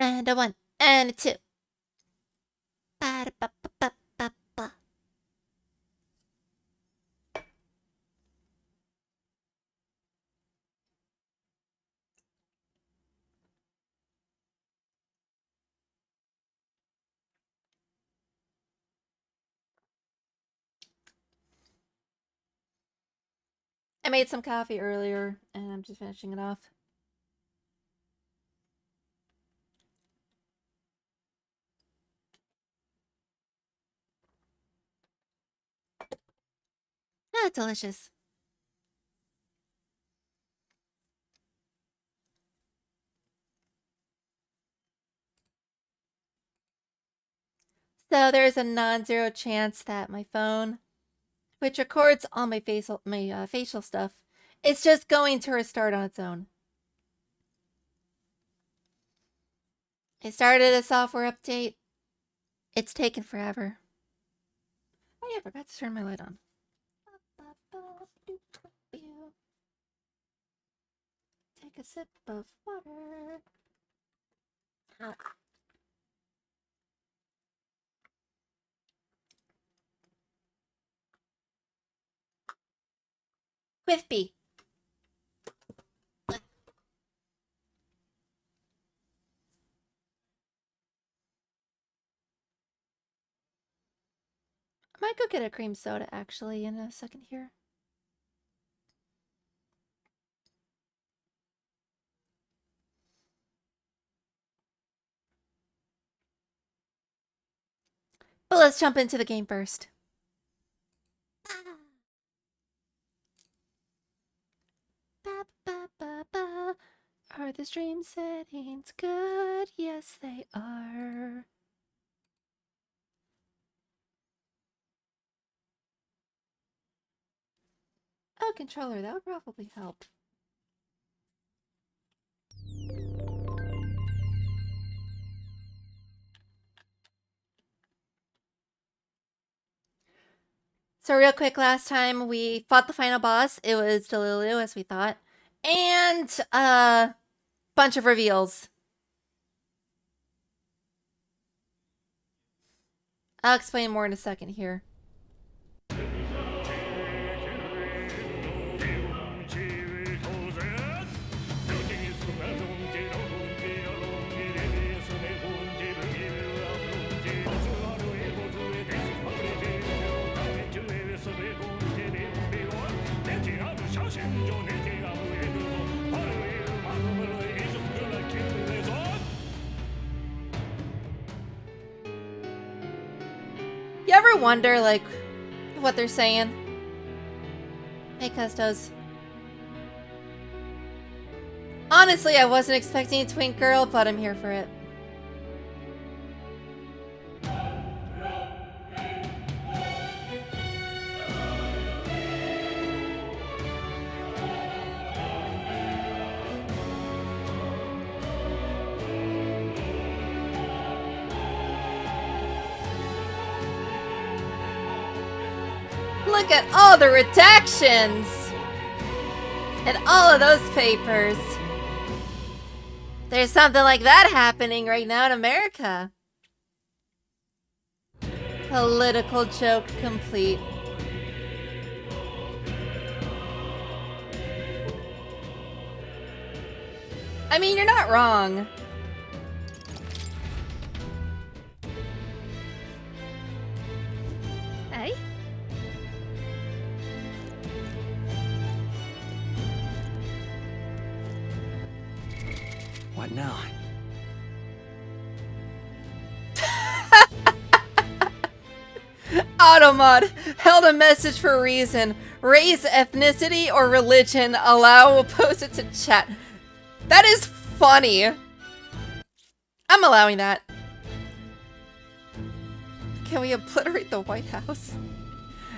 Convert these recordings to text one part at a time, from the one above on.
And a 1 and a 2. Ba-da-ba-ba-ba-ba-ba. I made some coffee earlier, and I'm just finishing it off. Ah, delicious. So there's a non-zero chance that my phone, which records all my facial stuff, it's just going to restart on its own. I started a software update. It's taken forever. Oh yeah, I forgot to turn my light on. Take a sip of water. Ow. Whiffy. I might go get a cream soda actually in a second here. But let's jump into the game first. Are the stream settings good? Yes, they are. Oh, controller, that would probably help. So real quick, last time we fought the final boss. It was Delulu, as we thought. And a bunch of reveals. I'll explain more in a second here. You ever wonder, like, what they're saying? Hey, Custos. Honestly, I wasn't expecting a twink girl, but I'm here for it. Look at all the redactions! And all of those papers. There's something like that happening right now in America. Political joke complete. I mean, you're not wrong. Hey? What now? Automod held a message for a reason. Race, ethnicity, or religion. Allow, we'll post it to chat. That is funny. I'm allowing that. Can we obliterate the White House?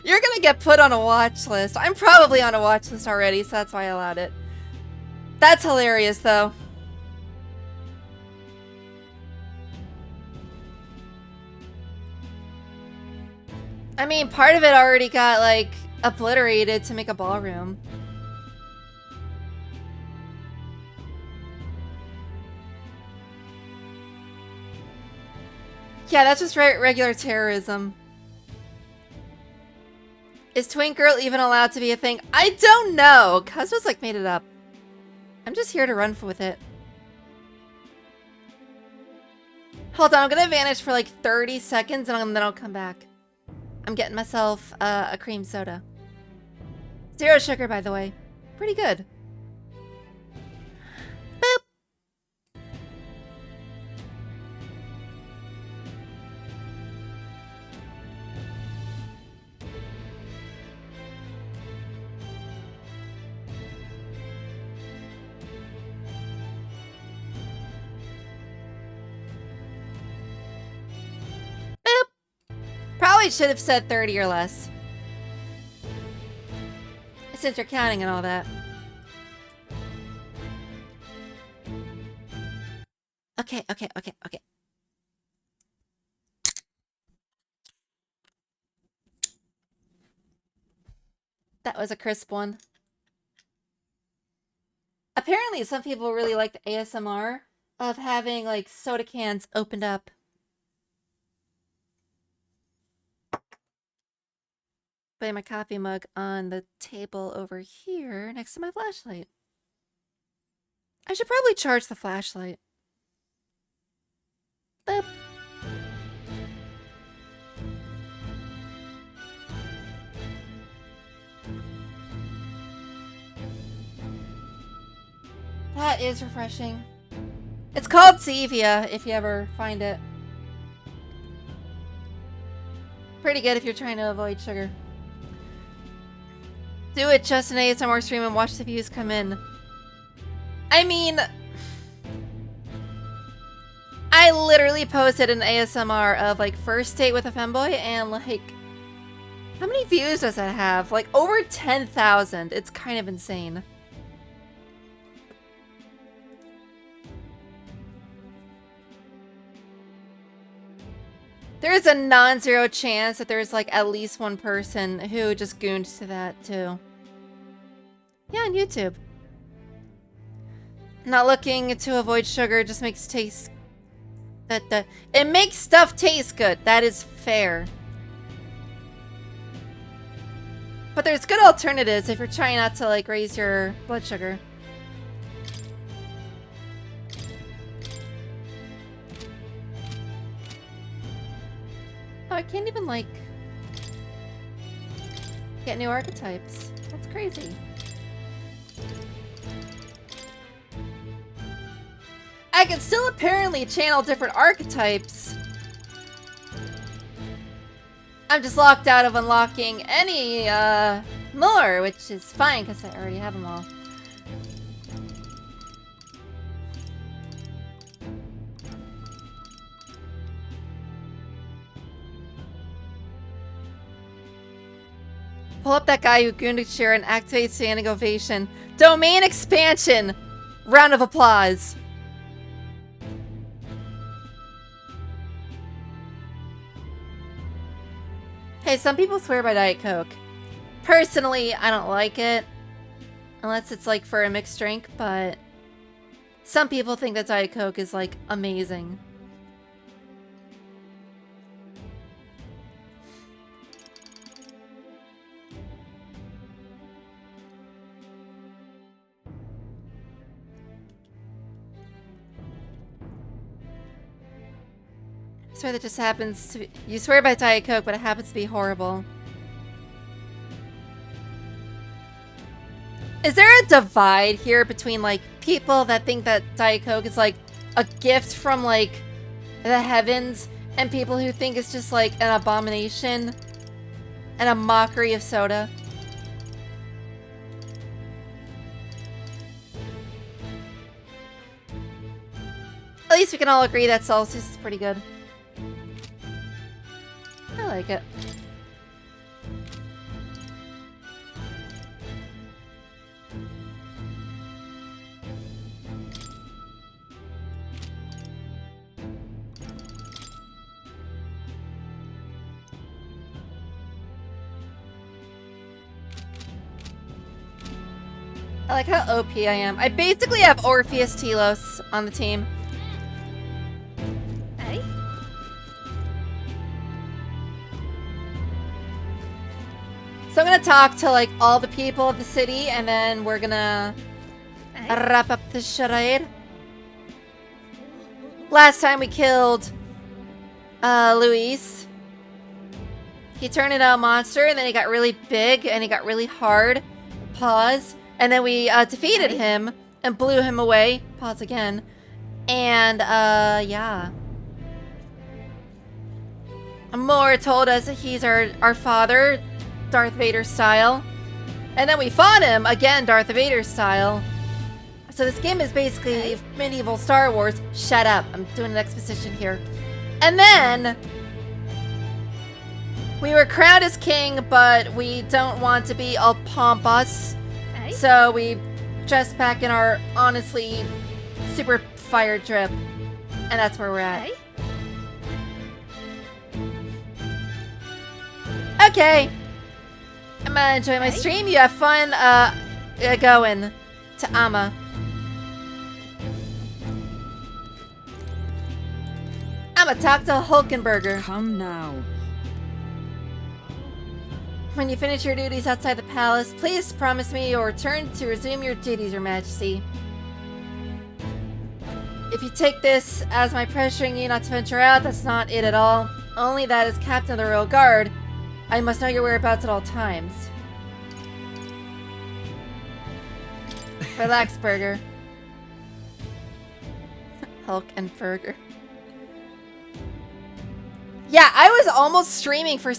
You're gonna get put on a watch list. I'm probably on a watch list already, so that's why I allowed it. That's hilarious, though. I mean, part of it already got, like, obliterated to make a ballroom. Yeah, that's just regular terrorism. Is Twink Girl even allowed to be a thing? I don't know. Cosmo's like made it up. I'm just here to run with it. Hold on, I'm gonna vanish for like 30 seconds and then I'll come back. I'm getting myself a cream soda. 0 sugar, by the way. Pretty good. Boop. Boop. Probably should have said 30 or less. Since you're counting and all that. Okay. That was a crisp one. Apparently, some people really like the ASMR of having, like, soda cans opened up. Putting my coffee mug on the table over here next to my flashlight. I should probably charge the flashlight. Boop. That is refreshing. It's called Stevia, if you ever find it. Pretty good if you're trying to avoid sugar. Do it just an ASMR stream and watch the views come in. I mean, I literally posted an ASMR of like first date with a femboy and like, how many views does that have? Like over 10,000. It's kind of insane. There's a non-zero chance that there's like at least one person who just gooned to that too. Yeah, on YouTube. Not looking to avoid sugar, just makes taste it makes stuff taste good. That is fair. But there's good alternatives if you're trying not to like raise your blood sugar. Oh, I can't even, like, get new archetypes. That's crazy. I can still apparently channel different archetypes. I'm just locked out of unlocking any, more, which is fine, because I already have them all. Pull up that guy who gooned share and activate standing ovation. Domain expansion! Round of applause. Hey, some people swear by Diet Coke. Personally, I don't like it. Unless it's like for a mixed drink, but some people think that Diet Coke is like amazing. I swear that just happens to be, you swear by Diet Coke, but it happens to be horrible. Is there a divide here between like people that think that Diet Coke is like a gift from like the heavens and people who think it's just like an abomination and a mockery of soda? At least we can all agree that Celsius is pretty good. I like it. I like how OP I am. I basically have Orpheus Telos on the team. Hey. talk to, like, all the people of the city, and then we're gonna wrap up the charade. Last time we killed Luis. He turned into a monster, and then he got really big, and he got really hard. Pause. And then we defeated him and blew him away. Pause again. And, yeah. Moore told us that he's our father, Darth Vader style. And then we fought him, again, Darth Vader style. So this game is basically medieval Star Wars. Shut up. I'm doing an exposition here. And then we were crowned as king, but we don't want to be all pompous. So we dressed back in our honestly super fire drip. And that's where we're at. Okay. I'm gonna enjoy my stream. You have fun going to Amma. I'm gonna talk to Hulkenberger. Come now. When you finish your duties outside the palace, please promise me you'll return to resume your duties, Your Majesty. If you take this as my pressuring you not to venture out, that's not it at all. Only that as Captain of the Royal Guard, I must know your whereabouts at all times. Relax, Burger. Hulk and Burger. Yeah, I was almost streaming for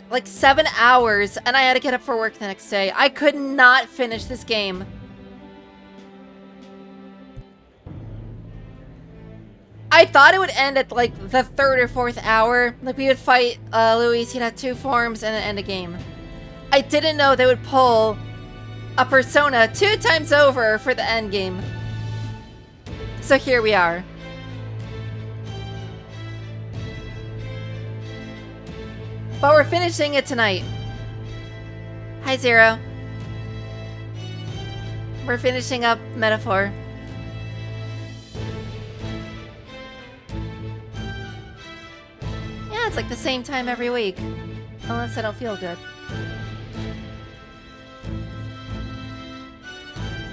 like 7 hours, and I had to get up for work the next day. I could not finish this game. I thought it would end at like the 3rd or 4th hour. Like we would fight Luis, he'd have 2 forms, and then end a game. I didn't know they would pull a persona 2 times over for the end game. So here we are. But we're finishing it tonight. Hi, Zero. We're finishing up Metaphor. Yeah, it's like the same time every week. Unless I don't feel good.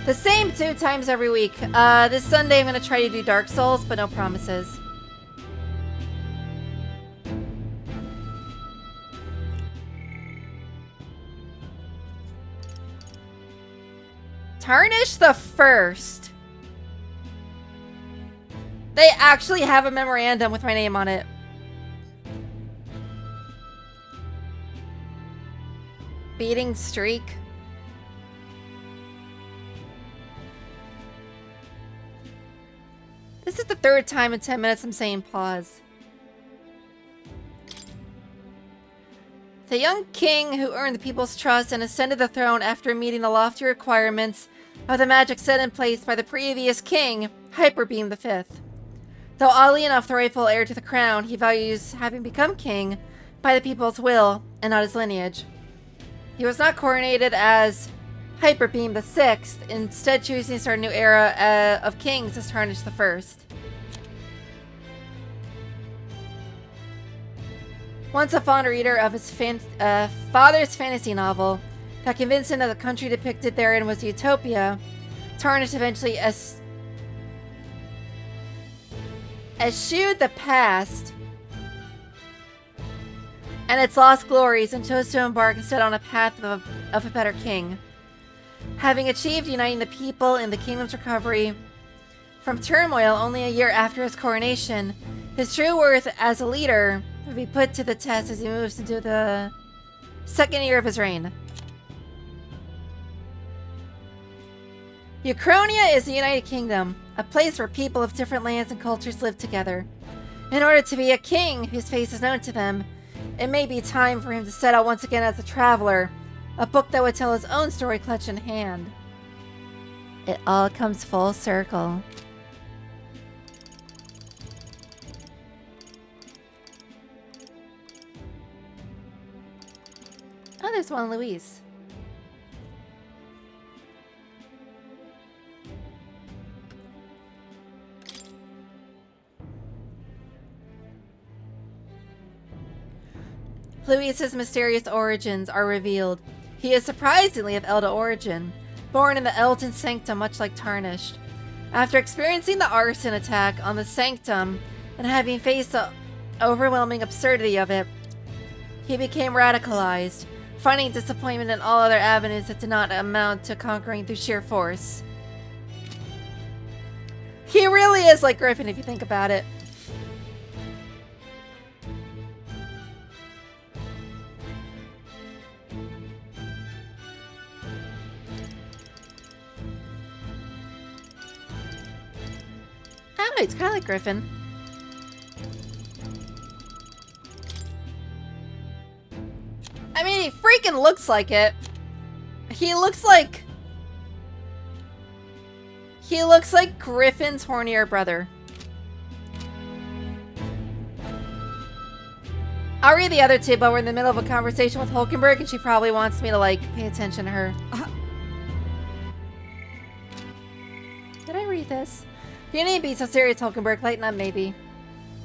The same 2 times every week. This Sunday I'm going to try to do Dark Souls, but no promises. Tarnish the First. They actually have a memorandum with my name on it. Beating streak. This is the 3rd time in 10 minutes I'm saying pause. The young king who earned the people's trust and ascended the throne after meeting the lofty requirements of the magic set in place by the previous king, Hyperbeam V. Though oddly enough the rightful heir to the crown, he values having become king by the people's will and not his lineage. He was not coronated as Hyperbeam VI, instead choosing to start a new era of kings as Tarnish the First. Once a fond reader of his father's fantasy novel that convinced him that the country depicted therein was utopia, Tarnish eventually eschewed the past and its lost glories and chose to embark instead on a path of a better king. Having achieved uniting the people in the kingdom's recovery from turmoil only a year after his coronation, his true worth as a leader would be put to the test as he moves into the 2nd year of his reign. Uchronia is the United Kingdom, a place where people of different lands and cultures live together. In order to be a king whose face is known to them, it may be time for him to set out once again as a traveler, a book that would tell his own story clutch in hand. It all comes full circle. Oh, there's one Louise. Luis's mysterious origins are revealed. He is surprisingly of Elda origin, born in the Elden Sanctum much like Tarnished. After experiencing the arson attack on the Sanctum and having faced the overwhelming absurdity of it, he became radicalized, finding disappointment in all other avenues that did not amount to conquering through sheer force. He really is like Griffin if you think about it. I don't know, it's kind of like Griffin. I mean, he freaking looks like it. He looks like Griffin's hornier brother. I'll read the other two, but we're in the middle of a conversation with Hulkenberg, and she probably wants me to, like, pay attention to her. Did I read this? You need to be so serious, Hulkenberg. Lighten up, maybe.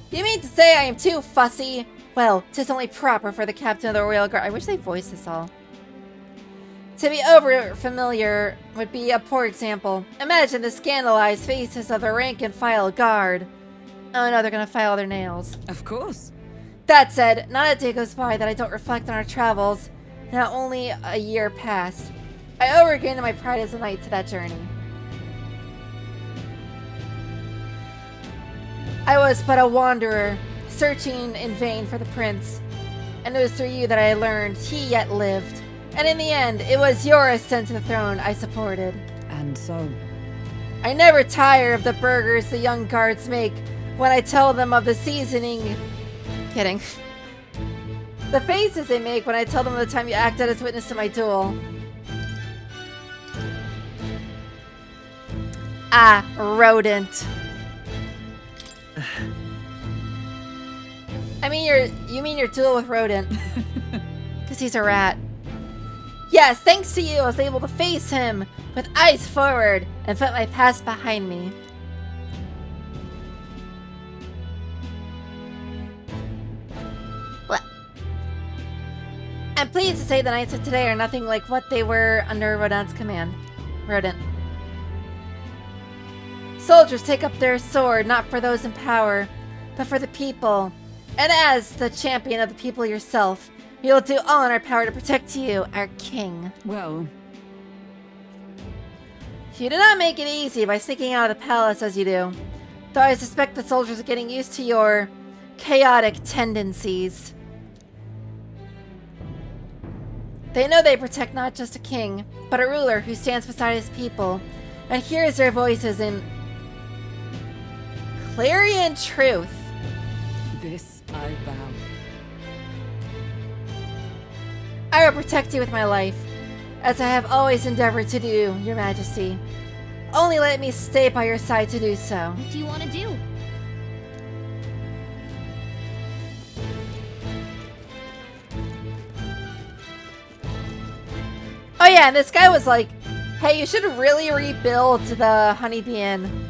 You mean to say I am too fussy? Well, 'tis only proper for the captain of the Royal Guard. I wish they voiced this all. To be over-familiar would be a poor example. Imagine the scandalized faces of the rank-and-file guard. Oh no, they're gonna file their nails. Of course. That said, not a day goes by that I don't reflect on our travels. Now only a year passed. I owe again my pride as a knight to that journey. I was but a wanderer, searching in vain for the prince. And it was through you that I learned he yet lived. And in the end, it was your ascent to the throne I supported. And so? I never tire of the burgers the young guards make when I tell them of the seasoning. Kidding. The faces they make when I tell them of the time you acted as witness to my duel. Ah, rodent. You mean your duel with Rodent. Because he's a rat. Yes, thanks to you, I was able to face him with eyes forward and put my past behind me. What? I'm pleased to say the knights of today are nothing like what they were under Rodent's command. Rodent. Soldiers take up their sword not for those in power, but for the people. And as the champion of the people yourself, we will do all in our power to protect you, our king. Well, you do not make it easy by sneaking out of the palace as you do, though I suspect the soldiers are getting used to your chaotic tendencies. They know they protect not just a king, but a ruler who stands beside his people and hears their voices in clarion truth. this I vow. I will protect you with my life, as I have always endeavored to do, your majesty. Only let me stay by your side to do so. What do you want to do? Oh yeah, and this guy was like, hey, you should really rebuild the Honeybee Inn.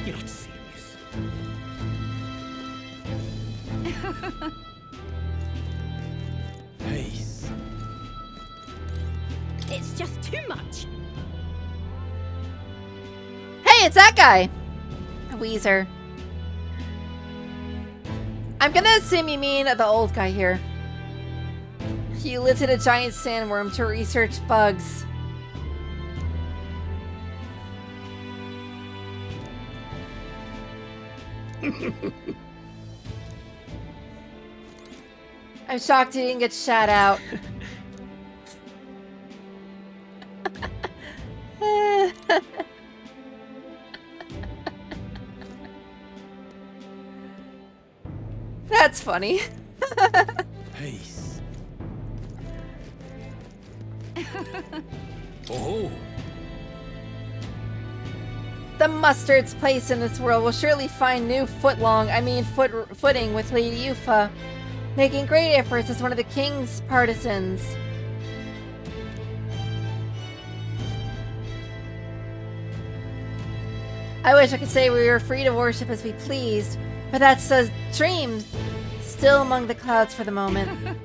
You're not serious. Peace. It's just too much. Hey, it's that guy! Weezer. I'm gonna assume you mean the old guy here. He lifted a giant sandworm to research bugs. I'm shocked he didn't get shat out. That's funny. Peace. Oh. The mustard's place in this world will surely find new footing with Lady Yufa, making great efforts as one of the king's partisans. I wish I could say we were free to worship as we pleased, but that's a dream still among the clouds for the moment.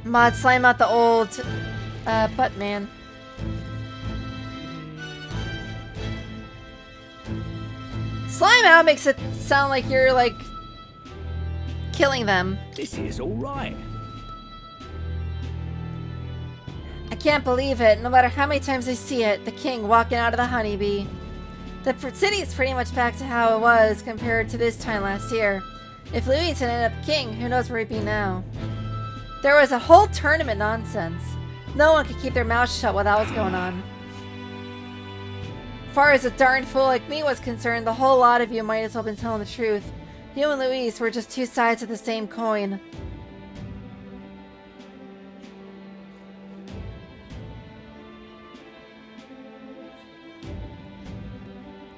Mod, slime out the old butt man. Slime out makes it sound like you're like killing them. This is all right. I can't believe it. No matter how many times I see it, the king walking out of the honeybee. The city is pretty much back to how it was compared to this time last year. If Louis had ended up king, who knows where he'd be now? There was a whole tournament nonsense. No one could keep their mouth shut while that was going on. As far as a darn fool like me was concerned, the whole lot of you might as well have been telling the truth. You and Louise were just two sides of the same coin.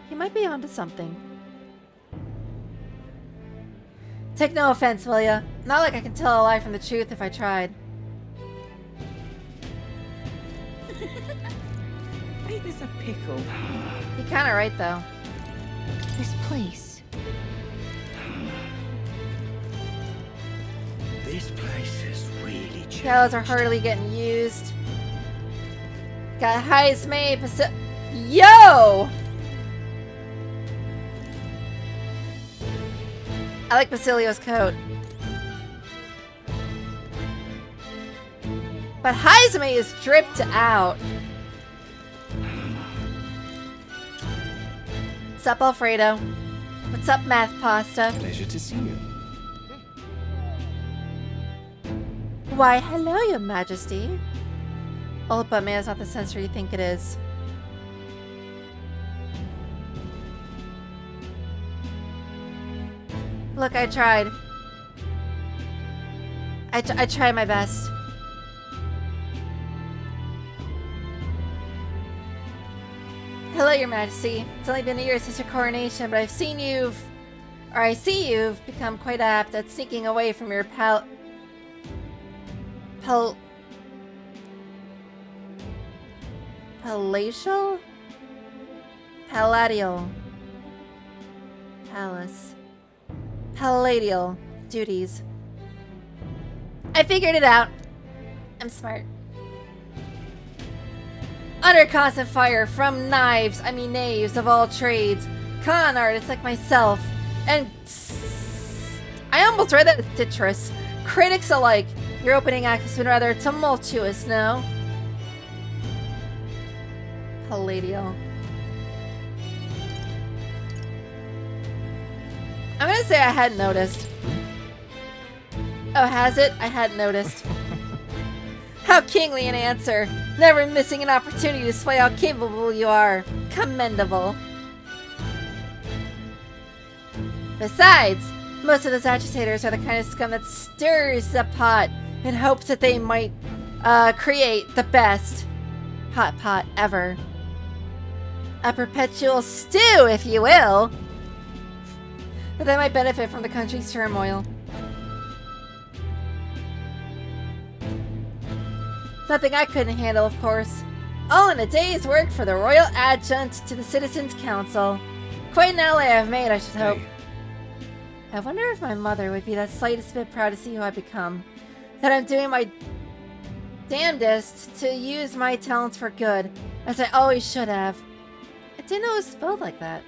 He might be onto something. Take no offense, will ya? Not like I can tell a lie from the truth if I tried. Ain't this a pickle? You're kinda right, though. This place. This place is really changed. Gallows are hardly getting used. Got highest made Yo! I like Basilio's coat. But Heizme is dripped out. What's up, Alfredo? What's up, Math Pasta? Pleasure to see you. Why, hello, your majesty. Oh, but man, it's not the censor you think it is. Look, I tried. I tried my best. Hello, your majesty. It's only been a year since your coronation, but I see you've become quite apt at sneaking away from your palatial? Palladial. Palace. Palladial duties. I figured it out. I'm smart. Under constant fire from knives, knaves of all trades, con artists like myself, and I almost read that as citrus. Critics alike, your opening act has been rather tumultuous, no? Palladial. I'm gonna say I hadn't noticed. Oh, has it? I hadn't noticed. How kingly an answer! Never missing an opportunity to display how capable you are. Commendable. Besides, most of those agitators are the kind of scum that stirs the pot in hopes that they might create the best hot pot ever. A perpetual stew, if you will. That they might benefit from the country's turmoil. Nothing I couldn't handle, of course. All in a day's work for the Royal Adjunct to the Citizens' Council. Quite an ally I've made, I should hope. I wonder if my mother would be the slightest bit proud to see who I've become. That I'm doing my damnedest to use my talents for good, as I always should have. I didn't know it was spelled like that.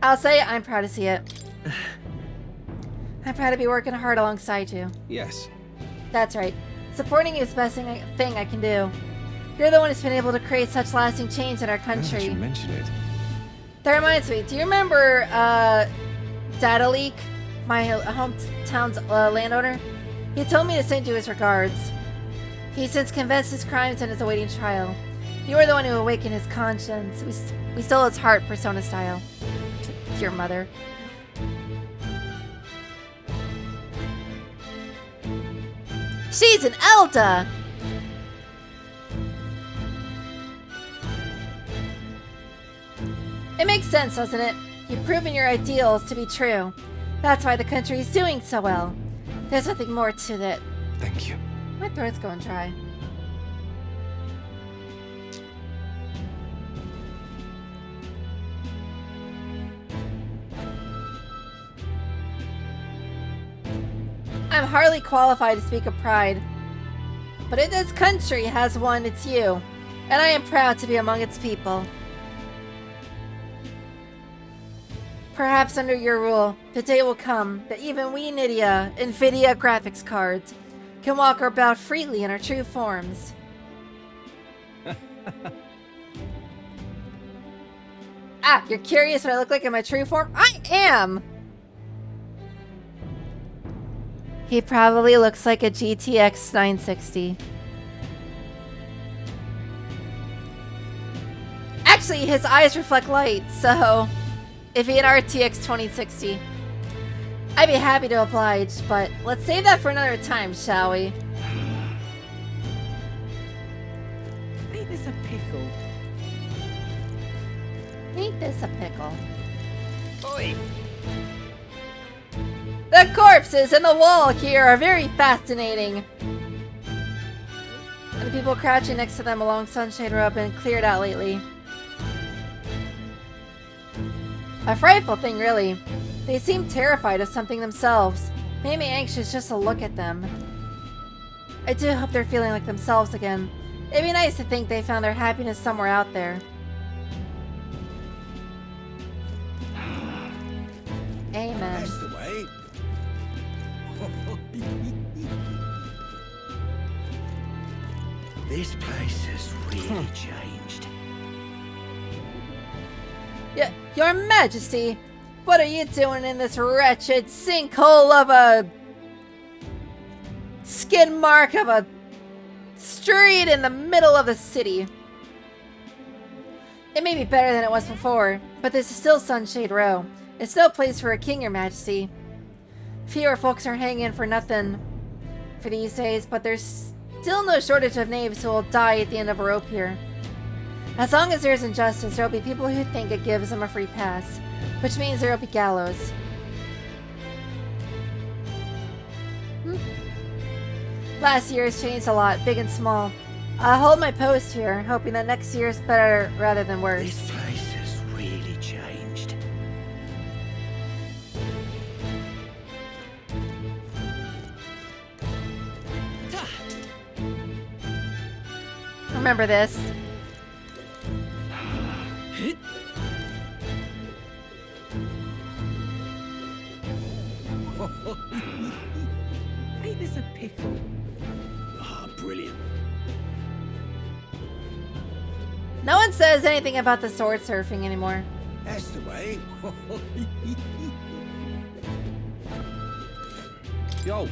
I'll say I'm proud to see it. I'm proud to be working hard alongside you. Yes. That's right. Supporting you is the best thing I can do. You're the one who's been able to create such lasting change in our Now that country. you mention it. That reminds me, do you remember Data Leak, my hometown's landowner? He told me to send you his regards. He's since confessed his crimes and is awaiting trial. You were the one who awakened his conscience. We stole his heart, Persona style. Your mother. She's an Elda! It makes sense, doesn't it? You've proven your ideals to be true. That's why the country is doing so well. There's nothing more to it. Thank you. My throat's going dry. I'm hardly qualified to speak of pride. But if this country has one, it's you. And I am proud to be among its people. Perhaps under your rule, the day will come that even we NVIDIA graphics cards can walk about freely in our true forms. Ah, you're curious what I look like in my true form? I am! He probably looks like a GTX 960. Actually, his eyes reflect light, so if he had RTX 2060, I'd be happy to oblige, but let's save that for another time, shall we? Ain't this a pickle? Ain't this a pickle? Oi! The corpses in the wall here are very fascinating. And the people crouching next to them along Sunshade Road have been cleared out lately. A frightful thing, really. They seem terrified of something themselves. Made me anxious just to look at them. I do hope they're feeling like themselves again. It'd be nice to think they found their happiness somewhere out there. Amen. That's the way. This place has really changed. Your Majesty, what are you doing in this wretched sinkhole of a skid mark of a street in the middle of the city? It may be better than it was before, but this is still Sunshade Row. It's no place for a king, Your Majesty. Fewer folks are hanging for nothing for these days, but there's still no shortage of knaves who will die at the end of a rope here. As long as there's injustice, there'll be people who think it gives them a free pass, which means there'll be gallows. Last year has changed a lot, big and small. I'll hold my post here, hoping that next year's better rather than worse. This place has really changed. Remember this. Ain't this a pickle? Ah, brilliant. No one says anything about the sword surfing anymore. That's the way. Yo.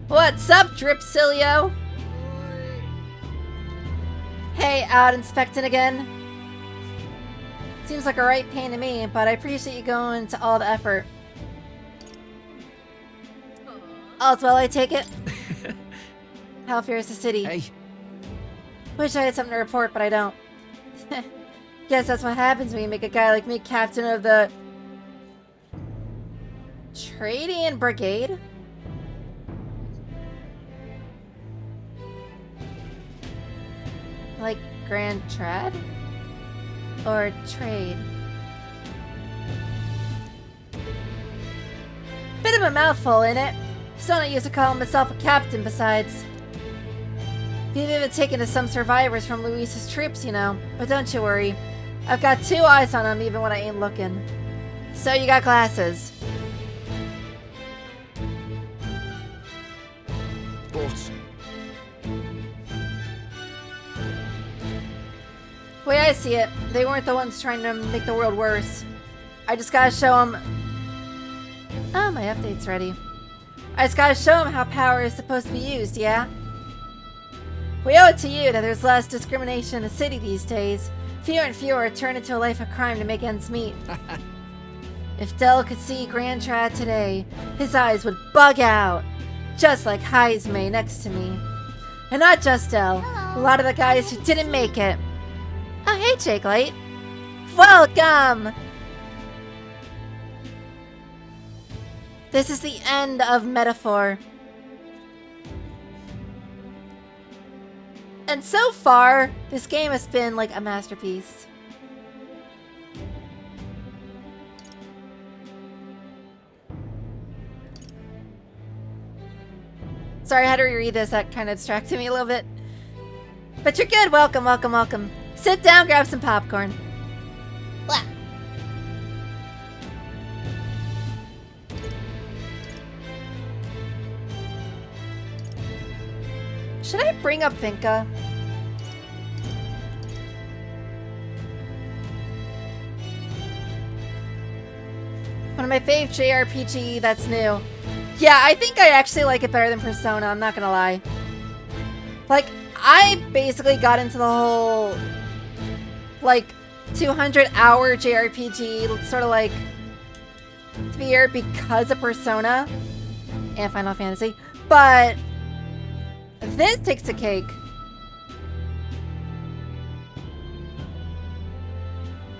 What's up, Dripsilio? Hey, out inspecting again? Seems like a right pain to me, but I appreciate you going to all the effort. All's well, I take it? How fierce the city? Hey. Wish I had something to report, but I don't. Guess that's what happens when you make a guy like me captain of the Trading Brigade? Like Grand Trad? Or Trade? Bit of a mouthful, innit? Still not used to calling myself a captain, besides. We've even taken to some survivors from Luis's troops, you know. But don't you worry. I've got 2 eyes on them even when I ain't looking. So you got glasses. But The way I see it, they weren't the ones trying to make the world worse. I just gotta show them... Oh, my update's ready. I just gotta show them how power is supposed to be used, yeah? We owe it to you that there's less discrimination in the city these days. Fewer and fewer turn into a life of crime to make ends meet. If Del could see Grand Trad today, his eyes would bug out. Just like Heisme next to me. And not just Del, a lot of the guys who didn't make it. Oh, hey, Jake Light. Welcome! This is the end of Metaphor. And so far, this game has been like a masterpiece. Sorry, I had to reread this. That kind of distracted me a little bit. But you're good. Welcome, welcome, welcome. Sit down, grab some popcorn. Blah. Should I bring up Vinka? One of my fave JRPG that's new. Yeah, I think I actually like it better than Persona, I'm not gonna lie. Like, I basically got into the whole, like, 200-hour JRPG sort of, like, sphere because of Persona and Final Fantasy. But this takes the cake.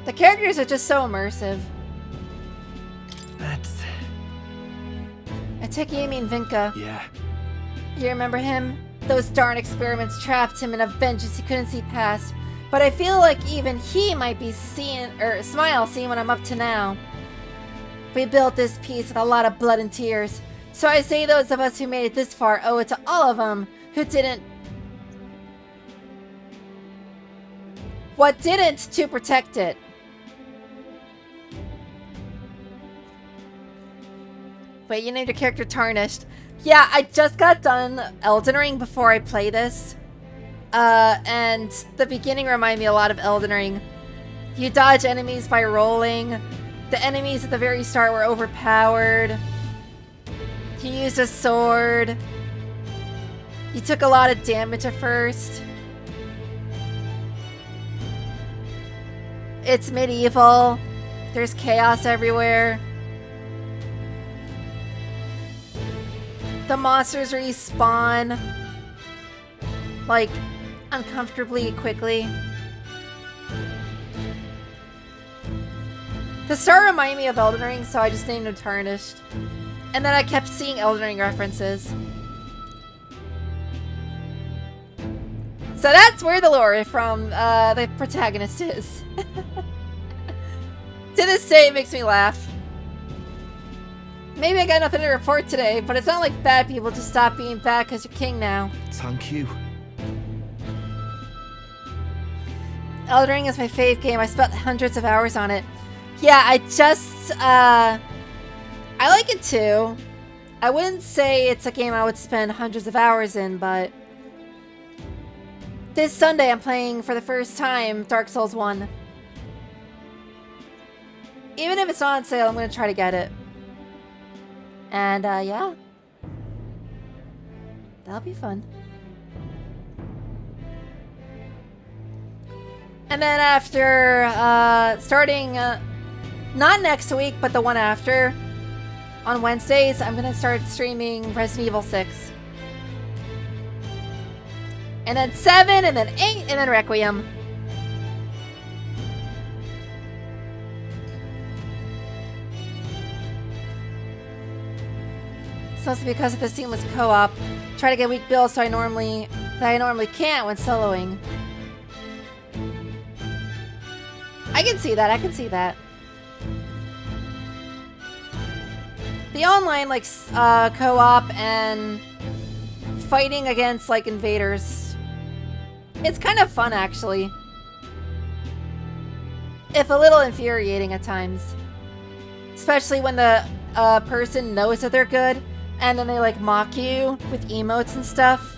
The characters are just so immersive. That's... I take you mean Vinka. Yeah. You remember him? Those darn experiments trapped him in a vengeance he couldn't see past. But I feel like even he might be seeing what I'm up to now. We built this piece with a lot of blood and tears. So I say those of us who made it this far owe it to all of them who didn't. What didn't to protect it. Wait, you named your character Tarnished. Yeah, I just got done Elden Ring before I play this. And the beginning reminded me a lot of Elden Ring. You dodge enemies by rolling. The enemies at the very start were overpowered. You used a sword. You took a lot of damage at first. It's medieval. There's chaos everywhere. The monsters respawn, like, uncomfortably quickly. The star reminded me of Elden Ring, so I just named him Tarnished. And then I kept seeing Elden Ring references. So that's where the lore from the protagonist is. To this day, it makes me laugh. Maybe I got nothing to report today, but it's not like bad people just stop being bad because you're king now. Thank you. Elden Ring is my fave game. I spent hundreds of hours on it. Yeah, I like it too. I wouldn't say it's a game I would spend hundreds of hours in, but this Sunday I'm playing for the first time Dark Souls 1. Even if it's not on sale, I'm going to try to get it. And, yeah. That'll be fun. And then after, starting, not next week, but the one after, on Wednesdays, I'm gonna start streaming Resident Evil 6. And then 7, and then 8, and then Requiem. So it's because of the seamless co-op. Try to get weak builds that I normally can't when soloing. I can see that. I can see that. The online like co-op and fighting against like invaders. It's kind of fun actually. If a little infuriating at times. Especially when the person knows that they're good. And then they like mock you with emotes and stuff.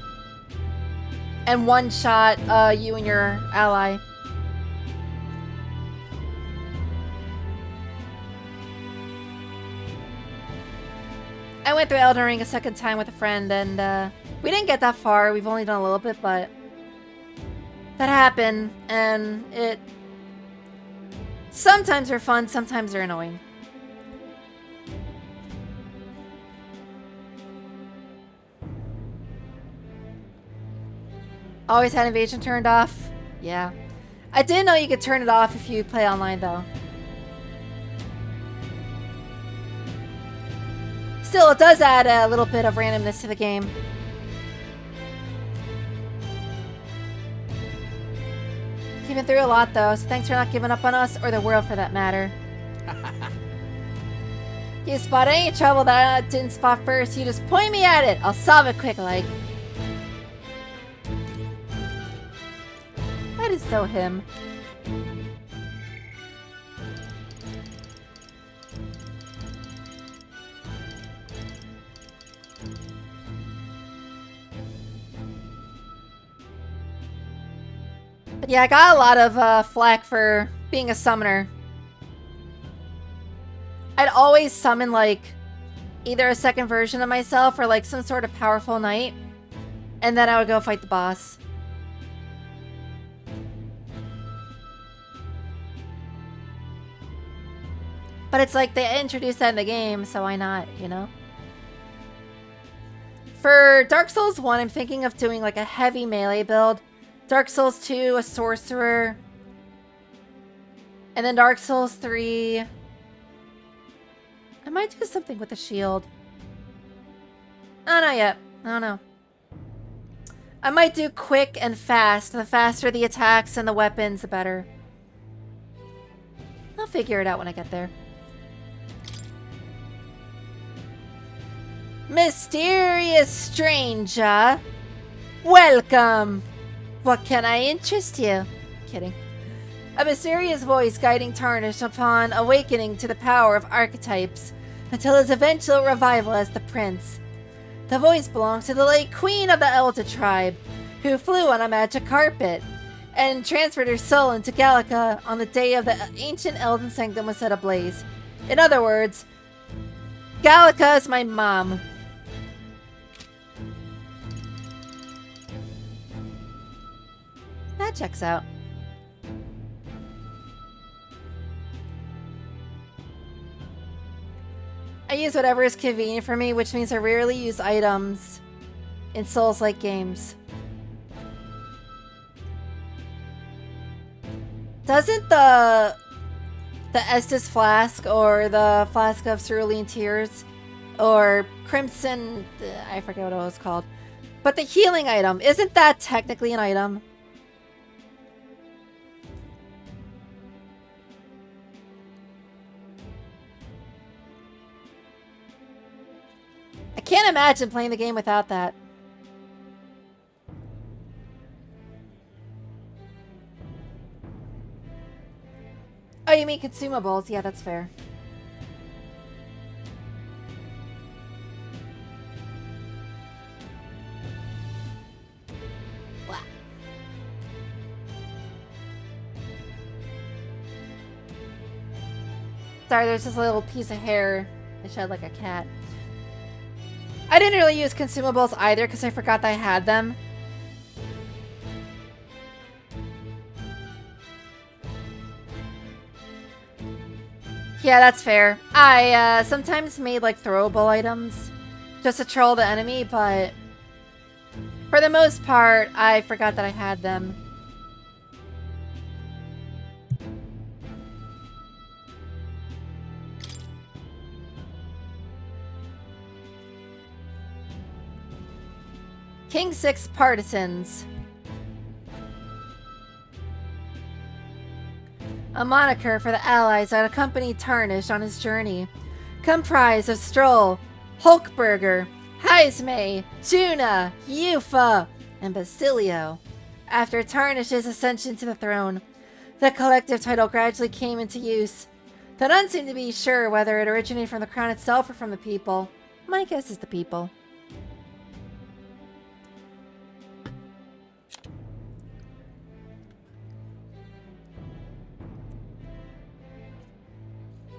And one shot you and your ally. I went through Elden Ring a second time with a friend and we didn't get that far. We've only done a little bit, but that happened and it sometimes they're fun, sometimes they're annoying. Always had invasion turned off. Yeah. I didn't know you could turn it off if you play online, though. Still, it does add a little bit of randomness to the game. You've been through a lot, though, so thanks for not giving up on us, or the world for that matter. You spot any trouble that I didn't spot first, you just point me at it. I'll solve it quick like. That is so him. But yeah, I got a lot of flack for being a summoner. I'd always summon, like, either a second version of myself or, like, some sort of powerful knight. And then I would go fight the boss. But it's like they introduced that in the game, so why not, you know? For Dark Souls 1, I'm thinking of doing, like, a heavy melee build. Dark Souls 2, a sorcerer. And then Dark Souls 3... I might do something with the shield. Oh, not yet. I don't know. I might do quick and fast. The faster the attacks and the weapons, the better. I'll figure it out when I get there. Mysterious stranger. Welcome. What can I interest you? Kidding. A mysterious voice guiding Tarnish upon awakening to the power of archetypes until his eventual revival as the prince. The voice belongs to the late queen of the Elder tribe, who flew on a magic carpet and transferred her soul into Gallica on the day of the ancient Elden Sanctum was set ablaze. In other words, Gallica is my mom. That checks out. I use whatever is convenient for me, which means I rarely use items in Souls-like games. Doesn't the Estus flask or the flask of cerulean tears or crimson, I forget what it was called, but the healing item, isn't that technically an item? I can't imagine playing the game without that. Oh, you mean consumables? Yeah, that's fair. Blah. Sorry, there's this little piece of hair I shed like a cat. I didn't really use consumables either because I forgot that I had them. Yeah, that's fair. I sometimes made like throwable items just to troll the enemy, but for the most part, I forgot that I had them. King 6 Partisans. A moniker for the allies that accompanied Tarnish on his journey, comprised of Stroll, Hulkberger, Heismay, Juna, Yufa, and Basilio. After Tarnish's ascension to the throne, the collective title gradually came into use, though none seem to be sure whether it originated from the crown itself or from the people. My guess is the people.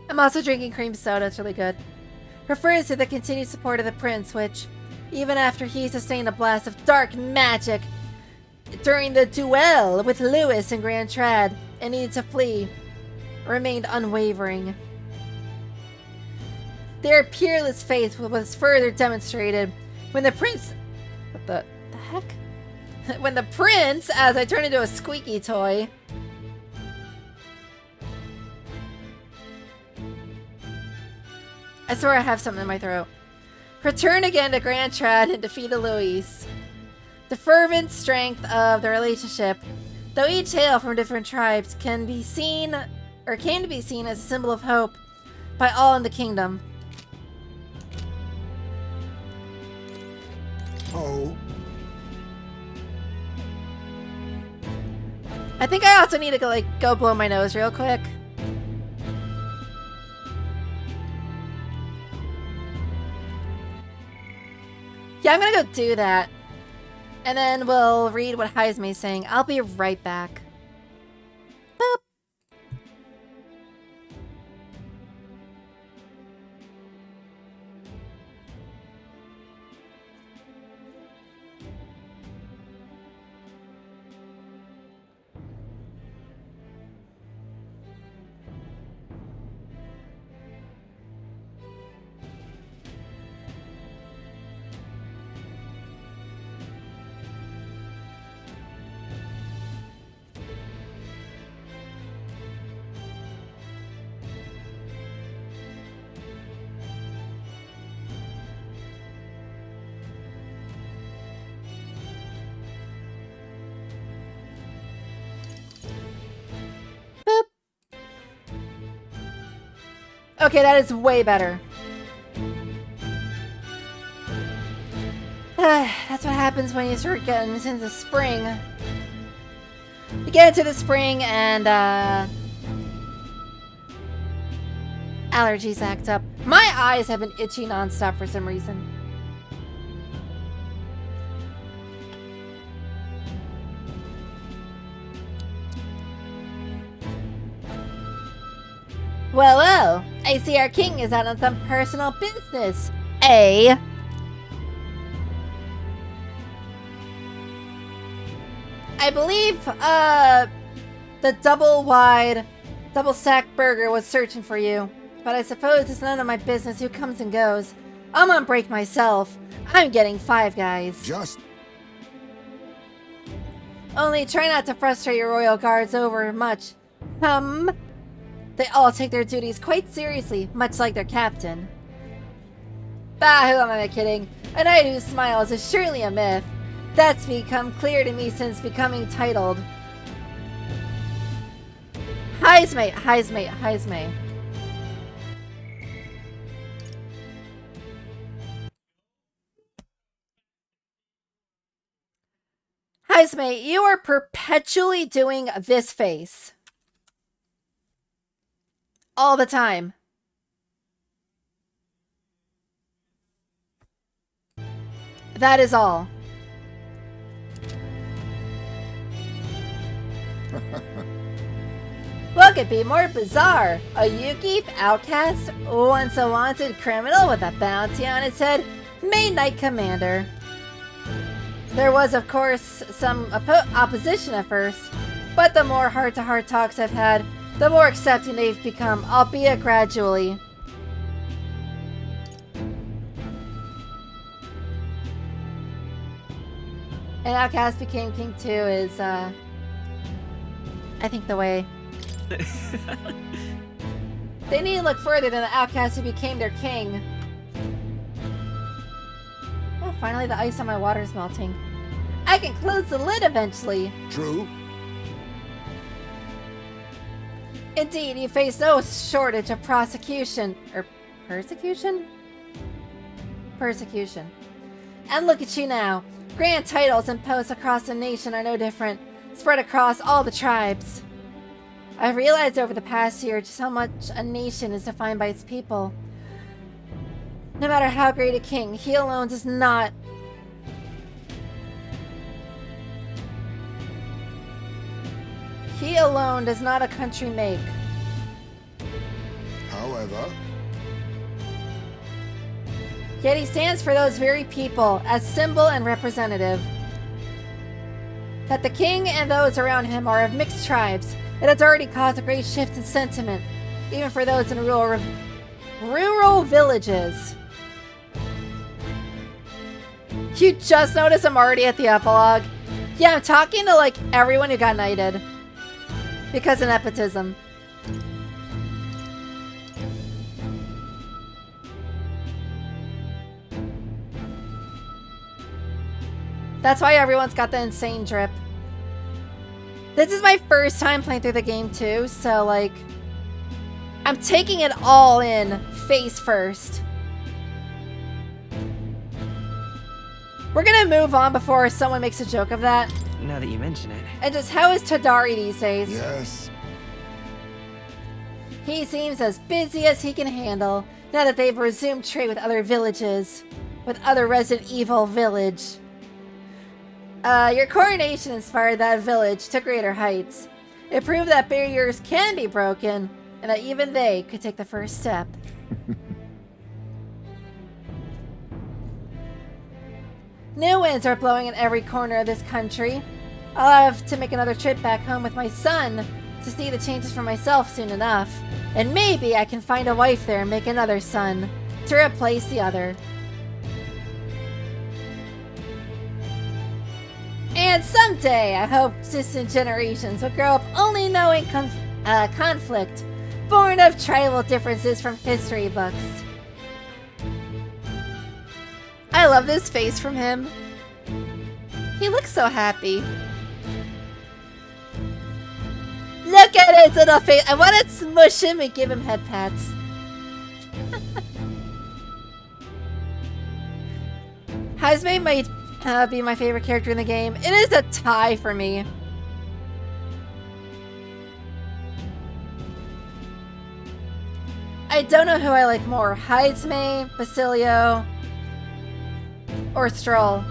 I'm also drinking cream soda, it's really good. Refers to the continued support of the prince, which, even after he sustained a blast of dark magic during the duel with Lewis and Grand Trad and needed to flee, remained unwavering. Their peerless faith was further demonstrated when the prince... What the heck? When the prince, as I turned into a squeaky toy... I swear I have something in my throat. Return again to Grand Trad and defeat Eloise. The fervent strength of the relationship, though each hail from different tribes, can be seen, or came to be seen as a symbol of hope by all in the kingdom. Oh. I think I also need to go, like, go blow my nose real quick. Yeah, I'm gonna go do that. And then we'll read what Heismay's saying. I'll be right back. Boop. Okay, that is way better. That's what happens when you start getting into the spring. You get into the spring and, allergies act up. My eyes have been itchy nonstop for some reason. Well, well, I see our king is out on some personal business, eh? I believe, the double sack burger was searching for you. But I suppose it's none of my business who comes and goes. I'm on break myself. I'm getting Five Guys. Just. Only try not to frustrate your royal guards over much. They all take their duties quite seriously, much like their captain. Bah, who am I kidding? A knight who smiles is surely a myth. That's become clear to me since becoming titled. Heismay, Heismay, Heismay. Heismay, you are perpetually doing this face. All the time. That is all. What could be more bizarre? A Yuki outcast, once a wanted criminal with a bounty on its head, made Knight Commander. There was, of course, some opposition at first, but the more heart-to-heart talks I've had, the more accepting they've become, albeit gradually. And Outcast became king too is, I think the way. They need to look further than the outcast who became their king. Oh, finally the ice on my water is melting. I can close the lid eventually. True. Indeed, you face no shortage of persecution. Persecution. And look at you now. Grand titles and posts across the nation are no different, spread across all the tribes. I've realized over the past year just how much a nation is defined by its people. No matter how great a king, he alone does not... He alone does not a country make. However... Yet he stands for those very people, as symbol and representative. That the king and those around him are of mixed tribes, it has already caused a great shift in sentiment, even for those in rural villages. You just noticed I'm already at the epilogue? Yeah, I'm talking to, like, everyone who got knighted. Because of nepotism. That's why everyone's got the insane drip. This is my first time playing through the game too, so like... I'm taking it all in, face first. We're gonna move on before someone makes a joke of that. Now that you mention it. And just how is Tadari these days? Yes. He seems as busy as he can handle, now that they've resumed trade with other villages. With other Resident Evil village. Your coronation inspired that village to greater heights. It proved that barriers can be broken, and that even they could take the first step. New winds are blowing in every corner of this country. I'll have to make another trip back home with my son to see the changes for myself soon enough. And maybe I can find a wife there and make another son to replace the other. And someday, I hope distant generations will grow up only knowing conflict, born of tribal differences from history books. I love this face from him. He looks so happy. Look at his little face. I want to smush him and give him head pats. Hazme might be my favorite character in the game. It is a tie for me. I don't know who I like more, Hazme, Basilio, or Stroll.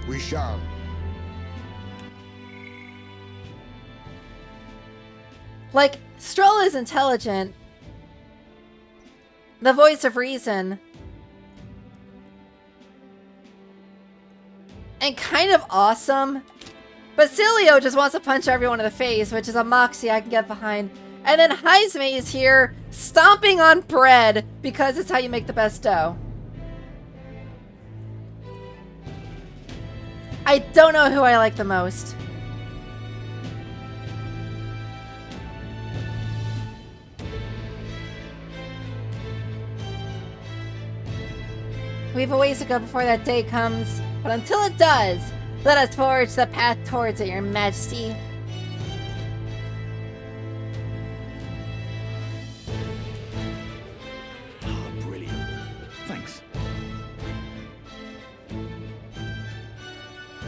We shall. Like, Stroll is intelligent. The voice of reason. And kind of awesome. Basilio just wants to punch everyone in the face, which is a moxie I can get behind. And then Hazme is here stomping on bread because it's how you make the best dough. I don't know who I like the most. We have a ways to go before that day comes, but until it does, let us forge the path towards it, Your Majesty. Ah, brilliant. Thanks.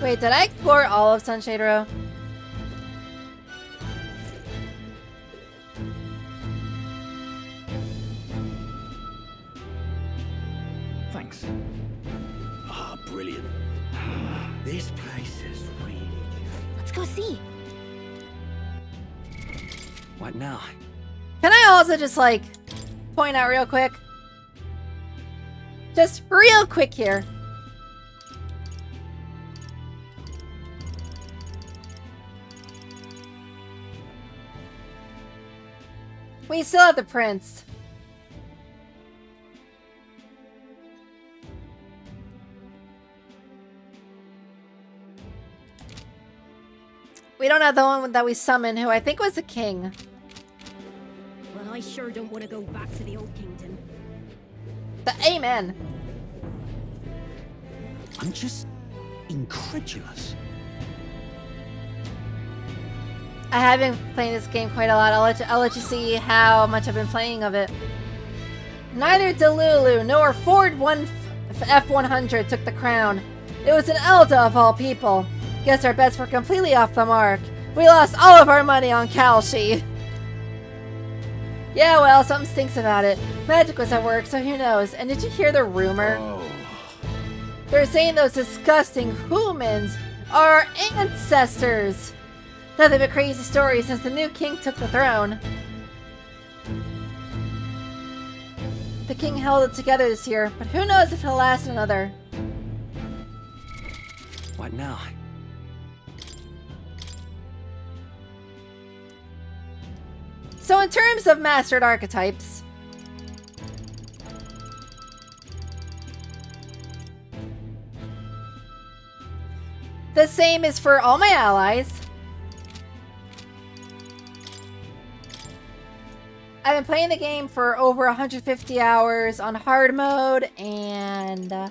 Wait, did I explore all of Sunshade Row? Thanks. Ah, brilliant. This place is really... Let's go see. What now? Can I also just, like, point out real quick? Just real quick here. We still have the prince. We don't have the one that we summoned, who I think was the king. Well, I sure don't want to go back to the old kingdom. The Amen. I'm just incredulous. I have been playing this game quite a lot. I'll let you see how much I've been playing of it. Neither Delulu nor Ford F100 took the crown. It was an Elda of all people. Guess our bets were completely off the mark. We lost all of our money on Kalshi. Yeah, well, something stinks about it. Magic was at work, so who knows? And did you hear the rumor? Oh. They're saying those disgusting humans are our ancestors. Nothing but crazy stories since the new king took the throne. The king held it together this year, but who knows if it'll last another. What now? So in terms of mastered archetypes, the same is for all my allies. I've been playing the game for over 150 hours on hard mode, and I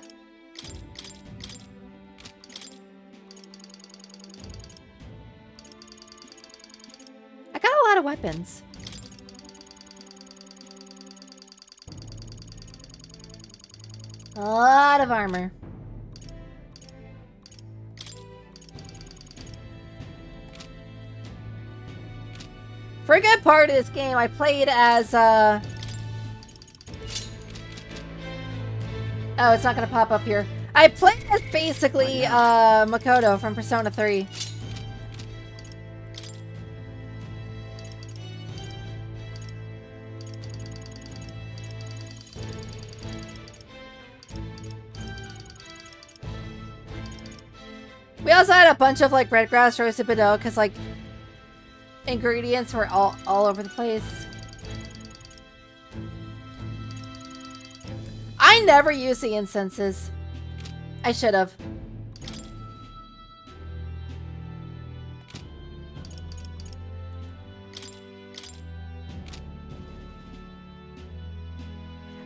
got a lot of weapons. A lot of armor. For a good part of this game, I played as, Oh, it's not gonna pop up here. I played as basically, Makoto from Persona 3. We also had a bunch of, like, red grass roasted Bordeaux, because, like, ingredients were all over the place. I never use the incenses. I should have.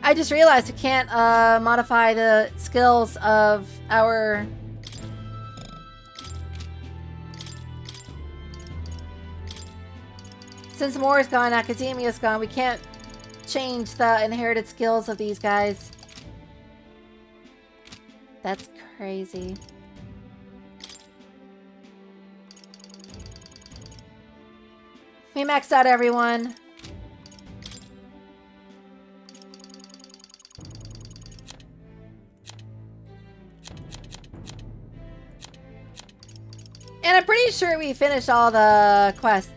I just realized I can't modify the skills of our... Since Moore's gone, Academia's gone, we can't change the inherited skills of these guys. That's crazy. We maxed out everyone. And I'm pretty sure we finished all the quests.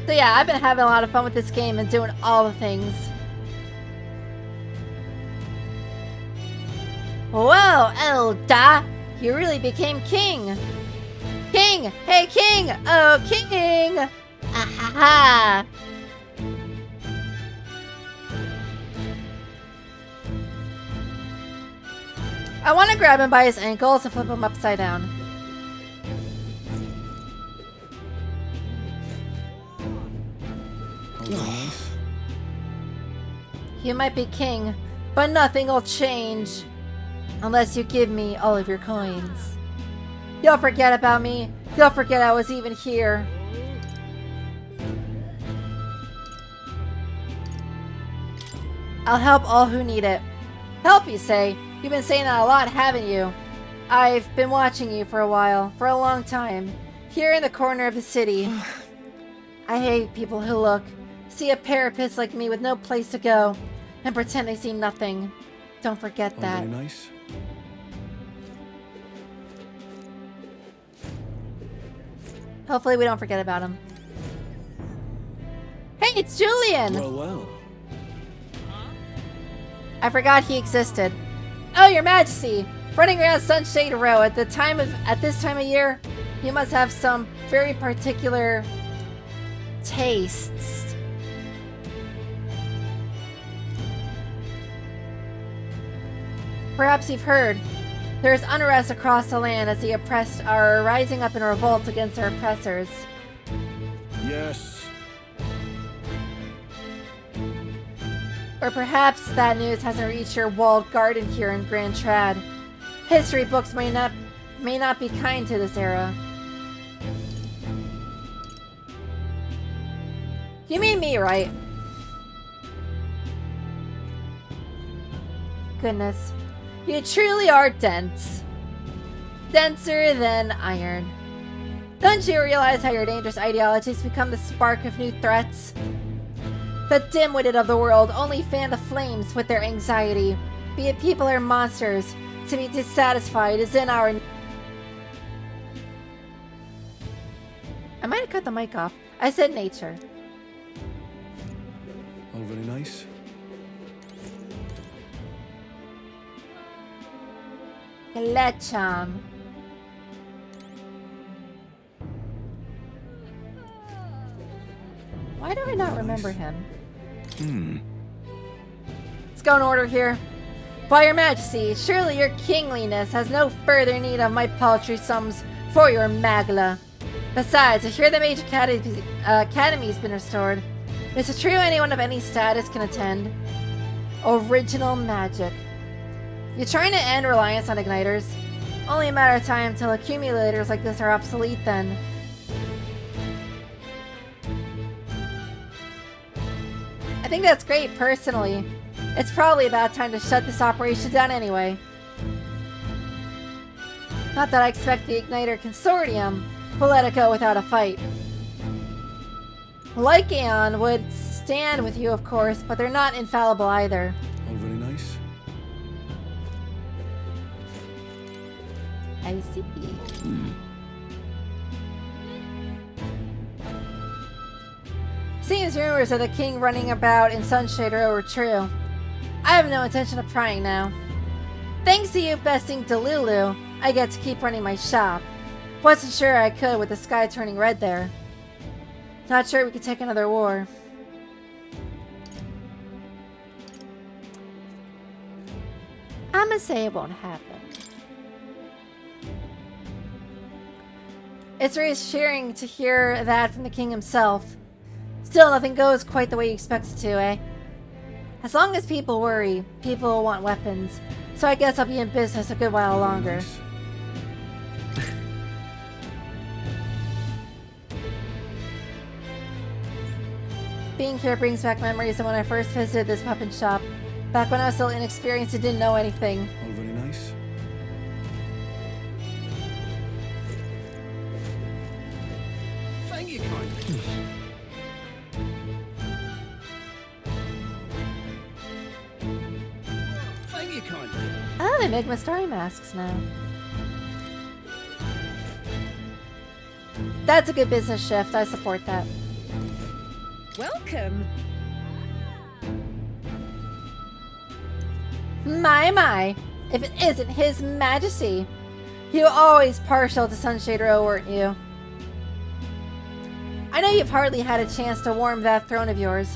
So yeah, I've been having a lot of fun with this game and doing all the things. Whoa, Elda! You really became king! King! Hey, king! Oh, king! Ahaha! I want to grab him by his ankles and flip him upside down. You might be king, but nothing will change unless you give me all of your coins. You'll forget about me. You'll forget I was even here. I'll help all who need it. Help, you say? You've been saying that a lot, haven't you? I've been watching you for a while, for a long time. Here in the corner of the city. I hate people who look, see a parapet like me with no place to go, and pretend they see nothing. Don't forget that. Very nice. Hopefully we don't forget about him. Hey, it's Julian! Well, well. I forgot he existed. Oh, your majesty! Running around Sunshade Row at this time of year, you must have some very particular tastes. Perhaps you've heard. There is unrest across the land as the oppressed are rising up in revolt against their oppressors. Yes. Or perhaps that news hasn't reached your walled garden here in Grand Trad. History books may not be kind to this era. You mean me, right? Goodness. You truly are dense. Denser than iron. Don't you realize how your dangerous ideologies become the spark of new threats? The dim-witted of the world only fan the flames with their anxiety. Be it people or monsters, to be dissatisfied is in our... I might have cut the mic off. I said nature. All very nice. Lecham. Why do I not remember him? Let's go in order here. By your majesty, surely your kingliness has no further need of my paltry sums for your magla. Besides, I hear the major academy's been restored. Is it true anyone of any status can attend? Original magic. You trying to end reliance on igniters? Only a matter of time till accumulators like this are obsolete then. I think that's great, personally. It's probably about time to shut this operation down anyway. Not that I expect the Igniter Consortium will let it go without a fight. Lycaon would stand with you, of course, but they're not infallible either. All very nice. I see. Seems rumors of the king running about in Sunshader were true. I have no intention of prying now. Thanks to you besting Delulu, I get to keep running my shop. Wasn't sure I could with the sky turning red there. Not sure we could take another war. I'ma say it won't happen. It's reassuring to hear that from the king himself. Still, nothing goes quite the way you expect it to, eh? As long as people worry, people will want weapons. So I guess I'll be in business a good while longer. Nice. Being here brings back memories of when I first visited this weapon shop. Back when I was still inexperienced and didn't know anything. All very nice. Thank you, kindly. Thank you, kindly. Oh, they make my story masks now. That's a good business shift. I support that. Welcome. My. If it isn't His Majesty. You were always partial to Sunshader, weren't you? I know you've hardly had a chance to warm that throne of yours.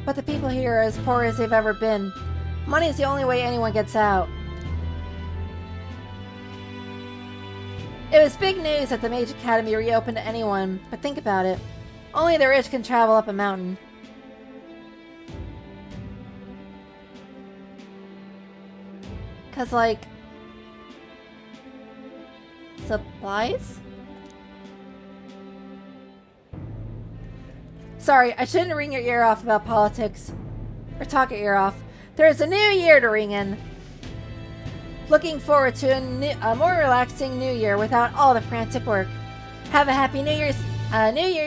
But the people here are as poor as they've ever been. Money is the only way anyone gets out. It was big news that the Mage Academy reopened to anyone, but think about it. Only the rich can travel up a mountain. Cause, like... supplies? Sorry, I shouldn't ring your ear off about politics. Or talk your ear off. There's a new year to ring in. Looking forward to a more relaxing new year without all the frantic work. Have a happy New Year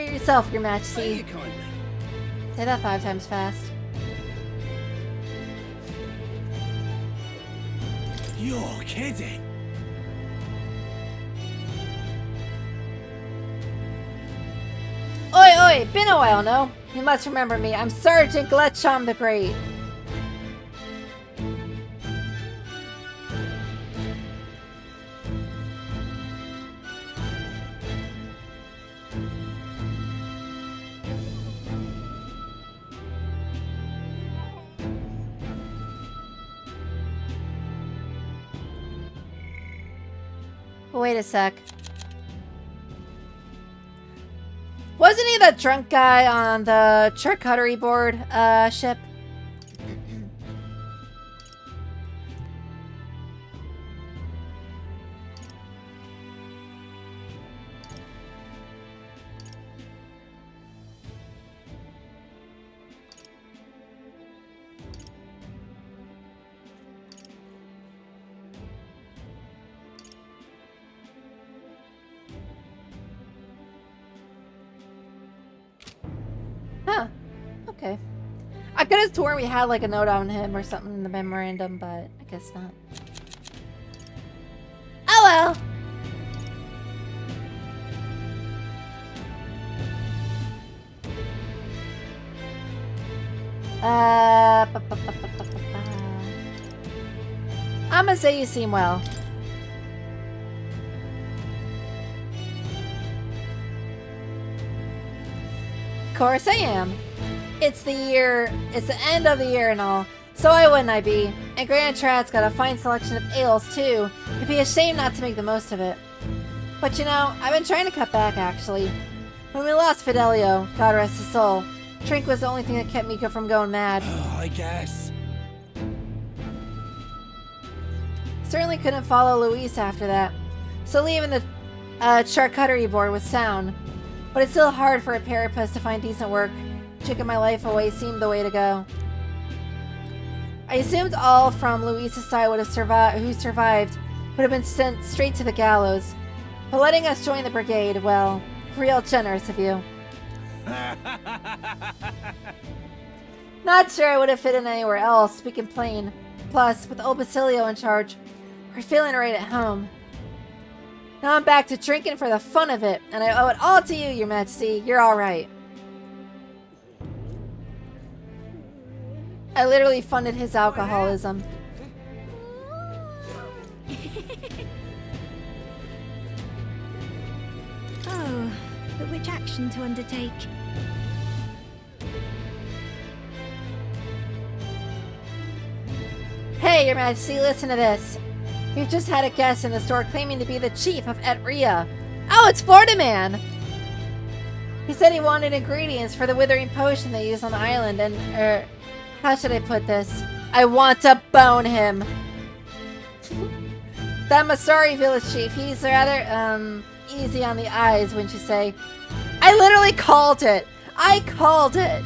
yourself, Your Majesty. Thank you, kindly. Say that 5 times fast. You're kidding. Oi, been a while, no? You must remember me. I'm Sergeant Gletcham the Great. Wait a sec. Wasn't he that drunk guy on the charcuterie board ship? Huh. Okay. I could have sworn we had like a note on him or something in the memorandum, but I guess not. Oh well. I'ma say you seem well. Of course I am. It's the end of the year and all, so why wouldn't I be? And Grand Trad's got a fine selection of ales too. It'd be a shame not to make the most of it. But you know, I've been trying to cut back actually. When we lost Fidelio, God rest his soul, drink was the only thing that kept me from going mad. Oh, I guess. Certainly couldn't follow Luis after that, so leaving the charcuterie board was sound. But it's still hard for a parapus to find decent work. Chicken my life away seemed the way to go. I assumed all from Luis's side would have who survived would have been sent straight to the gallows. But letting us join the brigade, well, real generous of you. Not sure I would have fit in anywhere else, speaking plain. Plus, with old Basilio in charge, we're feeling right at home. Now I'm back to drinking for the fun of it, and I owe it all to you, Your Majesty. You're alright. I literally funded his alcoholism. Oh, but which action to undertake? Hey, Your Majesty, listen to this. We've just had a guest in the store claiming to be the chief of Etria. Oh, it's Florida Man! He said he wanted ingredients for the withering potion they use on the island, and, how should I put this? I want to bone him! That Masari village chief, he's rather, easy on the eyes, wouldn't you say? I literally called it! I called it!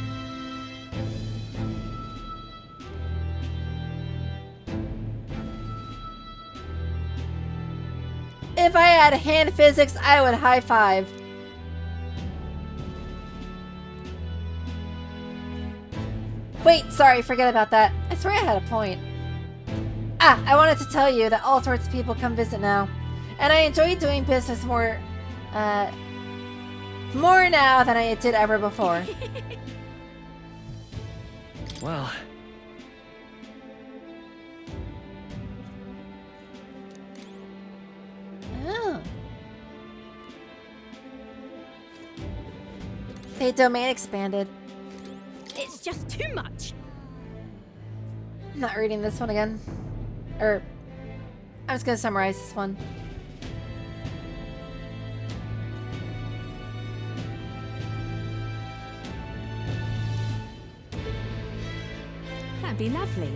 If I had hand physics, I would high five. Wait, sorry, forget about that. I swear I had a point. Ah, I wanted to tell you that all sorts of people come visit now. And I enjoy doing business more now than I did ever before. Well, Oh. The domain expanded. It's just too much. I'm not reading this one again. I'm just gonna summarize this one. That'd be lovely.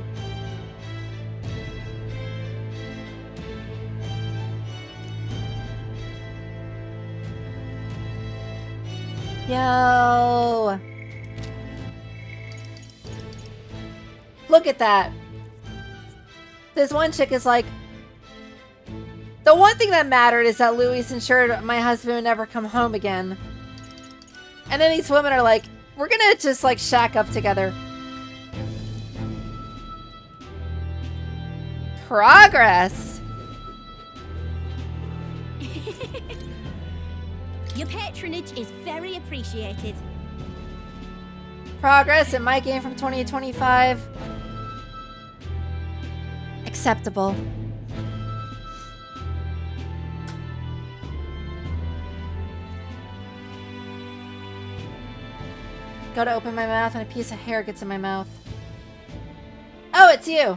Yo! Look at that. This one chick is like, the one thing that mattered is that Luis ensured my husband would never come home again. And then these women are like, we're gonna just like shack up together. Progress! Your patronage is very appreciated. Progress in my game from 2025. Acceptable. Go to open my mouth and a piece of hair gets in my mouth. Oh, it's you!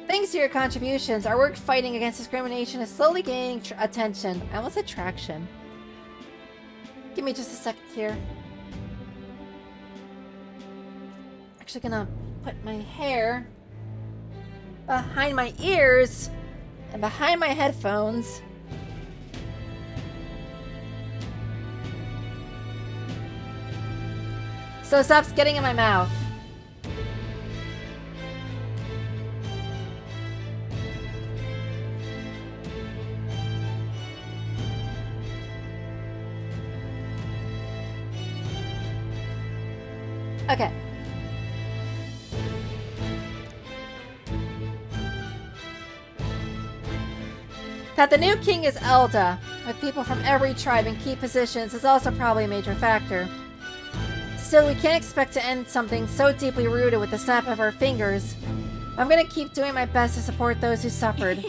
Thanks to your contributions, our work fighting against discrimination is slowly gaining attention. I almost said traction. Give me just a second here. Actually gonna put my hair behind my ears and behind my headphones. So it stops getting in my mouth. Okay. That the new king is Elda, with people from every tribe in key positions, is also probably a major factor. Still, we can't expect to end something so deeply rooted with the snap of our fingers. I'm gonna keep doing my best to support those who suffered.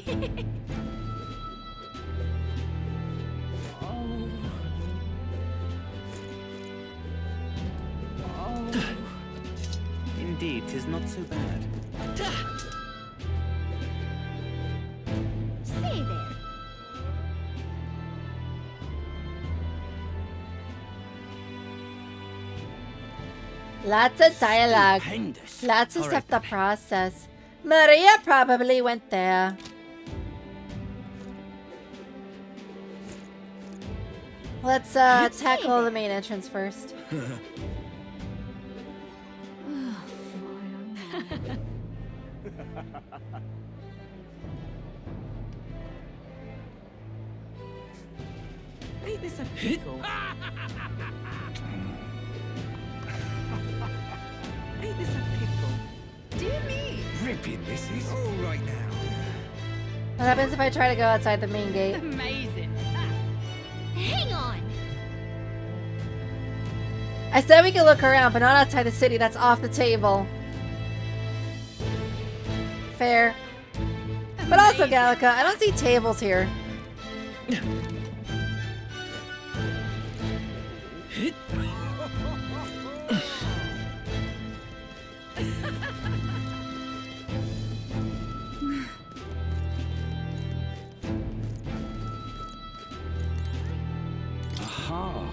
indeed, 'tis not so bad. Say there. Lots of dialogue. Stupendous. Lots of All stuff right, to process. Maria probably went there. Let's tackle the main entrance first. Ain't this a pickle? Ain't this a pickle? Dear me. Ripping, this is all right now. What happens if I try to go outside the main gate? Amazing. Hang on. I said we could look around, but not outside the city. That's off the table. Fair. But also, Gallica, I don't see tables here. Aha.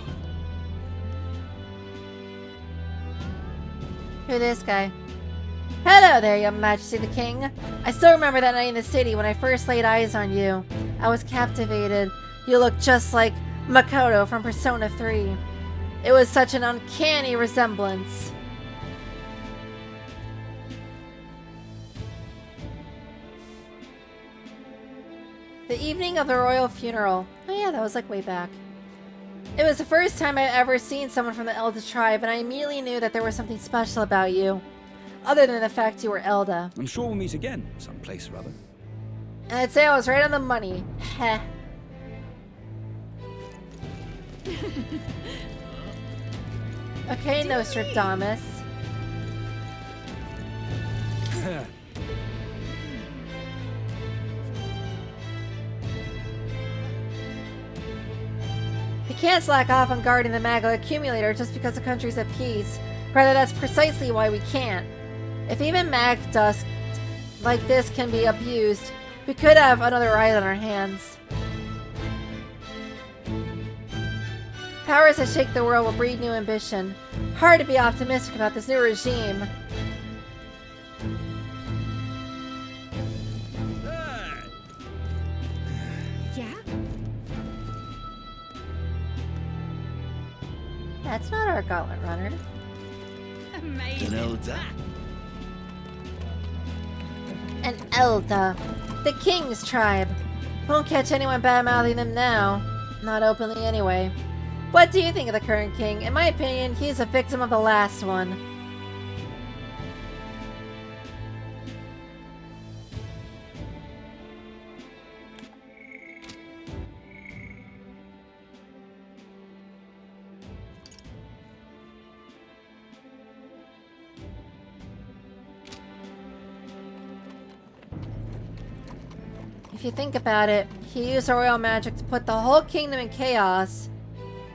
Who's this guy? Hello there, Your Majesty the King. I still remember that night in the city when I first laid eyes on you. I was captivated. You look just like Makoto from Persona 3. It was such an uncanny resemblance. The evening of the royal funeral. Oh yeah, that was like way back. It was the first time I'd ever seen someone from the Elda tribe, and I immediately knew that there was something special about you. Other than the fact you were Elda. I'm sure we'll meet again, someplace or other. And I'd say I was right on the money. Heh. Okay, Nostradamus. You can't slack off on guarding the Magla accumulator just because the country's at peace. Rather, that's precisely why we can't. If even mag dust like this can be abused, we could have another ride on our hands. Powers that shake the world will breed new ambition. Hard to be optimistic about this new regime. Yeah? That's not our gauntlet runner. Amazing. An Elda. The King's tribe. Won't catch anyone bad-mouthing them now. Not openly anyway. What do you think of the current king? In my opinion, he's a victim of the last one. If you think about it, he used royal magic to put the whole kingdom in chaos.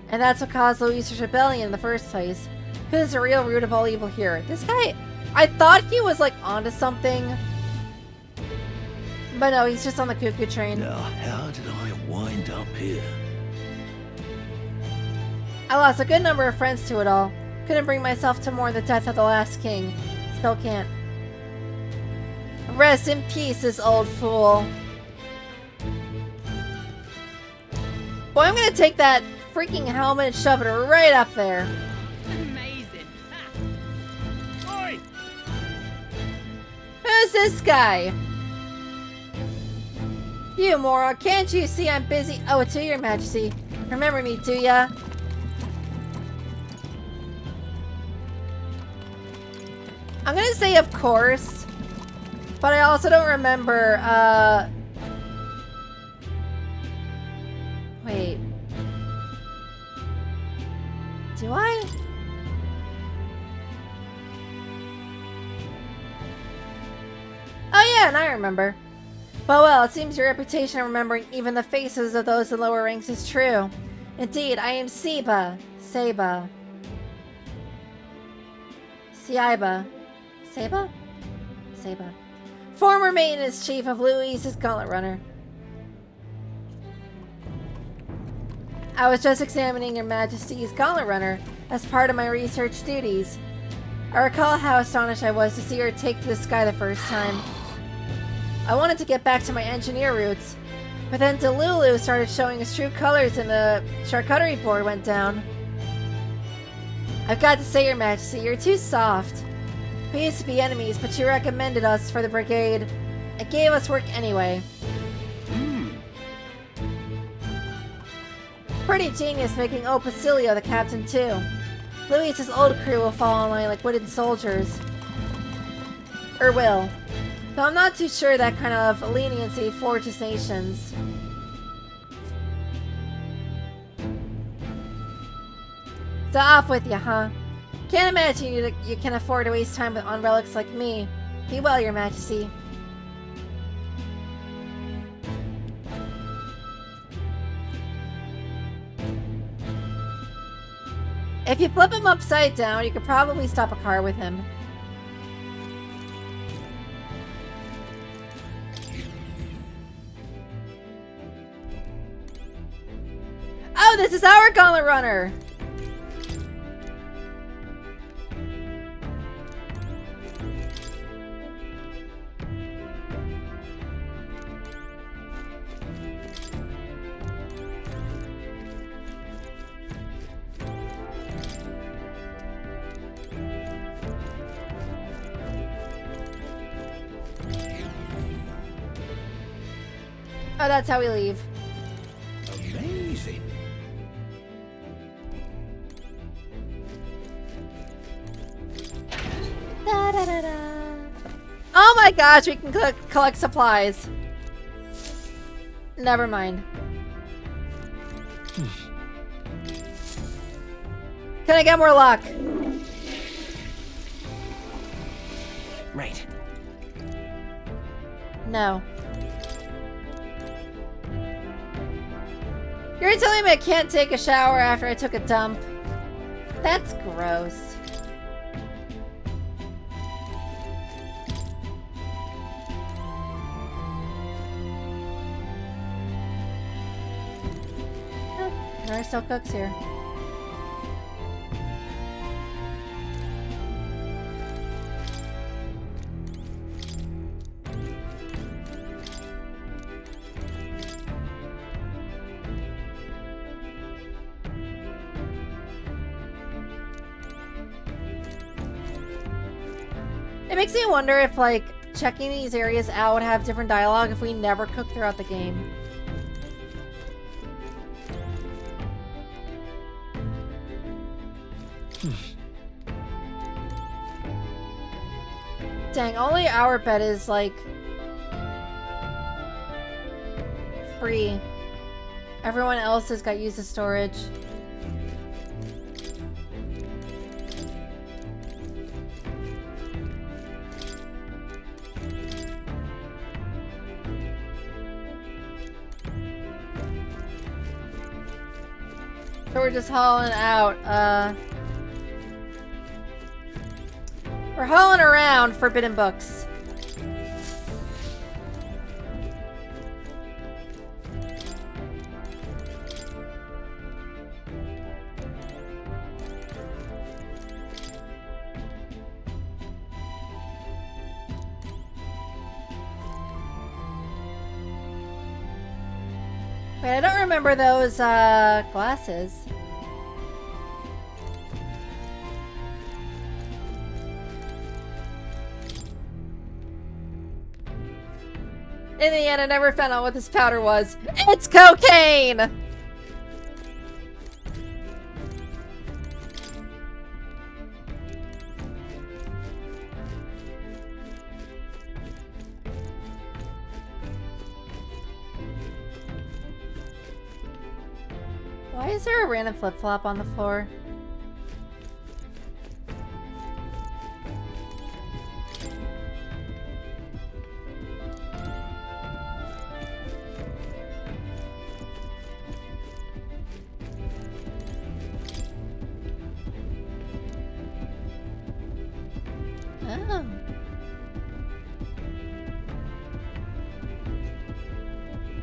And that's what caused Luisa's rebellion in the first place. Who's the real root of all evil here? This guy, I thought he was like onto something. But no, he's just on the cuckoo train. Now, how did I wind up here? I lost a good number of friends to it all. Couldn't bring myself to mourn the death of the last king. Still can't. Rest in peace, this old fool. Boy, I'm gonna take that freaking helmet and shove it right up there. Amazing. Oi! Who's this guy? You moron, can't you see I'm busy? Oh, it's you, Your Majesty. Remember me, do ya? I'm gonna say of course, but I also don't remember, wait. Do I? Oh yeah, and I remember. Well, it seems your reputation of remembering even the faces of those in lower ranks is true. Indeed, I am Seba. Seba. Seba. Seba? Seba. Former maintenance chief of Louise's Gauntlet Runner. I was just examining Your Majesty's Gauntlet Runner as part of my research duties. I recall how astonished I was to see her take to the sky the first time. I wanted to get back to my engineer roots, But then Delulu started showing his true colors and the charcuterie board went down. I've got to say, Your Majesty, you're too soft. We used to be enemies, but you recommended us for the brigade. It gave us work anyway. Pretty genius making old Basilio the captain too. Luis's old crew will fall in line like wooden soldiers. Or will. Though I'm not too sure that kind of leniency forges nations. So off with you, huh? Can't imagine you can afford to waste time on relics like me. Be well, Your Majesty. If you flip him upside down, you could probably stop a car with him. Oh, this is our Gauntlet Runner! Oh, that's how we leave. Amazing. Da, da, da, da. Oh my gosh, we can collect supplies. Never mind. Can I get more luck? Right. No. You're telling me I can't take a shower after I took a dump? That's gross. Oh, there are still cooks here. It makes me wonder if, like, checking these areas out would have different dialogue if we never cook throughout the game. Dang, only our bed is, like, free. Everyone else has got used as storage. So we're just hauling out, we're hauling around forbidden books. Wait, I don't remember those, glasses. In the end, I never found out what this powder was. It's cocaine! Why is there a random flip-flop on the floor? Oh.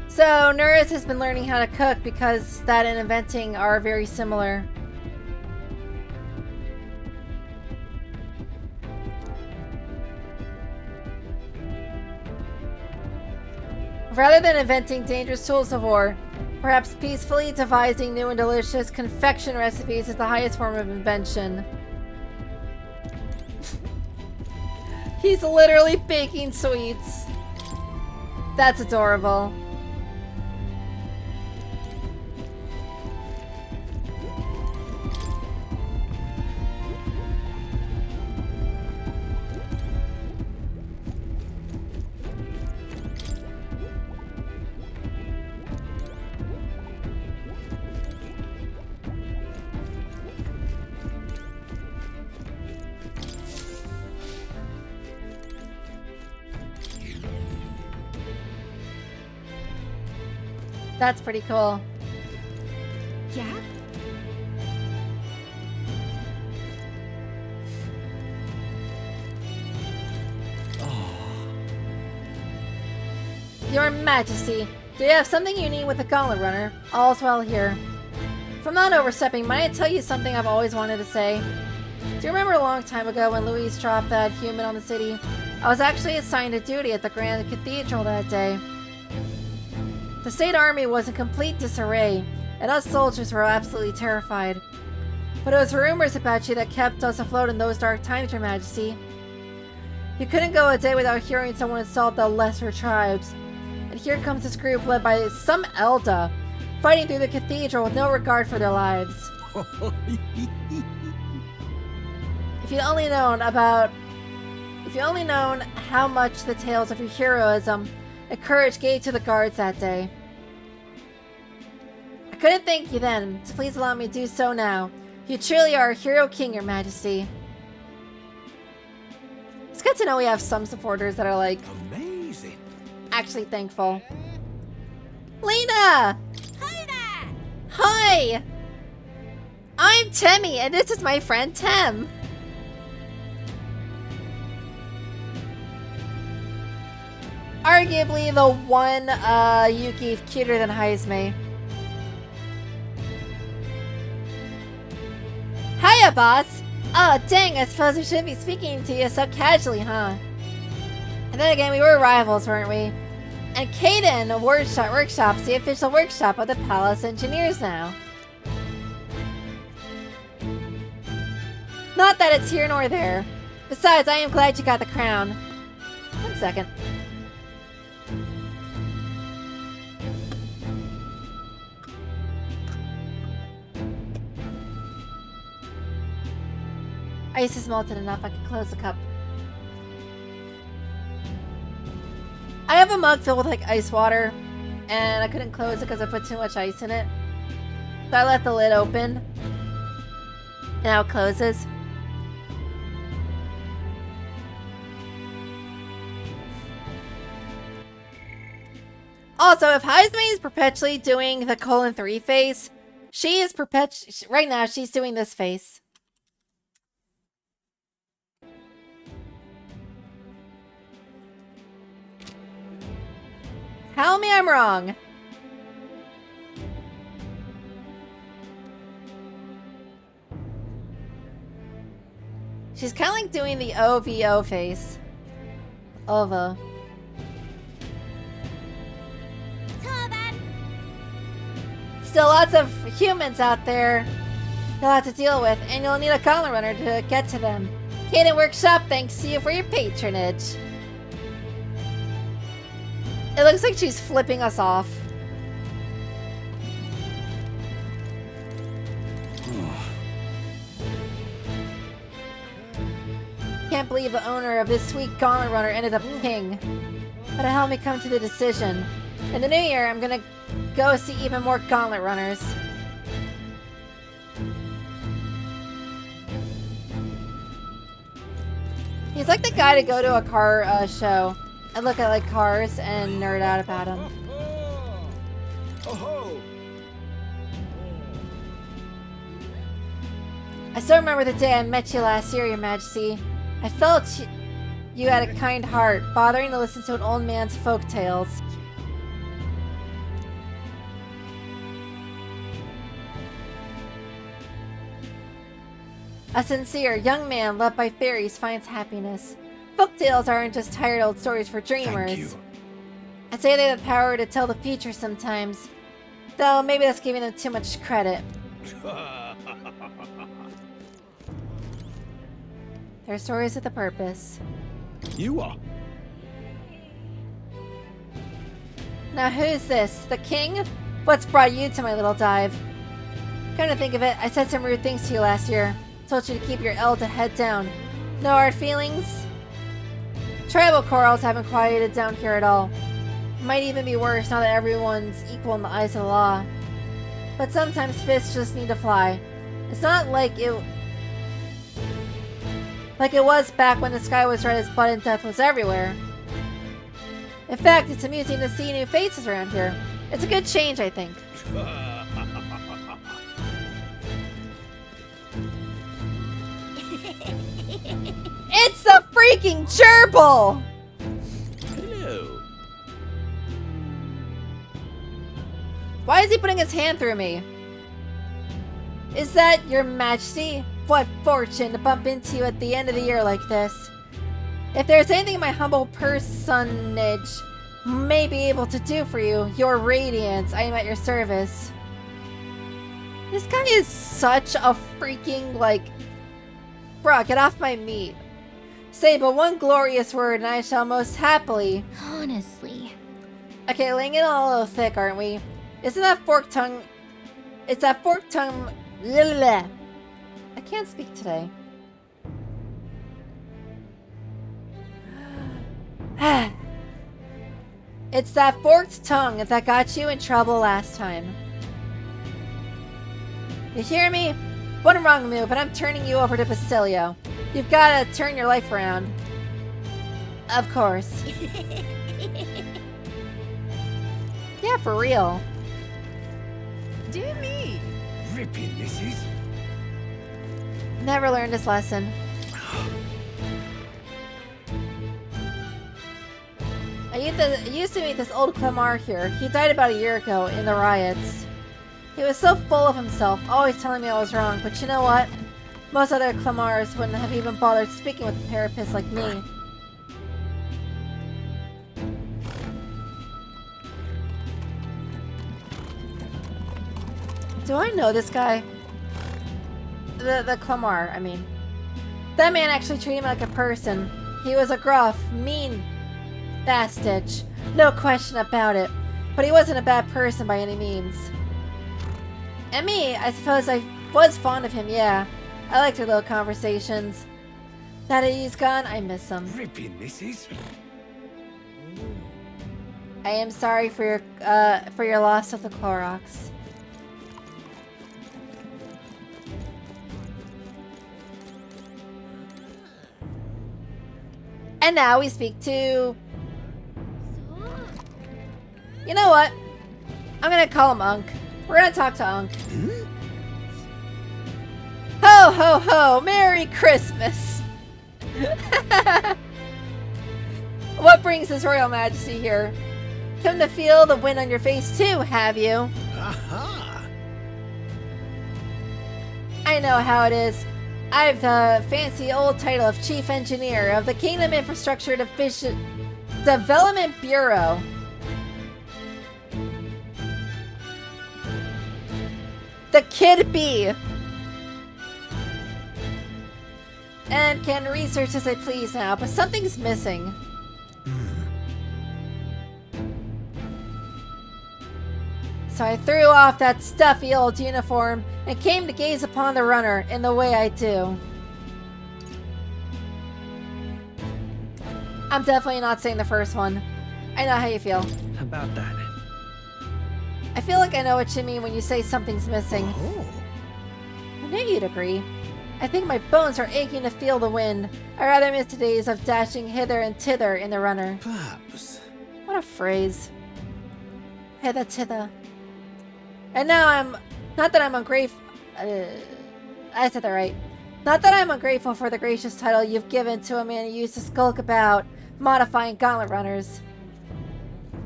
So, Nurse has been learning how to cook because that and inventing are very similar. Rather than inventing dangerous tools of war, perhaps peacefully devising new and delicious confection recipes is the highest form of invention. He's literally baking sweets. That's adorable. That's pretty cool. Yeah? Your Majesty, do you have something you need with the Gauntlet Runner? All's well here. If I'm not overstepping, might I tell you something I've always wanted to say? Do you remember a long time ago when Louise dropped that human on the city? I was actually assigned to duty at the Grand Cathedral that day. The state army was in complete disarray, and us soldiers were absolutely terrified. But it was rumors about you that kept us afloat in those dark times, Your Majesty. You couldn't go a day without hearing someone insult the lesser tribes. And here comes this group led by some Elda, fighting through the cathedral with no regard for their lives. If you'd only known how much the tales of your heroism and courage gave to the guards that day. I couldn't thank you then, so please allow me to do so now. You truly are a hero king, Your Majesty. It's good to know we have some supporters that are like Amazing. actually thankful. Lena! Hi there! Hi! I'm Temmie, and this is my friend Tem. Arguably the one Yuki cuter than Haizme. Hiya, boss! Oh, dang, I suppose we shouldn't be speaking to you so casually, huh? And then again, we were rivals, weren't we? And Kaden Workshop's the official workshop of the Palace Engineers now. Not that it's here nor there. Besides, I am glad you got the crown. 1 second. Ice is melted enough, I can close the cup. I have a mug filled with like ice water, and I couldn't close it because I put too much ice in it. So I left the lid open. And now it closes. Also, if Haizme is perpetually doing the :3 face, she is right now she's doing this face. Tell me I'm wrong. She's kind of like doing the OVO face. OVO. Still lots of humans out there you'll have to deal with, and you'll need a Gauntlet Runner to get to them. Kaden Workshop thanks to you for your patronage. It looks like she's flipping us off. Can't believe the owner of this sweet Gauntlet Runner ended up king. But it helped me come to the decision. In the new year, I'm gonna go see even more Gauntlet Runners. He's like the guy to go to a car show and look at like cars and nerd out about them. I still remember the day I met you last year, Your Majesty. I felt you had a kind heart, bothering to listen to an old man's folk tales. A sincere young man loved by fairies finds happiness. Folktales aren't just tired old stories for dreamers. Thank you. I'd say they have the power to tell the future sometimes. Though maybe that's giving them too much credit. Their stories with a purpose. You are. Now who's this? The king? What's brought you to my little dive? Come to think of it, I said some rude things to you last year. Told you to keep your elder head down. No hard feelings? Tribal quarrels haven't quieted down here at all. Might even be worse now that everyone's equal in the eyes of the law. But sometimes fists just need to fly. It's not like it was back when the sky was red as blood and death was everywhere. In fact, it's amusing to see new faces around here. It's a good change, I think. It's the freaking gerbil! Hello. Why is he putting his hand through me? Is that your majesty? What fortune to bump into you at the end of the year like this. If there's anything my humble personage may be able to do for you, your radiance, I am at your service. This guy is such a freaking, like... Bruh, get off my meat. Say but one glorious word and I shall most happily... Honestly. Okay, laying it on a little thick, aren't we? Isn't that forked tongue... It's that forked tongue... I can't speak today. It's that forked tongue that got you in trouble last time. You hear me? One wrong move and I'm turning you over to Basilio. You've gotta turn your life around. Of course. Yeah, for real. Dear me. Ripping, missus. Never learned his lesson. I used to meet this old Clamar here. He died about a year ago in the riots. He was so full of himself, always telling me I was wrong, but you know what? Most other Clamars wouldn't have even bothered speaking with a therapist like me. Do I know this guy? The Clamar, I mean. That man actually treated me like a person. He was a gruff, mean bastard. No question about it. But he wasn't a bad person by any means. And me, I suppose I was fond of him, yeah. I liked our little conversations. Now that he's gone, I miss him. Ripping, missus. I am sorry for your loss of the Clorox. And now we speak to... You know what? I'm gonna call him Unk. We're gonna talk to Unk. Ho ho ho! Merry Christmas! What brings His Royal Majesty here? Come to feel the wind on your face too, have you? Aha! I know how it is. I have the fancy old title of Chief Engineer of the Kingdom Infrastructure Division Development Bureau. The Kid Bee. And can research as I please now, but something's missing. So I threw off that stuffy old uniform and came to gaze upon the runner in the way I do. I'm definitely not saying the first one. I know how you feel. About that. I feel like I know what you mean when you say something's missing. Oh. I knew you'd agree. I think my bones are aching to feel the wind. I rather miss the days of dashing hither and thither in the runner. Perhaps. What a phrase. Hither thither. And now I'm... Not that I'm ungrateful... I said that right. Not that I'm ungrateful for the gracious title you've given to a man who used to skulk about modifying gauntlet runners.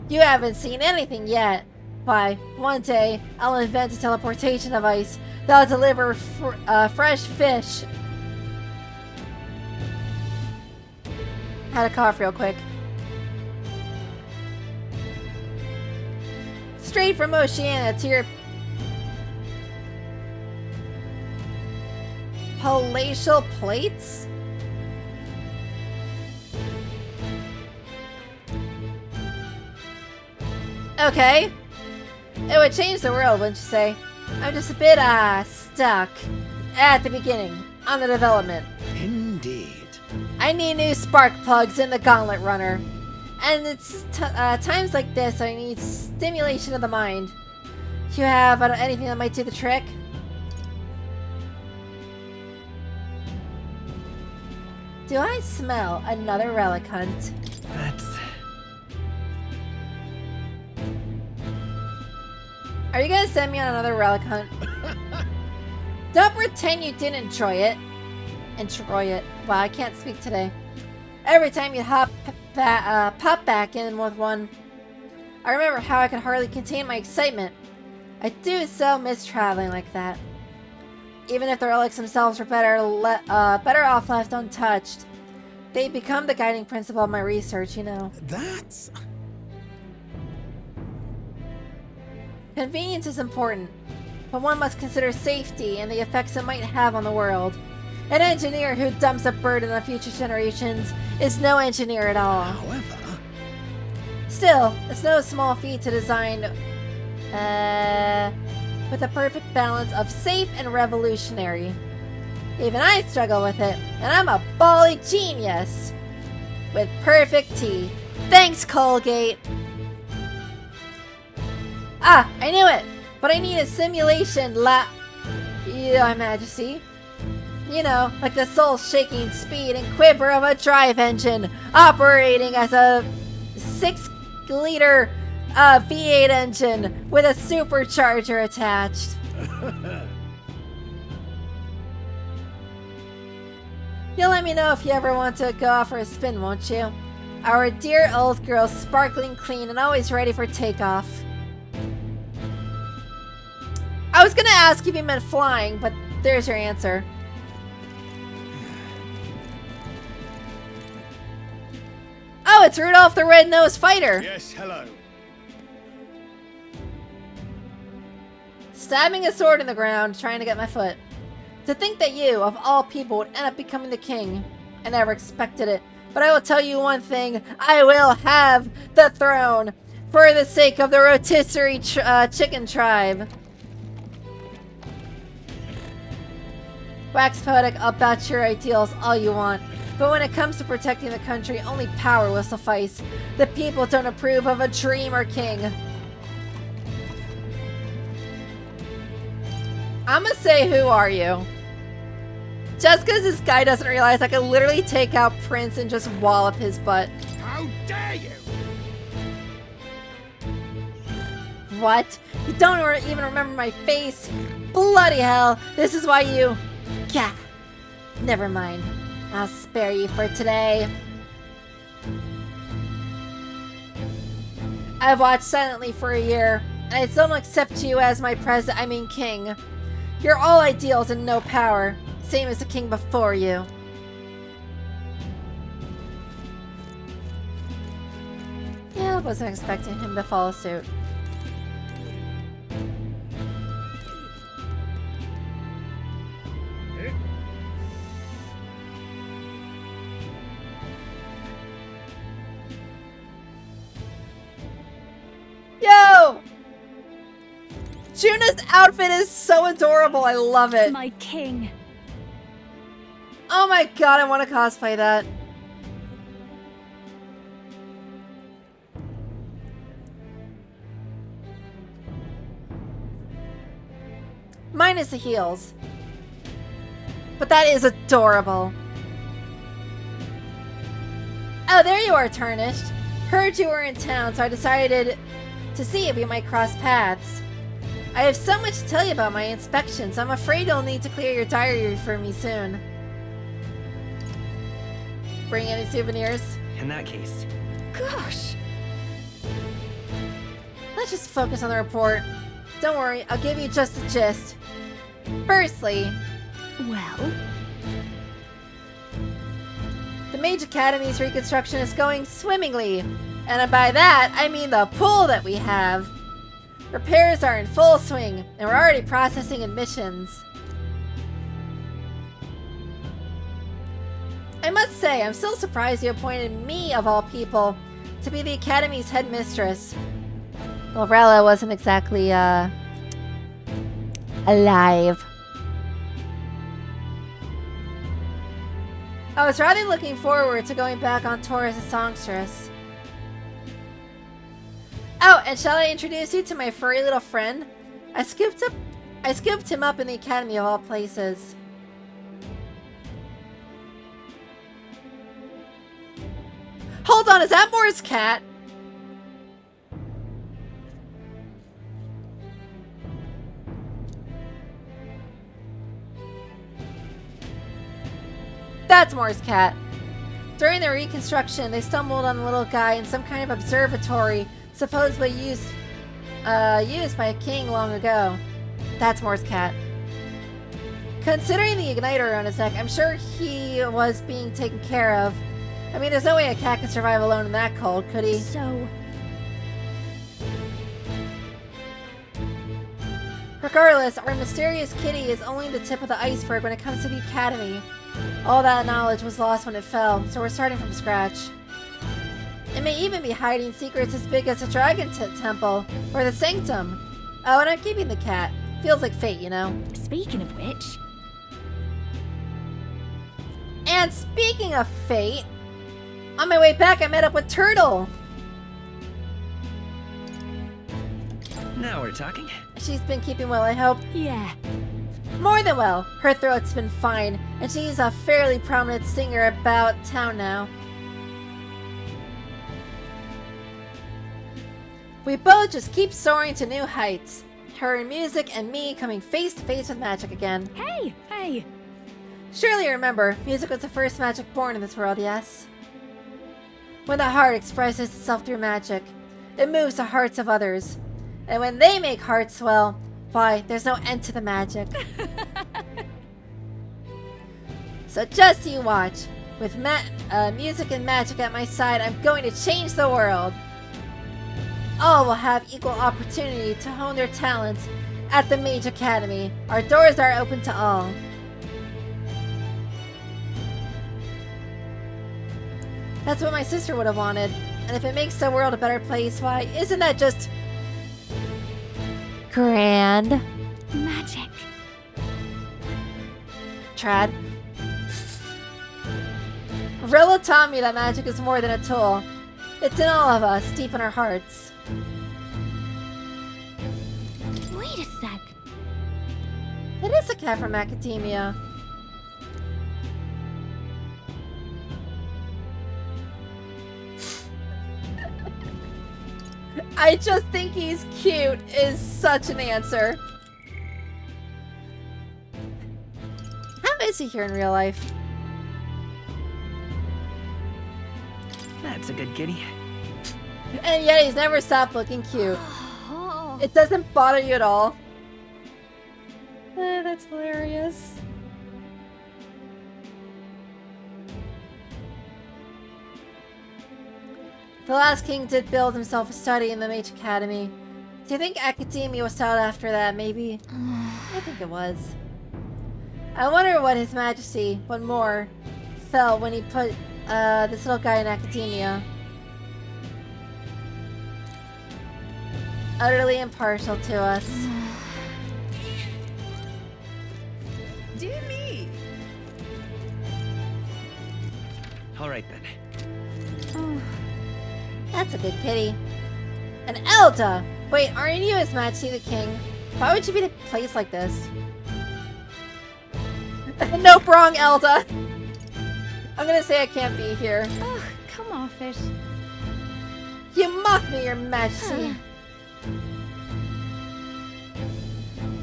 You haven't seen anything yet. Why, one day I'll invent a teleportation device that'll deliver fresh fish. Had a cough real quick. Straight from Oceania to your palatial plates? Okay. It would change the world, wouldn't you say? I'm just a bit, stuck at the beginning on the development. Indeed. I need new spark plugs in the Gauntlet Runner. And it's times like this I need stimulation of the mind. Do you have anything that might do the trick? Do I smell another relic hunt? That's... Are you gonna send me on another relic hunt? Don't pretend you didn't enjoy it. Wow, I can't speak today. Every time you pop back in with one, I remember how I could hardly contain my excitement. I do so miss traveling like that. Even if the relics themselves were better off left untouched, they become the guiding principle of my research, you know. That's... Convenience is important, but one must consider safety and the effects it might have on the world. An engineer who dumps a burden on future generations is no engineer at all. However... Still, it's no small feat to design with a perfect balance of safe and revolutionary. Even I struggle with it, and I'm a bally genius with perfect teeth. Thanks, Colgate. Ah, I knew it, but I need a simulation Your Majesty. You know, like the soul-shaking speed and quiver of a drive engine operating as a 6-liter V8 engine with a supercharger attached. You'll let me know if you ever want to go out for a spin, won't you? Our dear old girl, sparkling clean and always ready for takeoff. I was gonna ask if you meant flying, but there's your answer. Oh, it's Rudolph the Red-Nosed Fighter! Yes, hello. Stabbing a sword in the ground, trying to get my foot. To think that you, of all people, would end up becoming the king. I never expected it. But I will tell you one thing. I will have the throne. For the sake of the rotisserie chicken tribe. Wax poetic about your ideals all you want. But when it comes to protecting the country, only power will suffice. The people don't approve of a dreamer king. I'ma say, who are you? Just because this guy doesn't realize I can literally take out Prince and just wallop his butt. How dare you! What? You don't even remember my face? Bloody hell! This is why you... Gah! Never mind. I'll spare you for today. I've watched silently for a year, and I still don't accept you as my king. You're all ideals and no power, same as the king before you. Yeah, I wasn't expecting him to follow suit. Yo! Juna's outfit is so adorable. I love it. My king. Oh my god, I want to cosplay that. Minus the heels. But that is adorable. Oh, there you are, Tarnished. Heard you were in town, so I decided to see if we might cross paths. I have so much to tell you about my inspections. I'm afraid you'll need to clear your diary for me soon. Bring any souvenirs? In that case... Gosh. Let's just focus on the report. Don't worry, I'll give you just the gist. Firstly, Well, the Mage Academy's reconstruction is going swimmingly. And by that, I mean the pool that we have. Repairs are in full swing, and we're already processing admissions. I must say, I'm still surprised you appointed me, of all people, to be the Academy's headmistress. Well, Rella wasn't exactly, alive. I was rather looking forward to going back on tour as a songstress. Oh, and shall I introduce you to my furry little friend? I scooped him up in the Academy of all places. Hold on, is that Moore's cat? That's Moore's cat. During the reconstruction, they stumbled on the little guy in some kind of observatory supposedly used by a king long ago. That's Moore's cat. Considering the igniter on his neck, I'm sure he was being taken care of. I mean, there's no way a cat could survive alone in that cold, could he? So, Regardless, our mysterious kitty is only the tip of the iceberg when it comes to the Academy. All that knowledge was lost when it fell, so we're starting from scratch. It may even be hiding secrets as big as the Dragon Temple or the Sanctum. Oh, and I'm keeping the cat. Feels like fate, you know. speaking of which, And speaking of fate, on my way back I met up with Turtle. Now we're talking. She's been keeping well, I hope. yeah. More than well. Her throat's been fine, and she's a fairly prominent singer about town now. We both just keep soaring to new heights. Her in music and me coming face to face with magic again. Hey, hey. Surely you remember, music was the first magic born in this world, yes? When the heart expresses itself through magic, it moves the hearts of others. And when they make hearts swell, why, there's no end to the magic. So just you watch. With music and magic at my side, I'm going to change the world. All will have equal opportunity to hone their talents at the Mage Academy. Our doors are open to all. That's what my sister would have wanted. And if it makes the world a better place, why, isn't that just grand? Magic. Trad. Rilla taught me that magic is more than a tool. It's in all of us, deep in our hearts. Wait a sec. It is a cat from Academia. I just think he's cute is such an answer. How is he here in real life? That's a good kitty. And yet he's never stopped looking cute. Oh. It doesn't bother you at all. That's hilarious. The last king did build himself a study in the Mage Academy. Do you think Academia was styled after that, maybe? I think it was. I wonder what His Majesty, what more, felt when he put this little guy in Academia. Utterly impartial to us. Dear me. All right then. Oh. That's a good kitty. And Elda! Wait, aren't you His Majesty the King? Why would you be in a place like this? Nope, wrong, Elda! I'm gonna say I can't be here. Ugh, come off it. You mock me, Your Majesty!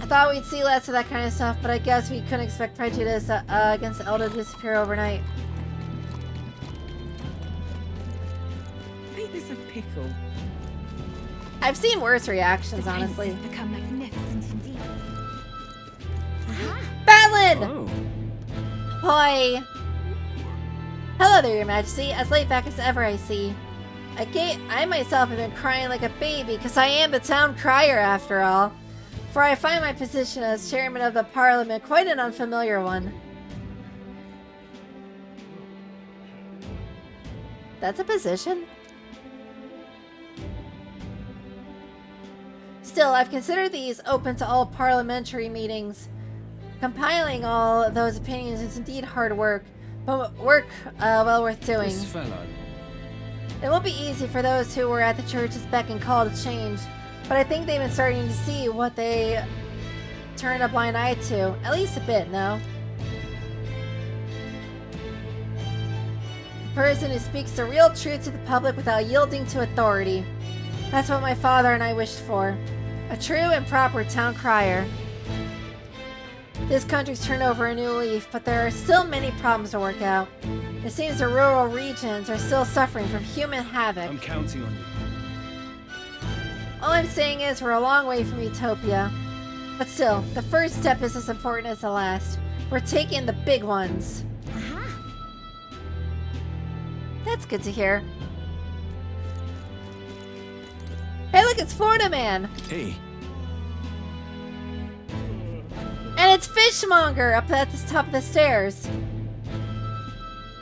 I thought we'd see less of that kind of stuff, but I guess we couldn't expect prejudice against Elda to disappear overnight. Ain't this a pickle? I've seen worse reactions, The honestly. prince has become magnificent indeed. Aha! Batlin! Oh. Hoi! Hello there, Your Majesty. As laid back as ever, I see. I myself have been crying like a baby because I am the town crier after all. For I find my position as chairman of the parliament quite an unfamiliar one. That's a position? Still, I've considered these open to all parliamentary meetings. Compiling all those opinions is indeed hard work, but work well worth doing. This fellow. It won't be easy for those who were at the church's beck and call to change, but I think they've been starting to see what they turned a blind eye to. At least a bit, no? The person who speaks the real truth to the public without yielding to authority. That's what my father and I wished for. A true and proper town crier. This country's turned over a new leaf, but there are still many problems to work out. It seems the rural regions are still suffering from human havoc. I'm counting on you. All I'm saying is we're a long way from utopia. But still, the first step is as important as the last. We're taking the big ones. That's good to hear. Hey look, it's Florida Man! Hey. And it's Fishmonger up at the top of the stairs.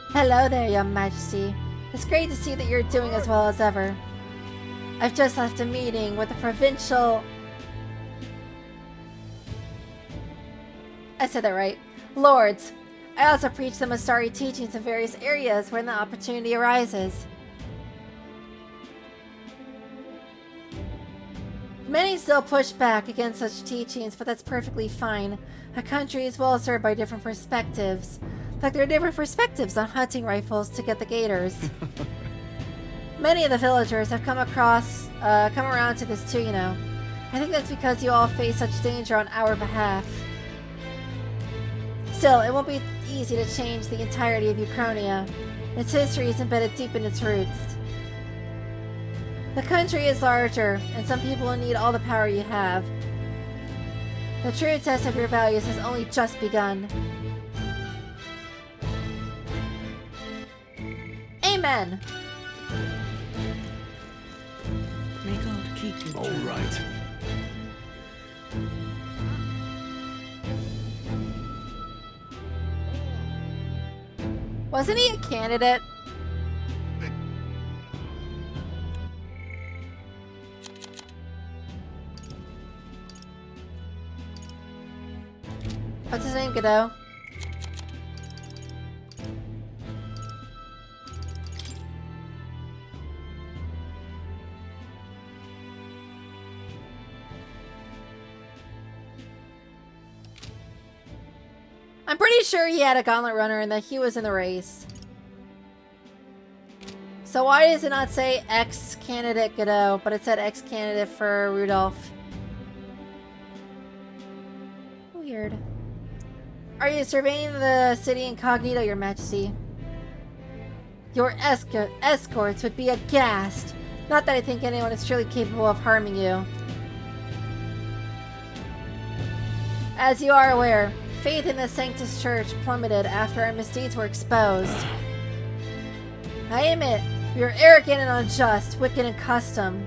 Hello there, Your Majesty. It's great to see that you're doing as well as ever. I've just left a meeting with the provincial... I said that right. Lords. I also preach the Mastari teachings in various areas when the opportunity arises. Many still push back against such teachings, but that's perfectly fine. A country is well served by different perspectives. Like there are different perspectives on hunting rifles to get the gators. Many of the villagers have come around to this too, you know. I think that's because you all face such danger on our behalf. Still, it won't be easy to change the entirety of Uchronia. Its history is embedded deep in its roots. The country is larger, and some people will need all the power you have. The true test of your values has only just begun. Amen! May God keep you. All right. Wasn't he a candidate? What's his name, Godot? I'm pretty sure he had a gauntlet runner and that he was in the race. So why does it not say ex-candidate Godot, but it said ex-candidate for Rudolph? Weird. Are you surveying the city incognito, Your Majesty? Your escorts would be aghast. Not that I think anyone is truly capable of harming you. As you are aware, faith in the Sanctus Church plummeted after our misdeeds were exposed. I admit, we are arrogant and unjust, wicked and custom.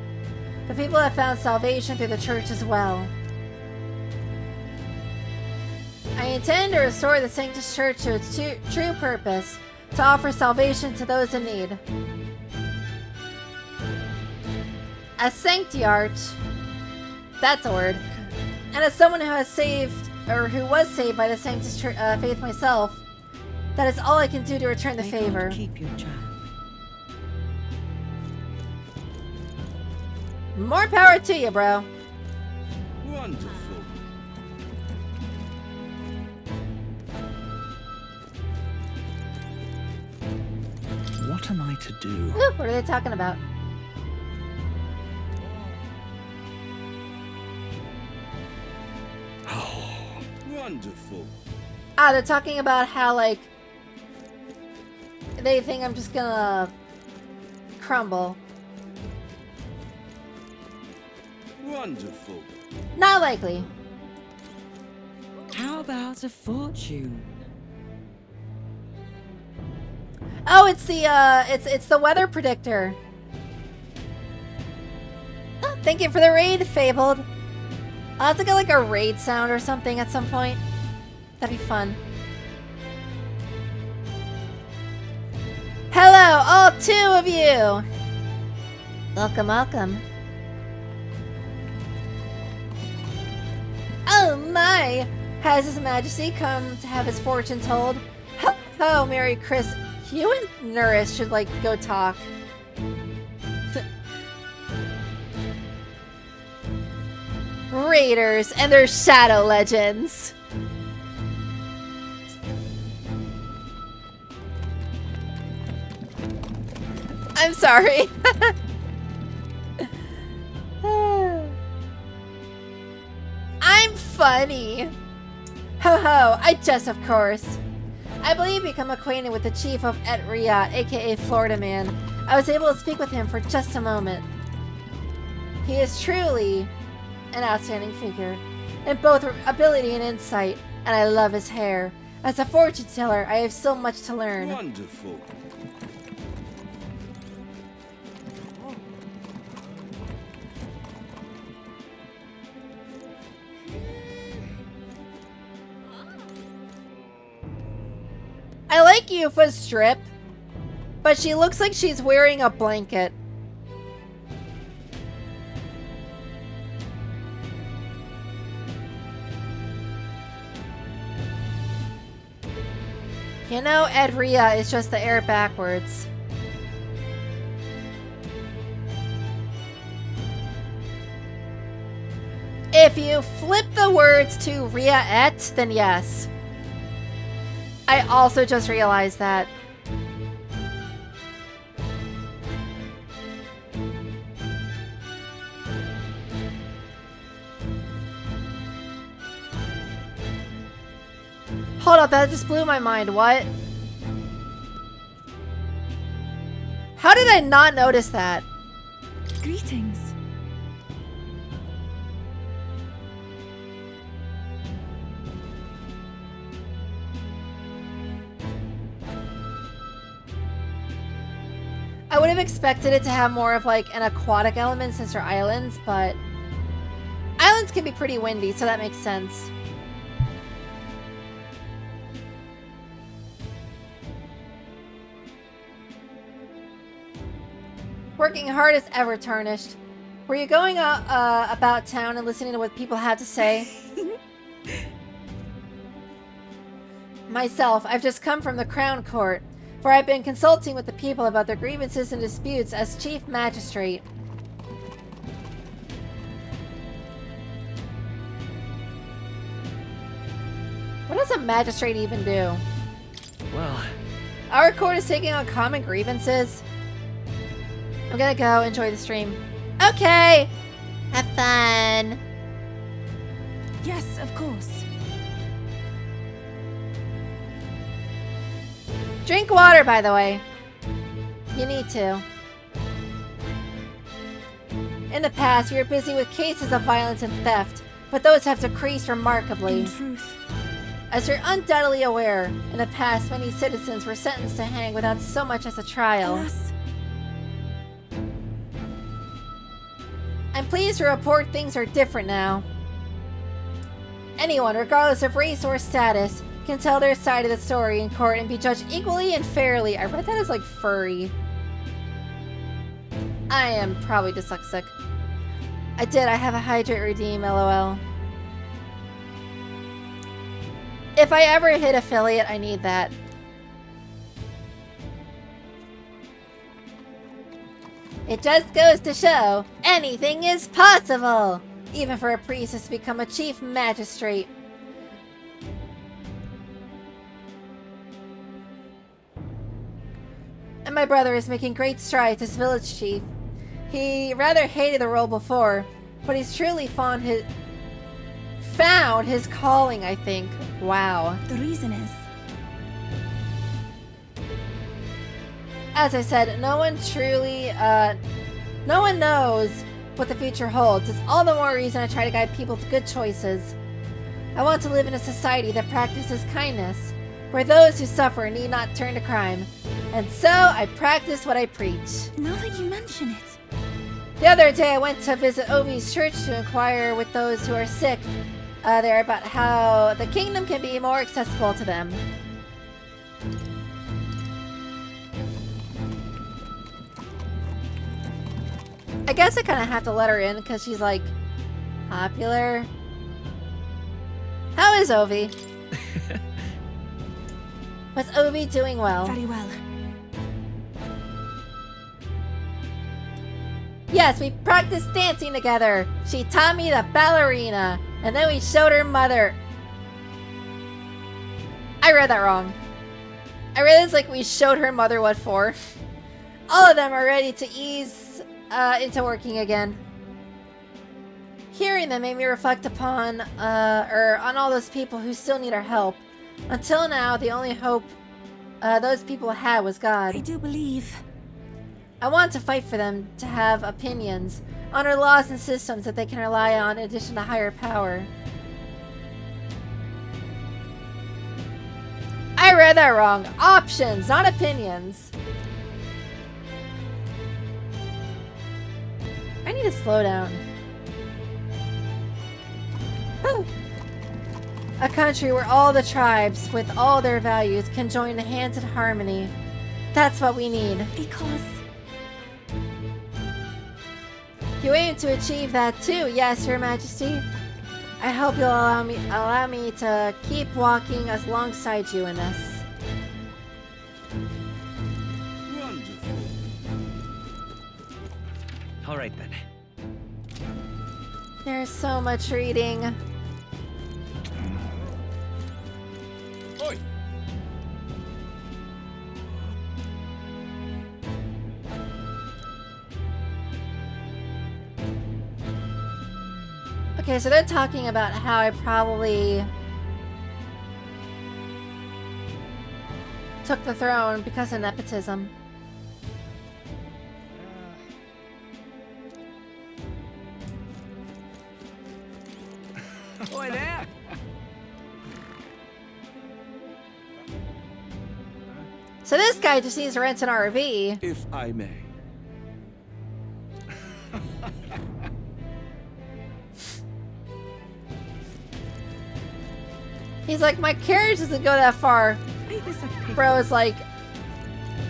But people have found salvation through the Church as well. I intend to restore the Sanctus Church to its true purpose, to offer salvation to those in need. As Sanctiarch, that's a word, and as someone who has saved, or who was saved by the Sanctus faith myself, that is all I can do to return the May favor. God keep your child. More power to you, bro. Wonderful. What am I to do? Ooh, what are they talking about? Wonderful. Ah, they're talking about how, like, they think I'm just gonna crumble. Wonderful. Not likely. How about a fortune? Oh, it's the weather predictor. Thank you for the raid, Fabled. I'll have to get like a raid sound or something at some point. That'd be fun. Hello, all 2 of you! Welcome, welcome. Oh my! Has His Majesty come to have his fortune told? Oh, Merry Chris. You and Nuris should, like, go talk. Raiders and their shadow legends. I'm sorry. I'm funny. Ho ho, I jest, of course. I believe you become acquainted with the chief of Etria, aka Florida Man. I was able to speak with him for just a moment. He is truly an outstanding figure, in both ability and insight, and I love his hair. As a fortune teller, I have so much to learn. Wonderful. I like Yufa's strip, but she looks like she's wearing a blanket. You know, Edria is just the air backwards. If you flip the words to Ria-et, then yes. I also just realized that. Hold up, that just blew my mind. What? How did I not notice that? Greetings. I would have expected it to have more of like an aquatic element since they're islands, but islands can be pretty windy, so that makes sense. Working hard as ever, Tarnished. Were you going about town and listening to what people had to say? Myself, I've just come from the Crown Court, where I've been consulting with the people about their grievances and disputes as Chief Magistrate. What does a magistrate even do? Well, Our court is taking on common grievances. I'm gonna go enjoy the stream. Okay! Have fun! Yes, of course. Drink water, by the way. You need to. In the past, we were busy with cases of violence and theft, but those have decreased remarkably. In truth. As you're undoubtedly aware, in the past, many citizens were sentenced to hang without so much as a trial. Alas. I'm pleased to report things are different now. Anyone, regardless of race or status, can tell their side of the story in court and be judged equally and fairly. I read that as like furry. I am probably dyslexic. I have a hydrate redeem, lol. If I ever hit affiliate, I need that. It just goes to show, anything is possible! Even for a priestess to become a chief magistrate. And my brother is making great strides as village chief. He rather hated the role before, but he's truly found his calling, I think. Wow. The reason is... As I said, no one knows what the future holds. It's all the more reason I try to guide people to good choices. I want to live in a society that practices kindness, where those who suffer need not turn to crime. And so, I practice what I preach. Now that you mention it... The other day I went to visit Ovi's church to inquire with those who are sick there about how the kingdom can be more accessible to them. I guess I kind of have to let her in because she's like popular. How is Ovi? Was Ovi doing well? Very well. Yes, we practiced dancing together. She taught me the ballerina, and then we showed her mother. I read that wrong. I read it's like we showed her mother what for. All of them are ready to ease into working again. Hearing them made me reflect upon, on all those people who still need our help. Until now, the only hope those people had was God. I do believe. I want to fight for them to have opinions, honor laws and systems that they can rely on in addition to higher power. I read that wrong. Options, not opinions. I need to slow down. Whew. A country where all the tribes, with all their values, can join hands in harmony. That's what we need. Because You aim to achieve that too, yes, Your Majesty. I hope you'll allow me to keep walking alongside you in this. Wonderful. All right then. There's so much reading. Oi! Okay, so they're talking about how I probably took the throne because of nepotism. Oi there! So this guy just needs to rent an RV. If I may. He's like, my carriage doesn't go that far. Ain't this a pickle? Bro is like,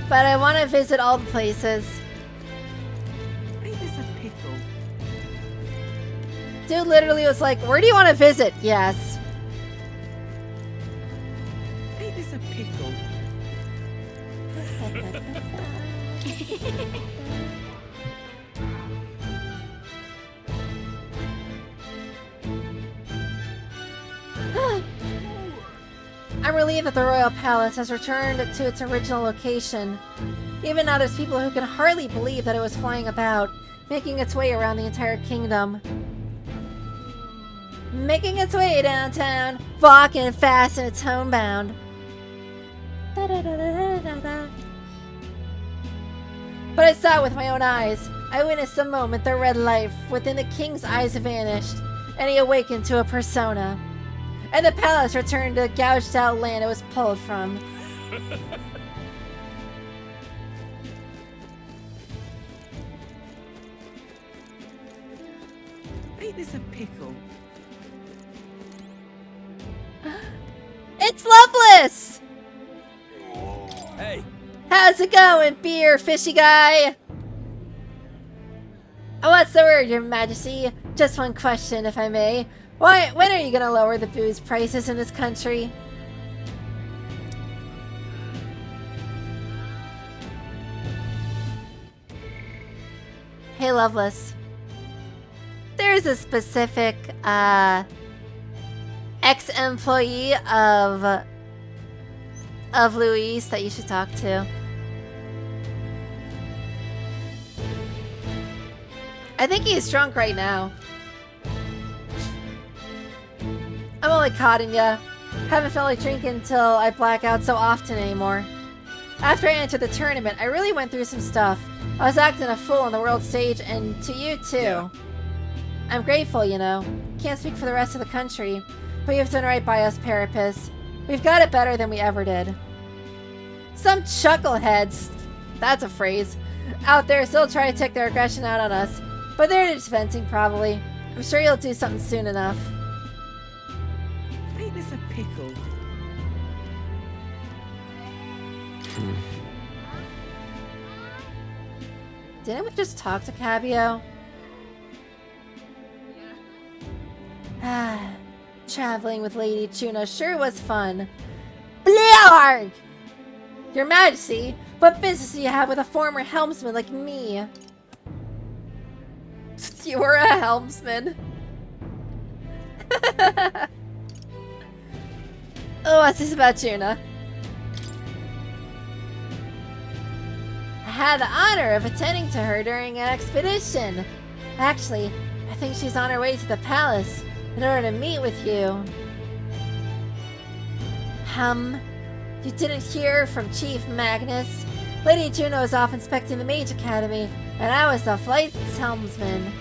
but I want to visit all the places. Ain't this a pickle? Dude literally was like, where do you want to visit? Yes. Ain't this a pickle? I'm relieved that the Royal Palace has returned to its original location. Even now there's people who can hardly believe that it was flying about, making its way around the entire kingdom. Making its way downtown, walking fast and it's homebound. Da-da-da-da-da-da. But I saw it with my own eyes. I witnessed the moment the red light within the king's eyes vanished, and he awakened to a persona. And the palace returned to the gouged out land it was pulled from. Ain't this a pickle? It's Loveless! Hey! How's it going, beer fishy guy? Oh, what's the word, Your Majesty? Just one question, if I may. When are you gonna lower the booze prices in this country? Hey, Loveless. There's a specific, ex-employee of Luis that you should talk to. I think he's drunk right now. I'm only codding ya. Haven't felt like drinking until I black out so often anymore. After I entered the tournament, I really went through some stuff. I was acting a fool on the world stage, and to you too. Yeah. I'm grateful, you know. Can't speak for the rest of the country, but you've done right by us, Parapus. We've got it better than we ever did. Some chuckleheads, that's a phrase, out there still try to take their aggression out on us. But they're just venting, probably. I'm sure you'll do something soon enough. Ain't this a pickle? Didn't we just talk to Cabio? Ah, traveling with Lady Tuna sure was fun. Blarg! Your Majesty, what business do you have with a former helmsman like me? You were a helmsman. Oh, what's this about Tuna? I had the honor of attending to her during an expedition. Actually, I think she's on her way to the palace in order to meet with you. You didn't hear from Chief Magnus? Lady Juno was off inspecting the Mage Academy, and I was the flight helmsman.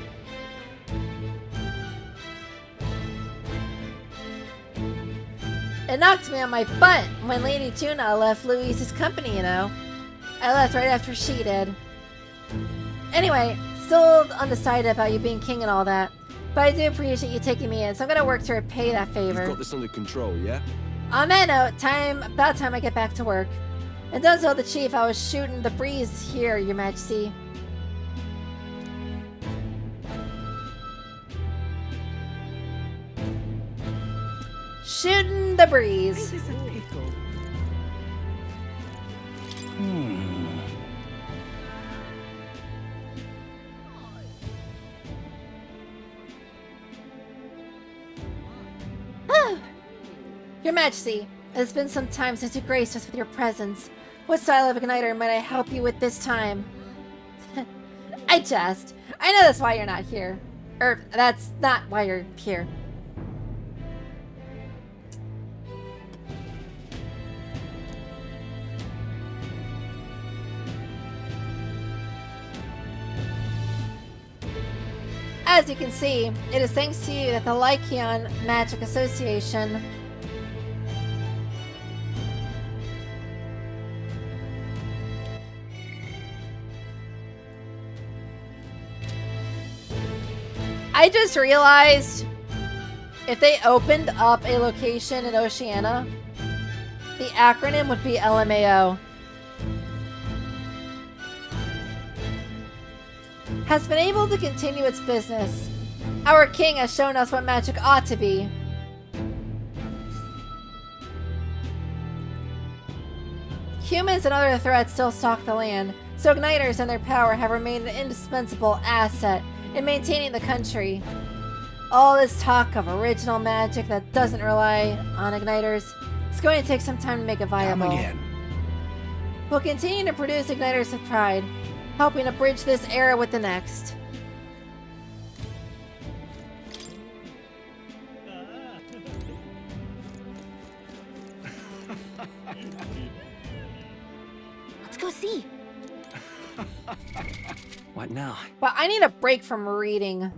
It knocked me on my butt when Lady Tuna left Louise's company, you know. I left right after she did. Anyway, still undecided about you being king and all that, but I do appreciate you taking me in, so I'm gonna work to repay that favor. You've got this under control, yeah? On that note, about time I get back to work. And don't tell the chief I was shooting the breeze here, Your Majesty. Shooting the breeze. Ain't this a pickle? Your Majesty, it has been some time since you graced us with your presence. What style of igniter might I help you with this time? I jest. I know that's why you're not here. That's not why you're here. As you can see, it is thanks to you that the Lycion Magic Association I just realized if they opened up a location in Oceania, the acronym would be LMAO. Has been able to continue its business. Our king has shown us what magic ought to be. Humans and other threats still stalk the land, so igniters and their power have remained an indispensable asset in maintaining the country. All this talk of original magic that doesn't rely on igniters is going to take some time to make it viable. Come again. We'll continue to produce igniters of pride, helping to bridge this era with the next. Let's go see. What now? But I need a break from reading.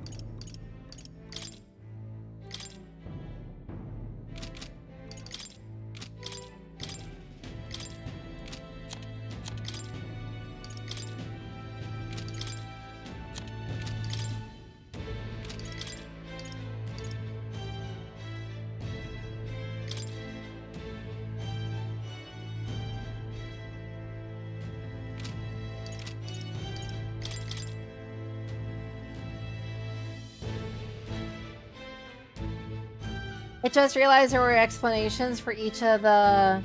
I just realized there were explanations for each of the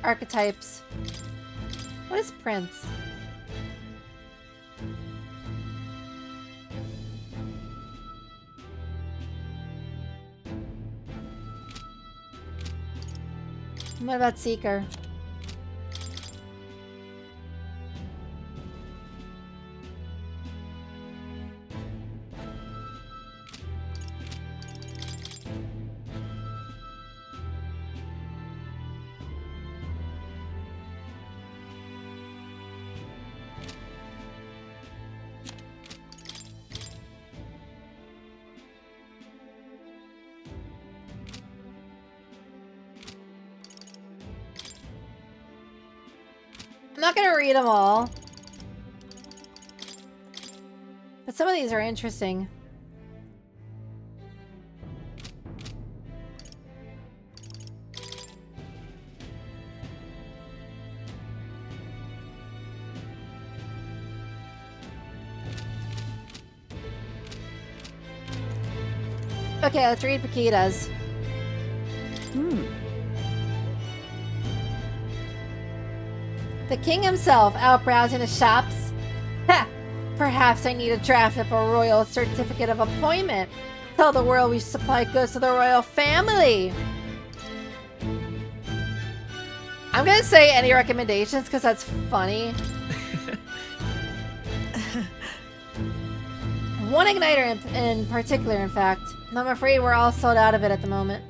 archetypes. What is Prince? What about Seeker? I'm not gonna read them all. some of these are interesting. Okay, let's read Paquita's. The king himself out browsing the shops? Ha! Perhaps I need to draft up a royal certificate of appointment. Tell the world we supply goods to the royal family. I'm gonna say any recommendations because that's funny. One igniter in particular, in fact. And I'm afraid we're all sold out of it at the moment.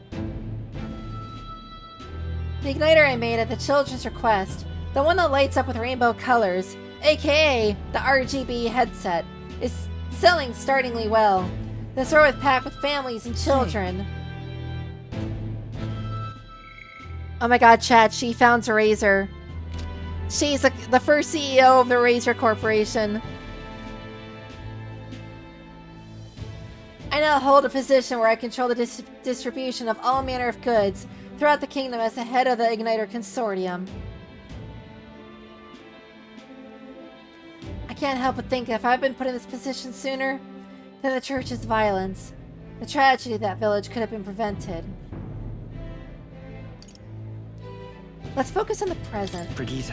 The igniter I made at the children's request, the one that lights up with rainbow colors, aka the RGB headset, is selling startlingly well. The store is packed with families and children. Oh my god, chat, she found Razer. She's the first CEO of the Razer Corporation. I now hold a position where I control the distribution of all manner of goods throughout the kingdom as the head of the Igniter Consortium. I can't help but think if I'd been put in this position sooner, then the church's violence, the tragedy of that village could have been prevented. Let's focus on the present. Brigitte.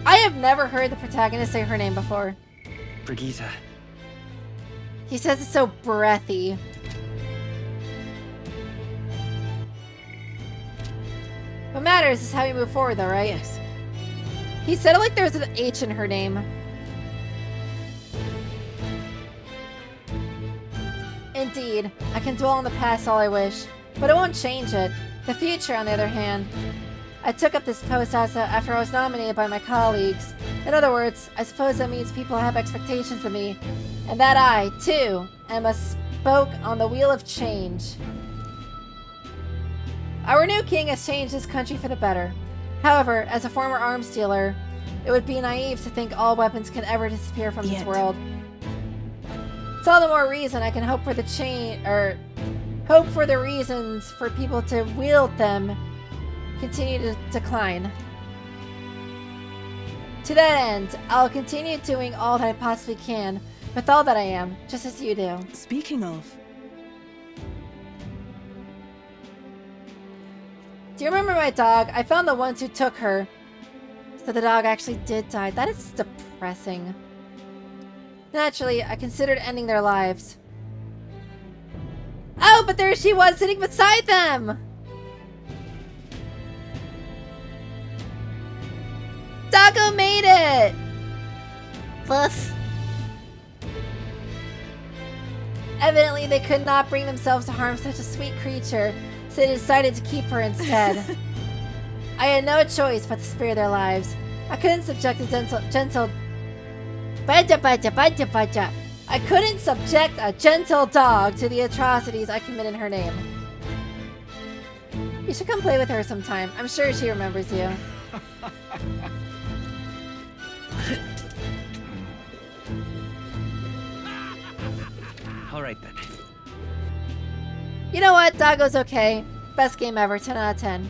I have never heard the protagonist say her name before. Brigitte. He says it so breathy. What matters is how we move forward though, right? Yes. He said it like there was an H in her name. Indeed, I can dwell on the past all I wish, but it won't change it. The future, on the other hand. I took up this post after I was nominated by my colleagues. In other words, I suppose that means people have expectations of me, and that I, too, am a spoke on the wheel of change. Our new king has changed this country for the better. However, as a former arms dealer, it would be naive to think all weapons can ever disappear from this world. It's all the more reason I can hope for the hope for the reasons for people to wield them continue to decline. To that end, I'll continue doing all that I possibly can with all that I am, just as you do. Speaking of, do you remember my dog? I found the ones who took her. So the dog actually did die. That is depressing. Naturally, I considered ending their lives. Oh, but there she was sitting beside them! Doggo made it! Plus. Evidently, they could not bring themselves to harm such a sweet creature, so they decided to keep her instead. I had no choice but to spare their lives. I couldn't subject a I couldn't subject a gentle dog to the atrocities I commit in her name. You should come play with her sometime. I'm sure she remembers you. Alright then. You know what? Doggo's okay. Best game ever. 10 out of 10.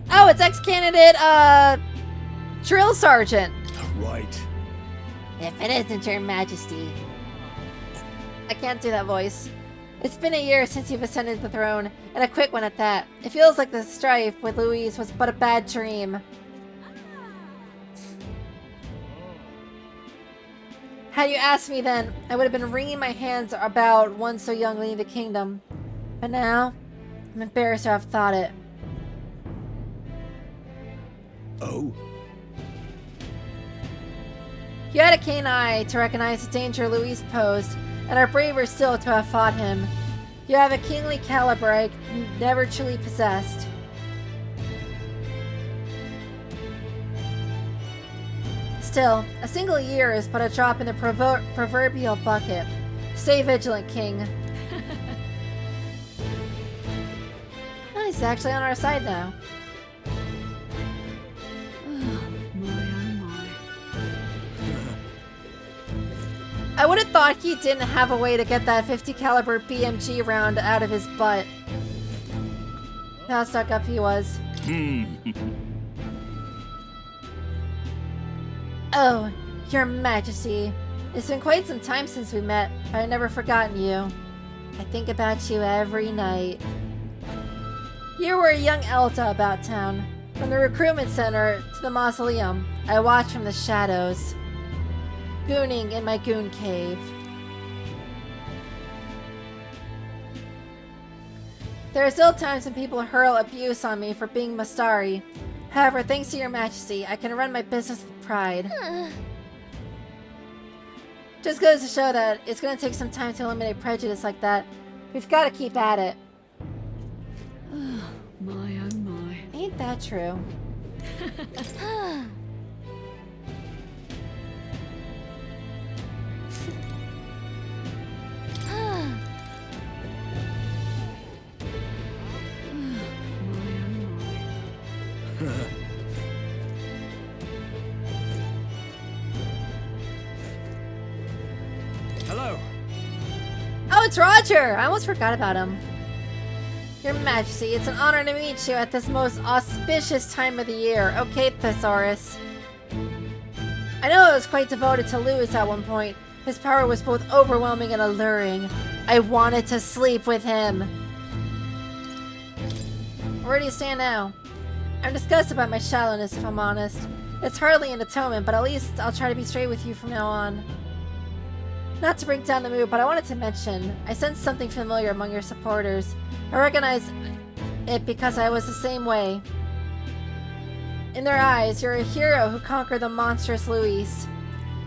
Oh, it's ex-candidate, drill sergeant. Right. If it isn't your majesty. I can't do that voice. It's been a year since you've ascended the throne, and a quick one at that. It feels like the strife with Louise was but a bad dream. Had you asked me then, I would have been wringing my hands about one so young leaving the kingdom. But now, I'm embarrassed to have thought it. Oh? You had a keen eye to recognize the danger Louise posed, and are braver still to have fought him. You have a kingly caliber I never truly possessed. Still, a single year is but a drop in the proverbial bucket. Stay vigilant, King. Oh, he's actually on our side now. I would have thought he didn't have a way to get that 50 caliber BMG round out of his butt. How stuck up he was. Oh, Your Majesty. It's been quite some time since we met, but I've never forgotten you. I think about you every night. You were a young Elta about town. From the recruitment center to the mausoleum, I watched from the shadows. Gooning in my goon cave. There are still times when people hurl abuse on me for being Mastari. However, thanks to Your Majesty, I can run my business with pride. Just goes to show that it's going to take some time to eliminate prejudice like that. We've got to keep at it. My oh my. Ain't that true? Hello. Oh, it's Roger! I almost forgot about him. Your Majesty, it's an honor to meet you at this most auspicious time of the year. Okay, Thesaurus. I know I was quite devoted to Lewis at one point. His power was both overwhelming and alluring. I wanted to sleep with him. Where do you stand now? I'm disgusted by my shallowness, if I'm honest. It's hardly an atonement, but at least I'll try to be straight with you from now on. Not to bring down the mood, but I wanted to mention, I sensed something familiar among your supporters. I recognize it because I was the same way. In their eyes, you're a hero who conquered the monstrous Luis.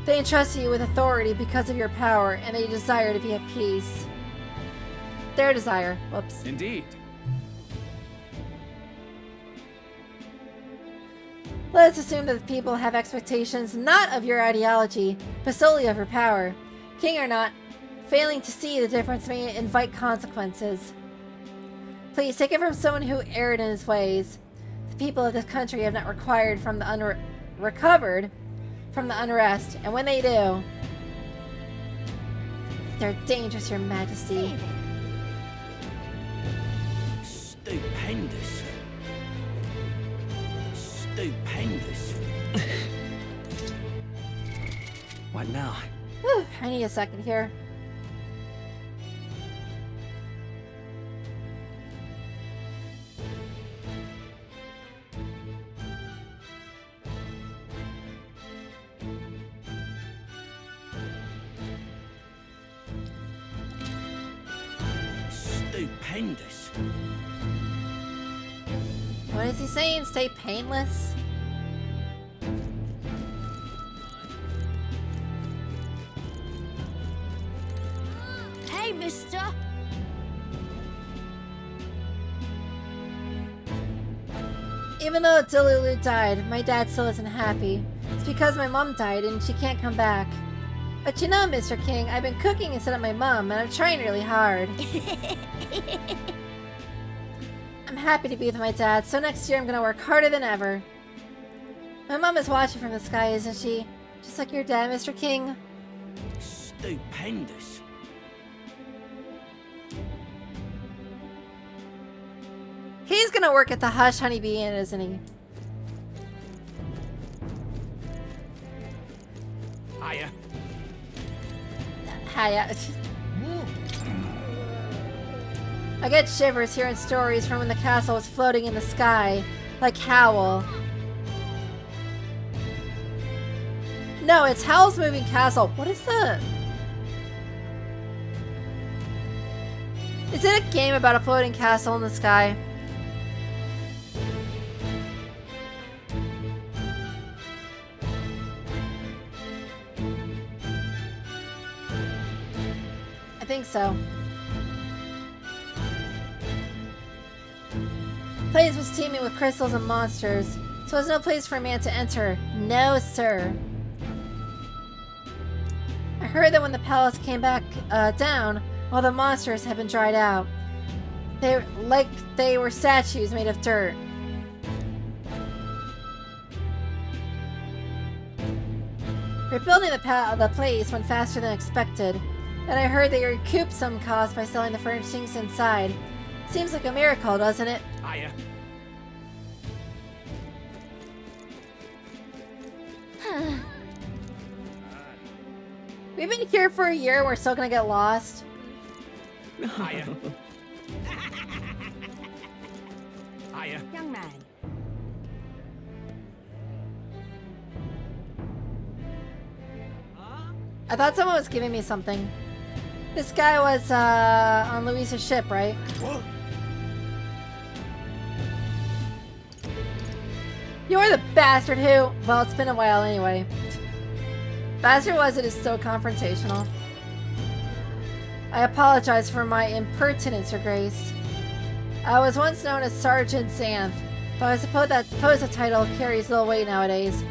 They entrust you with authority because of your power, and they desire to be at peace. Their desire. Whoops. Indeed. Let's assume that the people have expectations not of your ideology, but solely of your power. King or not, failing to see the difference may invite consequences. Please take it from someone who erred in his ways. The people of this country have not recovered from the unrest, and when they do, they're dangerous, Your Majesty. Stupendous. Stupendous. What now? Whew, I need a second here. Stupendous. What is he saying? Stay painless? Hey, mister! Even though Delulu died, my dad still isn't happy. It's because my mom died and she can't come back. But you know, Mr. King, I've been cooking instead of my mom, and I'm trying really hard. I'm happy to be with my dad, so next year I'm gonna work harder than ever. My mom is watching from the sky, isn't she? Just like your dad, Mr. King. Stupendous. He's gonna work at the Hush Honeybee Inn, isn't he? Hiya. Hiya. I get shivers hearing stories from when the castle was floating in the sky, like Howl. No, it's Howl's Moving Castle. What is that? Is it a game about a floating castle in the sky? I think so. The place was teeming with crystals and monsters, so it was no place for a man to enter. No, sir. heard that when the palace came back down, all the monsters had been dried out. They were statues made of dirt. Rebuilding the place went faster than expected, and I heard they recouped some cost by selling the furnishings inside. Seems like a miracle, doesn't it? Hiya. We've been here for a year, we're still gonna get lost. Hiya. Hiya. Young man. I thought someone was giving me something. This guy was on Louisa's ship, right? What? You're the bastard who... Well, it's been a while anyway. Bastard was it is so confrontational. I apologize for my impertinence, Your Grace. I was once known as Sergeant Xanth, but I suppose the title carries little weight nowadays.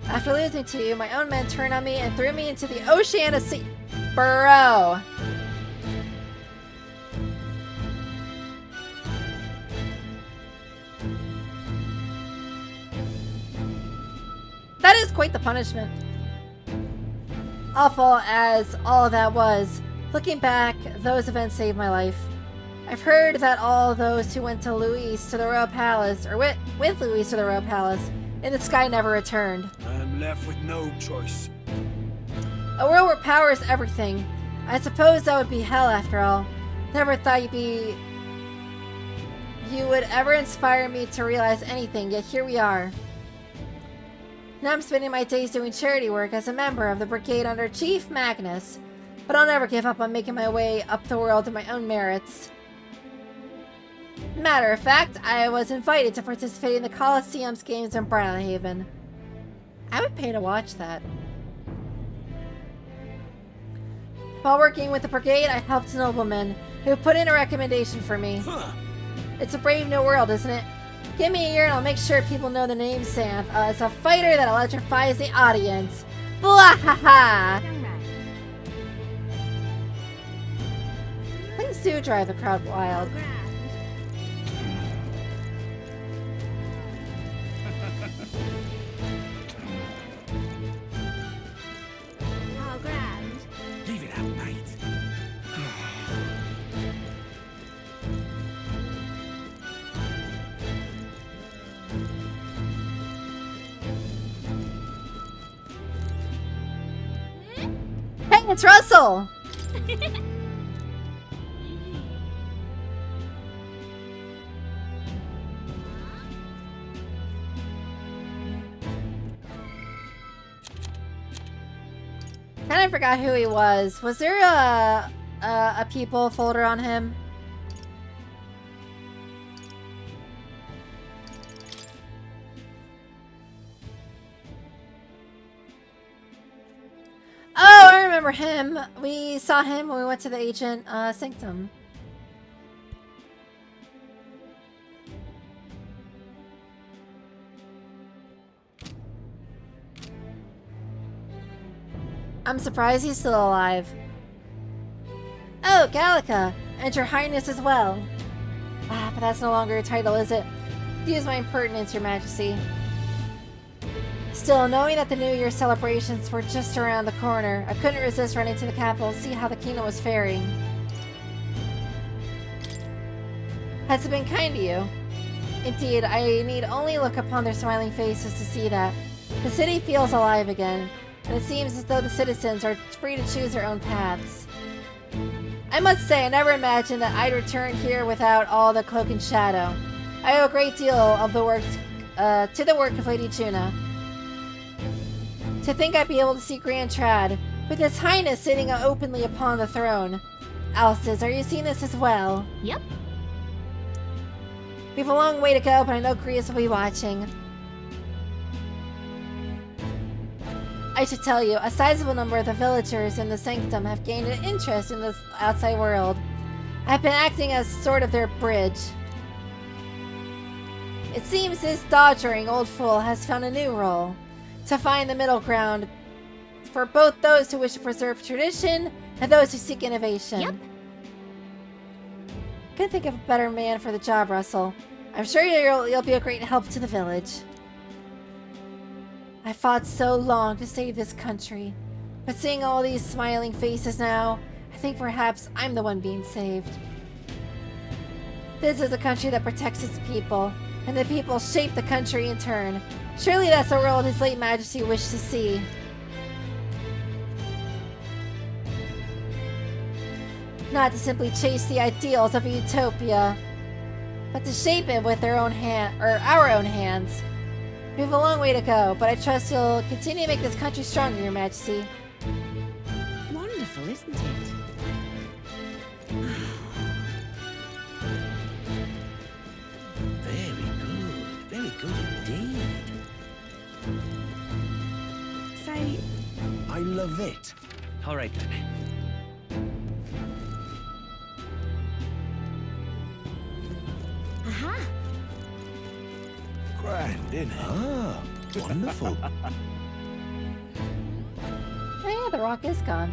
After losing to you, my own men turned on me and threw me into the ocean of sea. Bro! That is quite the punishment. Awful as all of that was, looking back, those events saved my life. I've heard that all those who went to Louise to the Royal Palace, or with Louise to the Royal Palace, in the sky never returned. I'm left with no choice. A world where power is everything. I suppose that would be hell after all. Never thought you would ever inspire me to realize anything, yet here we are. Now I'm spending my days doing charity work as a member of the brigade under Chief Magnus, but I'll never give up on making my way up the world on my own merits. Matter of fact, I was invited to participate in the Colosseum's games in Brileyhaven. I would pay to watch that. While working with the brigade, I helped noblemen who put in a recommendation for me. Huh. It's a brave new world, isn't it? Give me a year and I'll make sure people know the name Xanth as a fighter that electrifies the audience. Blah ha ha! Young man. Things do drive the crowd wild. How grand. Leave it out, mate. Hey, it's Russell! Kinda forgot who he was. Was there a people folder on him? Oh, I remember him. We saw him when we went to the Agent Sanctum. I'm surprised he's still alive. Oh, Gallica, and your highness as well. Ah, but that's no longer a title, is it? Excuse my impertinence, your majesty. Still, knowing that the New Year celebrations were just around the corner, I couldn't resist running to the capital to see how the kingdom was faring. Has it been kind to you? Indeed, I need only look upon their smiling faces to see that. The city feels alive again, and it seems as though the citizens are free to choose their own paths. I must say, I never imagined that I'd return here without all the cloak and shadow. I owe a great deal of the work to the work of Lady Juna. To think I'd be able to see Grand Trad, with His Highness sitting openly upon the throne. Alstis, are you seeing this as well? Yep. We've a long way to go, but I know Grius will be watching. I should tell you, a sizable number of the villagers in the Sanctum have gained an interest in this outside world. I've been acting as sort of their bridge. It seems this doddering old fool has found a new role. To find the middle ground for both those who wish to preserve tradition and those who seek innovation. Yep. Couldn't think of a better man for the job, Russell. I'm sure you'll be a great help to the village. I fought so long to save this country, but seeing all these smiling faces now, I think perhaps I'm the one being saved. This is a country that protects its people, and the people shape the country in turn. Surely that's the world His late Majesty wished to see. Not to simply chase the ideals of a utopia, but to shape it with our own hands. We have a long way to go, but I trust you'll continue to make this country stronger, Your Majesty. Wonderful, isn't it? Very good indeed. Say, I love it. All right then. Aha! Grand, innit? Ah, wonderful. Oh yeah, the rock is gone.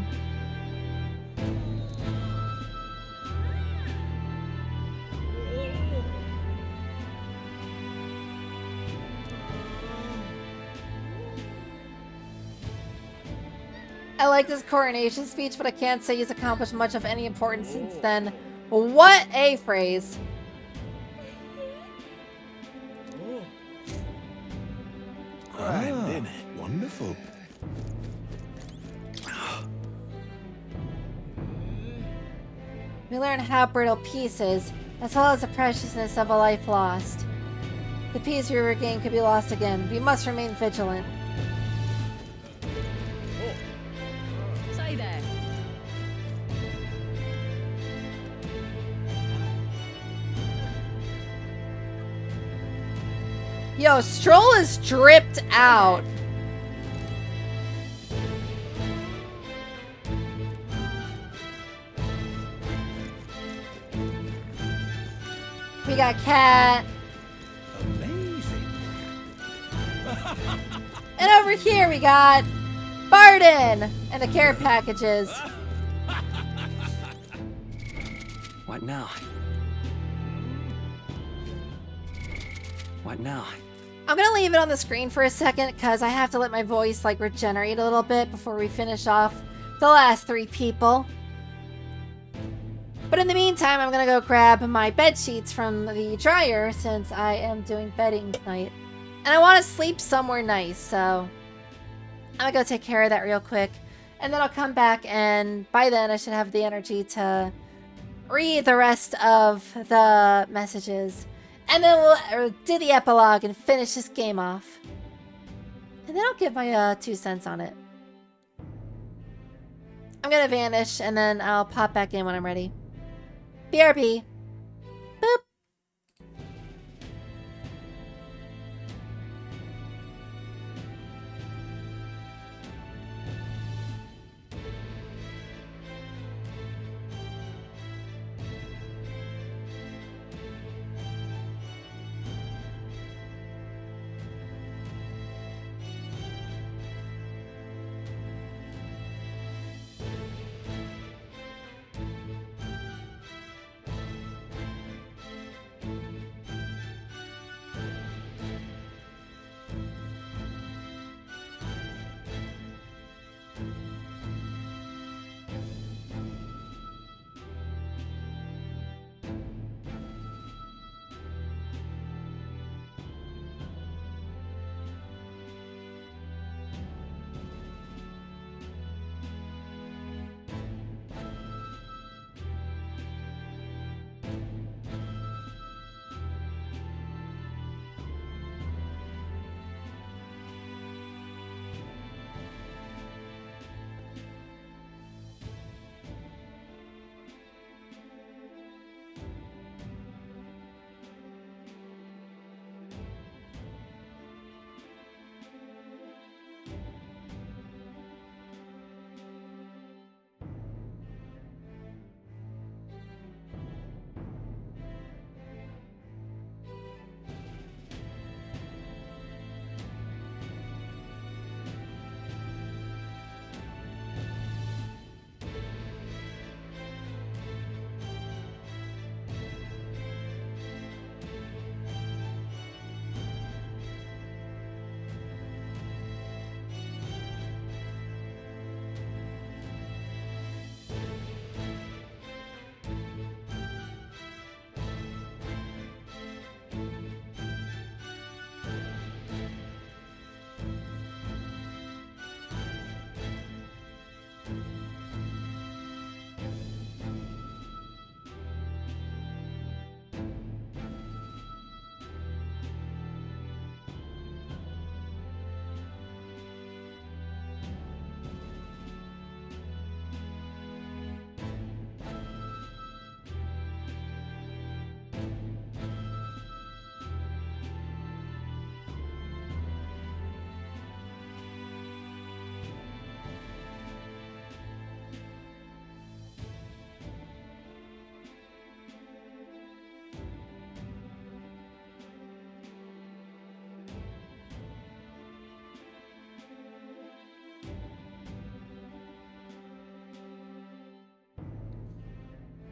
I like this coronation speech, but I can't say he's accomplished much of any importance since then. What a phrase. Grand, innit? Wonderful. We learn how brittle peace is, as well as the preciousness of a life lost. The peace we regain could be lost again. We must remain vigilant. Say there. Yo, Stroll is dripped out. We got Cat. Amazing. And over here we got Barden and the care packages. What now? What now? I'm gonna leave it on the screen for a second because I have to let my voice like regenerate a little bit before we finish off the last 3 people. But in the meantime, I'm gonna go grab my bed sheets from the dryer since I am doing bedding tonight. And I want to sleep somewhere nice, so I'm gonna go take care of that real quick. And then I'll come back, and by then I should have the energy to read the rest of the messages. And then we'll do the epilogue and finish this game off. And then I'll give my 2 cents on it. I'm gonna vanish, and then I'll pop back in when I'm ready. BRB. Boop.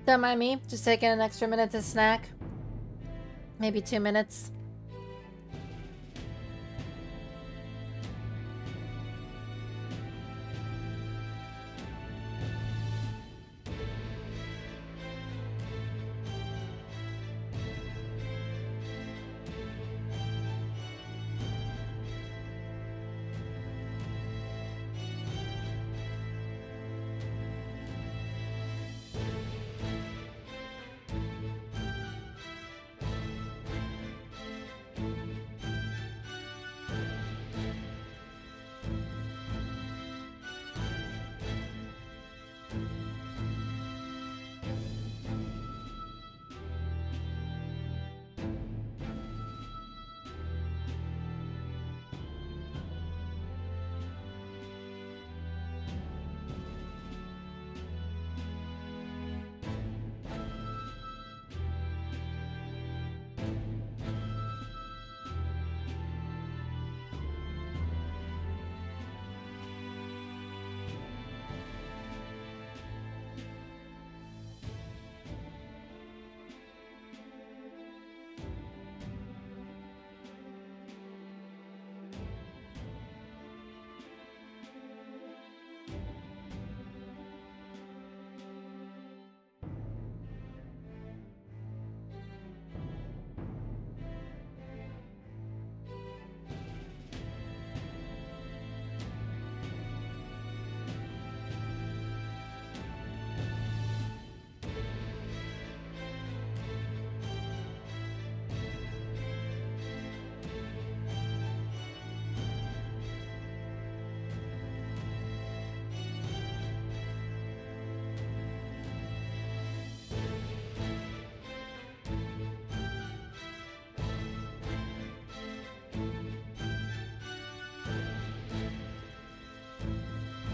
Don't mind me, just taking an extra minute to snack. Maybe 2 minutes.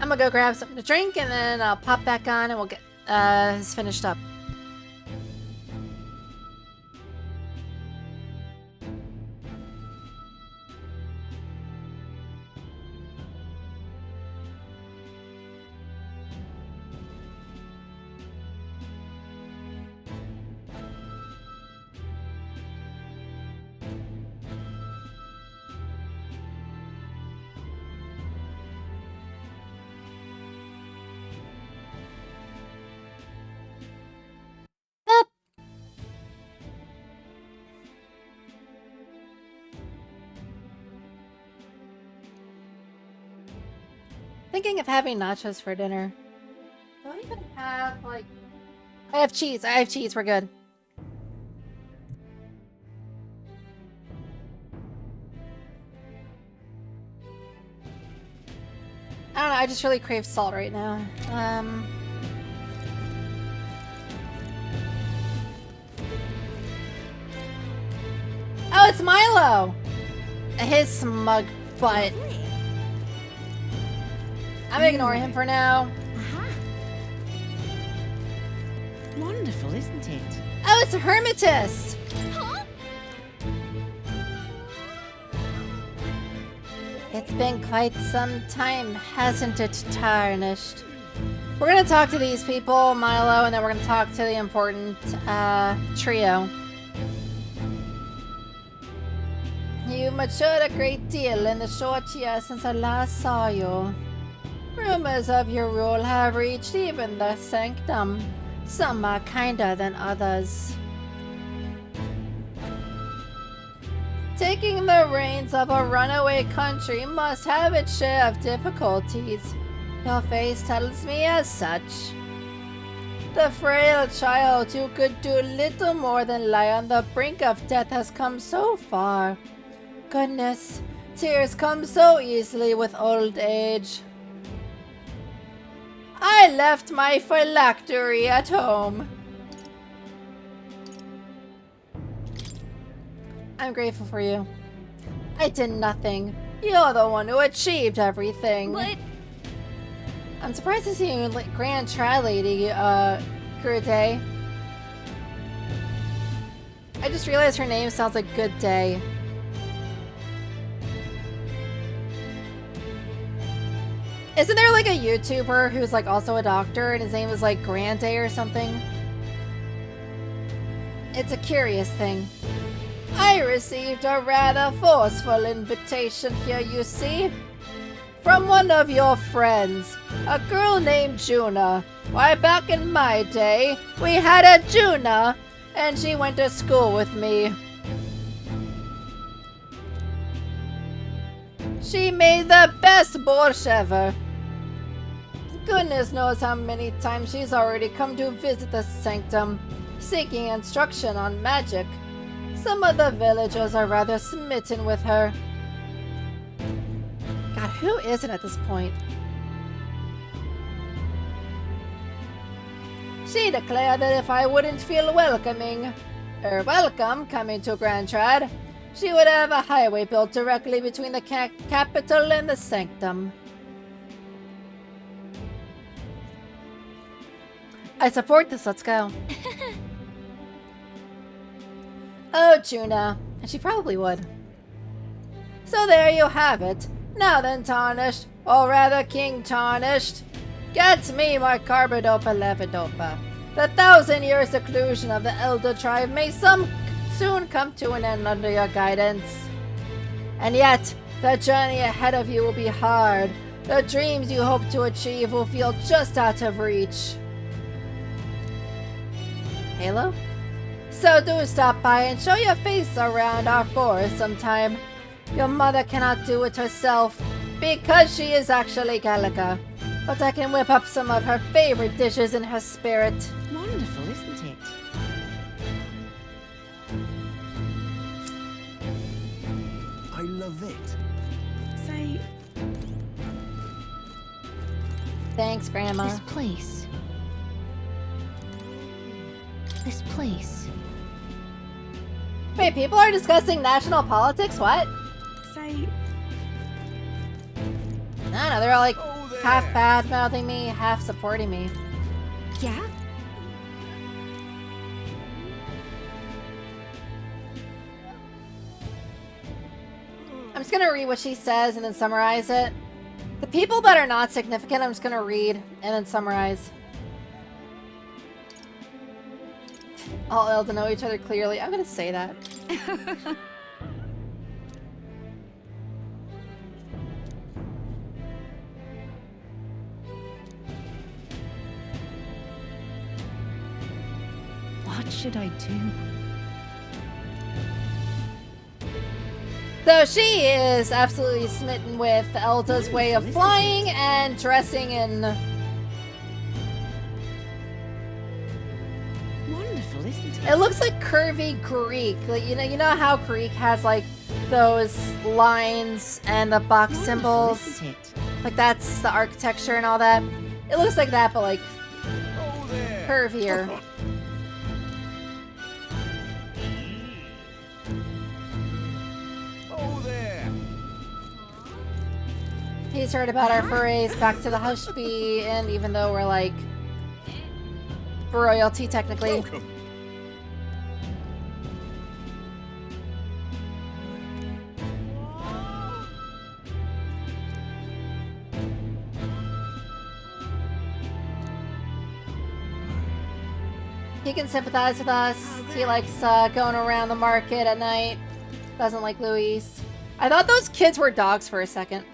I'm gonna go grab something to drink and then I'll pop back on and we'll get this finished up. Thinking of having nachos for dinner. Do I even have, like... I have cheese. I have cheese. We're good. I don't know. I just really crave salt right now. Oh, it's Milo! His smug butt. I'm ignoring him for now. Aha. Wonderful, isn't it? Oh, it's Hermitus! Huh? It's been quite some time, hasn't it, Tarnished? We're gonna talk to these people, Milo, and then we're gonna talk to the important, trio. You've matured a great deal in the short year since I last saw you. Rumors of your rule have reached even the sanctum. Some are kinder than others. Taking the reins of a runaway country must have its share of difficulties. Your face tells me as such. The frail child who could do little more than lie on the brink of death has come so far. Goodness, tears come so easily with old age. I left my phylactery at home. I'm grateful for you. I did nothing. You're the one who achieved everything. But I'm surprised to see you Grand Tri Lady, Good Day. I just realized her name sounds like Good Day. Isn't there like a YouTuber who's like also a doctor and his name is like Grande or something? It's a curious thing. I received a rather forceful invitation here, you see. From one of your friends, a girl named Juna. Why, back in my day, we had a Juna, and she went to school with me. She made the best borscht ever. Goodness knows how many times she's already come to visit the sanctum, seeking instruction on magic. Some of the villagers are rather smitten with her. God, who isn't at this point? She declared that if I wouldn't feel welcome coming to Grand Trad, she would have a highway built directly between the capital and the sanctum. I support this, let's go. Oh, Juna. And she probably would. So there you have it. Now then, Tarnished, or rather King Tarnished, get me my Carbidopa Levodopa. The 1,000-year seclusion of the Elder Tribe may soon come to an end under your guidance. And yet, the journey ahead of you will be hard. The dreams you hope to achieve will feel just out of reach. Halo? So do stop by and show your face around our forest sometime. Your mother cannot do it herself, because she is actually Gallica. But I can whip up some of her favorite dishes in her spirit. Wonderful, isn't it? I love it. Say, Thanks, Grandma. This place. This place. Wait, people are discussing national politics? What? say, I don't know, they're all like Oh, there. half bad-mouthing me, half supporting me. Yeah? I'm just gonna read what she says and then summarize it. The people that are not significant, I'm just gonna read and then summarize. All able to know each other clearly. I'm gonna say that. What should I do? So she is absolutely smitten with Elda's way of flying and dressing in... Wonderful, isn't it? It looks like curvy Greek. Like, you know how Greek has like those lines and the box Wonderful, symbols? isn't it? Like that's the architecture and all that. It looks like that, but like Oh, there. curvier. Oh, there. He's heard about our forays back to the Hushby, and even though we're like royalty technically. Welcome. He can sympathize with us. He likes going around the market at night. Doesn't like Louise. I thought those kids were dogs for a second.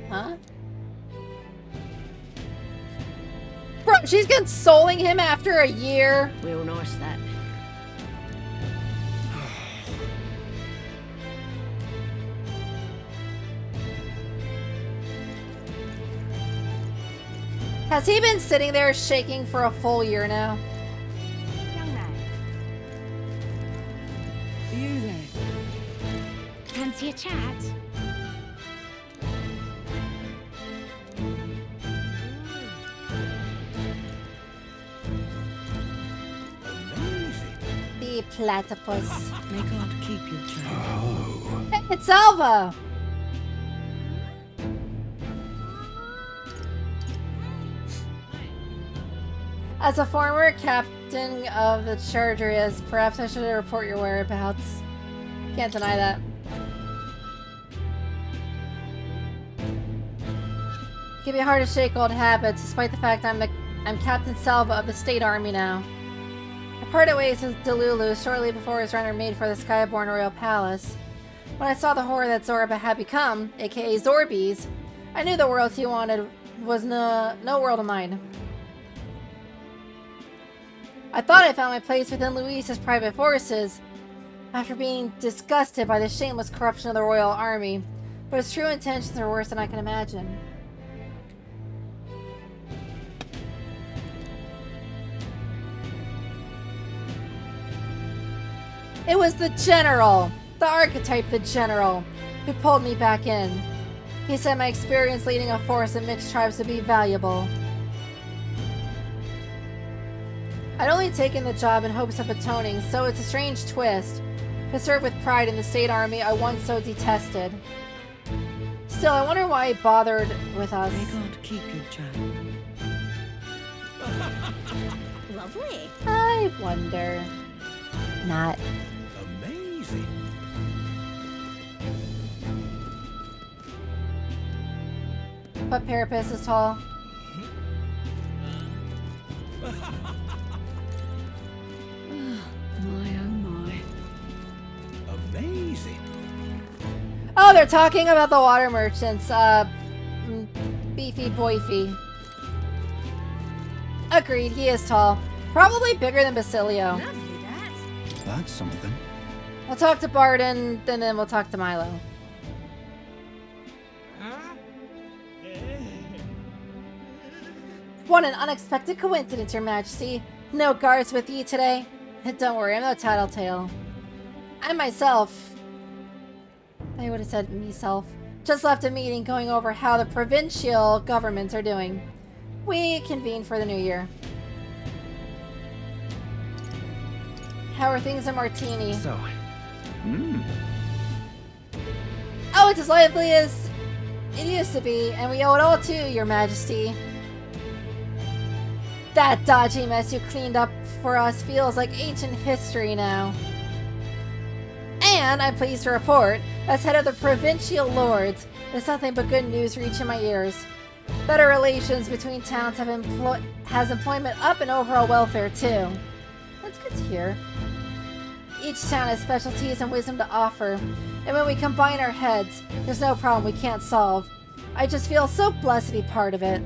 Huh? Bro, she's consoling him after a year. Real nice, that. Has he been sitting there shaking for a full year now? Young man, are you there? Fancy a chat? Amazing. The platypus. May God keep you, child. Oh. Hey, it's Alva! As a former captain of the charger is. Perhaps I should report your whereabouts. Can't deny that. It can be hard to shake old habits, despite the fact I'm Captain Salva of the State Army now. I parted ways with Delulu shortly before his runner made for the Skyborn Royal Palace. When I saw the horror that Zorba had become, aka Zorbies, I knew the world he wanted was no world of mine. I thought I found my place within Luis's private forces, after being disgusted by the shameless corruption of the Royal Army, but his true intentions are worse than I can imagine. It was the General! The archetype, the General, who pulled me back in. He said my experience leading a force of mixed tribes would be valuable. I'd only taken the job in hopes of atoning, so it's a strange twist to serve with pride in the State Army I once so detested. Still, I wonder why he bothered with us. May God keep you, child. Lovely. I wonder. Not. Amazing. What Parapus is tall? My oh my. Amazing. Oh, they're talking about the water merchants. Beefy Boyfy. Agreed, he is tall. Probably bigger than Basilio. Lovely, that. That's something. We'll talk to Barden, and then we'll talk to Milo. What an unexpected coincidence, Your Majesty. No guards with you today? Don't worry, I'm no tattletale. I myself... I would have said me-self. Just left a meeting going over how the provincial governments are doing. We convene for the new year. How are things in Martini? So, Oh, it's as lively as it used to be, and we owe it all to you, Your Majesty. That dodgy mess you cleaned up for us feels like ancient history now. And I'm pleased to report, as head of the Provincial Lords, there's nothing but good news reaching my ears. Better relations between towns has employment up and overall welfare too. That's good to hear. Each town has specialties and wisdom to offer, and when we combine our heads, there's no problem we can't solve. I just feel so blessed to be part of it.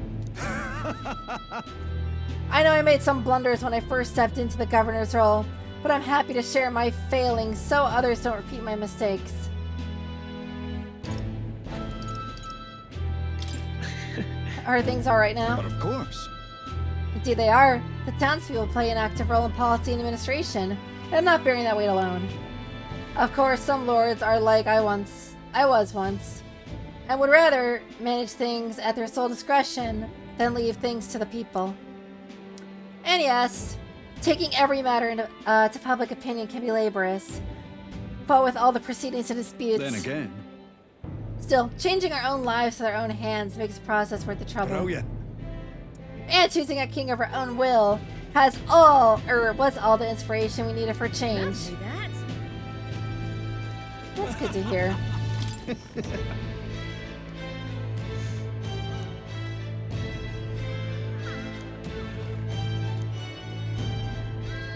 I know I made some blunders when I first stepped into the governor's role, but I'm happy to share my failings so others don't repeat my mistakes. Are things alright now? But of course. Indeed they are. The townspeople play an active role in policy and administration, and I'm not bearing that weight alone. Of course, some lords are like I was once, and would rather manage things at their sole discretion than leave things to the people. And yes, taking every matter to public opinion can be laborious, but with all the proceedings and disputes... Then again. Still, changing our own lives to our own hands makes the process worth the trouble. Brilliant. And choosing a king of our own will was all the inspiration we needed for change. Lovely, that. That's good to hear.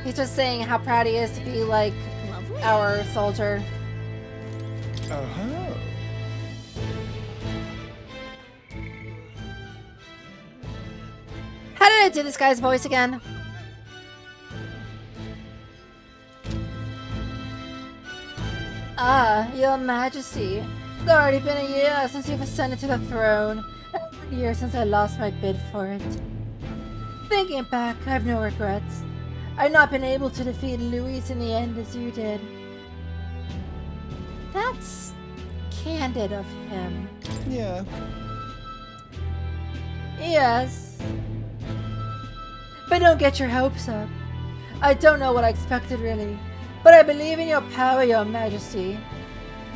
He's just saying how proud he is to be like Lovely. our soldier. Oh. How did I do this guy's voice again? Ah, Your Majesty. It's already been a year since you've ascended to the throne, and a year since I lost my bid for it. Thinking back, I have no regrets. I've not been able to defeat Luis in the end as you did. That's candid of him. Yeah. Yes. But don't get your hopes up. I don't know what I expected really, but I believe in your power, Your Majesty.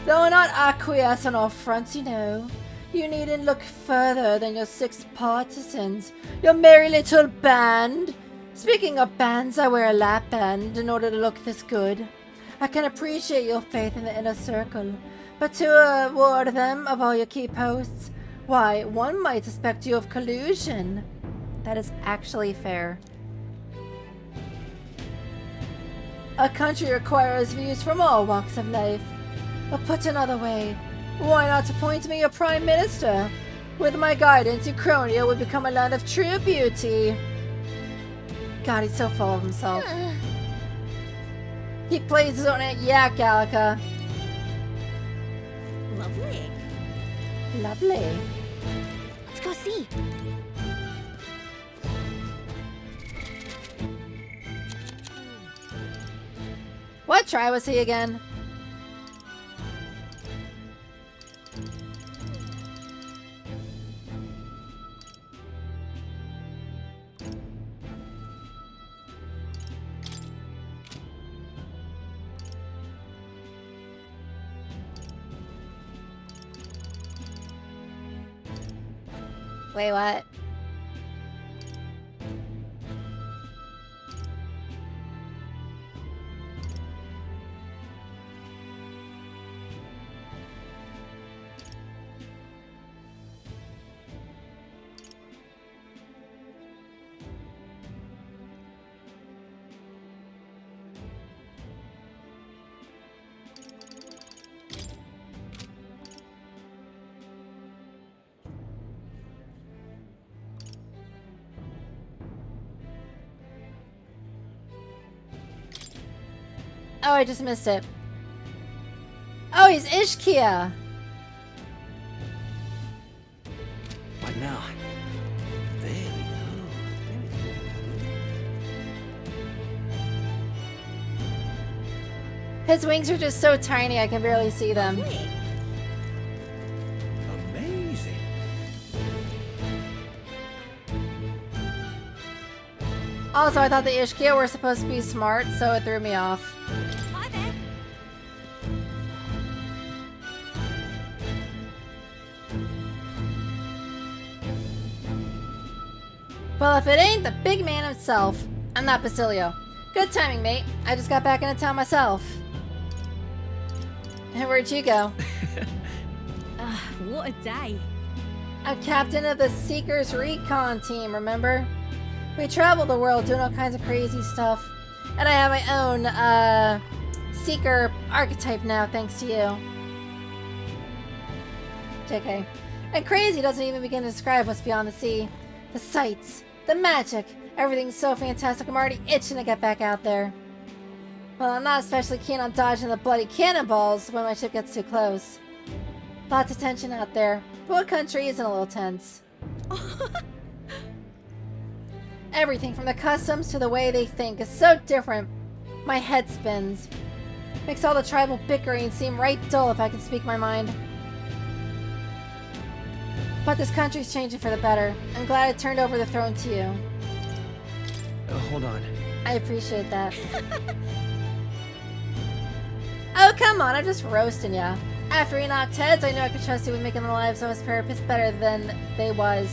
Though not acquiesce on all fronts, you know. You needn't look further than your 6 partisans, your merry little band, Speaking of bands, I wear a lap band in order to look this good. I can appreciate your faith in the inner circle, but to award them of all your key posts, why, one might suspect you of collusion. That is actually fair. A country requires views from all walks of life. Or put another way, why not appoint me your prime minister? With my guidance, Uchronia would become a land of true beauty. God, he's so full of himself. He plays his own yak, Gallica. Lovely. Lovely. Let's go see. What tribe was he again? Wait, what? Oh, I just missed it. Oh, he's Ishkia. What now? There we His wings are just so tiny I can barely see them. go. Amazing. Also, I thought the Ishkia were supposed to be smart, so it threw me off. Hi there. Well, if it ain't the big man himself. I'm not Basilio. Good timing, mate. I just got back into town myself. And where'd you go? What a day. I'm captain of the Seekers Recon team, remember? We travel the world doing all kinds of crazy stuff. And I have my own, Seeker archetype now, thanks to you. JK. And crazy doesn't even begin to describe what's beyond the sea. The sights, the magic, everything's so fantastic I'm already itching to get back out there. Well, I'm not especially keen on dodging the bloody cannonballs when my ship gets too close. Lots of tension out there, but what country isn't a little tense? Everything from the customs to the way they think is so different. My head spins. Makes all the tribal bickering seem right dull if I can speak my mind. But this country's changing for the better. I'm glad I turned over the throne to you. Hold on. I appreciate that. Oh, come on, I'm just roasting ya. After he knocked heads, I knew I could trust you with making the lives of his therapists better than they was.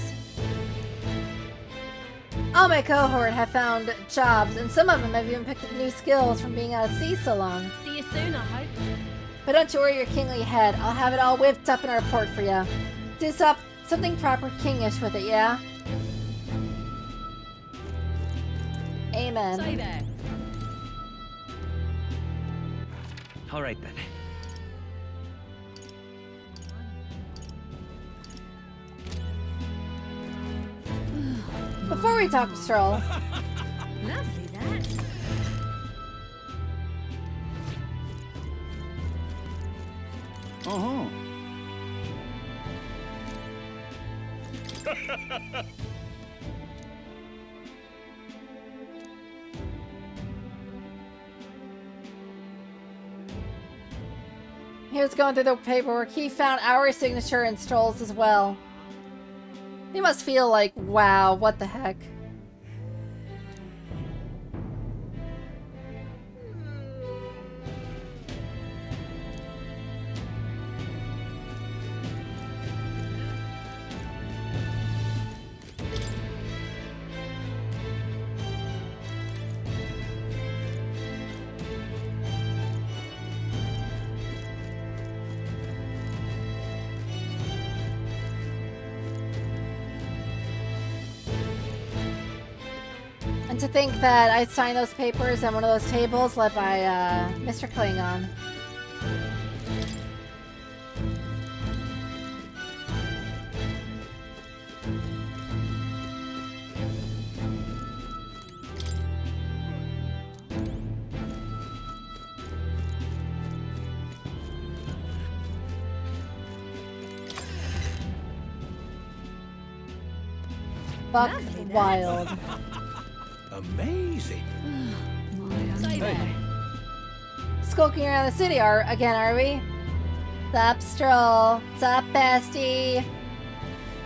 All my cohort have found jobs, and some of them have even picked up new skills from being out at sea so long. See you soon, I hope. But don't you worry your kingly head. I'll have it all whipped up in a report for you. Do something proper kingish with it, yeah? Amen. Say there. All right then. Before we talk to Stroll, Lovely, that. Uh-huh. he was going through the paperwork. He found our signature and Stroll's as well. He must feel like, wow, what the heck? to think that I signed those papers on one of those tables led by Mr. Klingon. Buck Wild. Amazing. Hey. Skulking around the city again, are we? Sup, Stroll? Sup, bestie?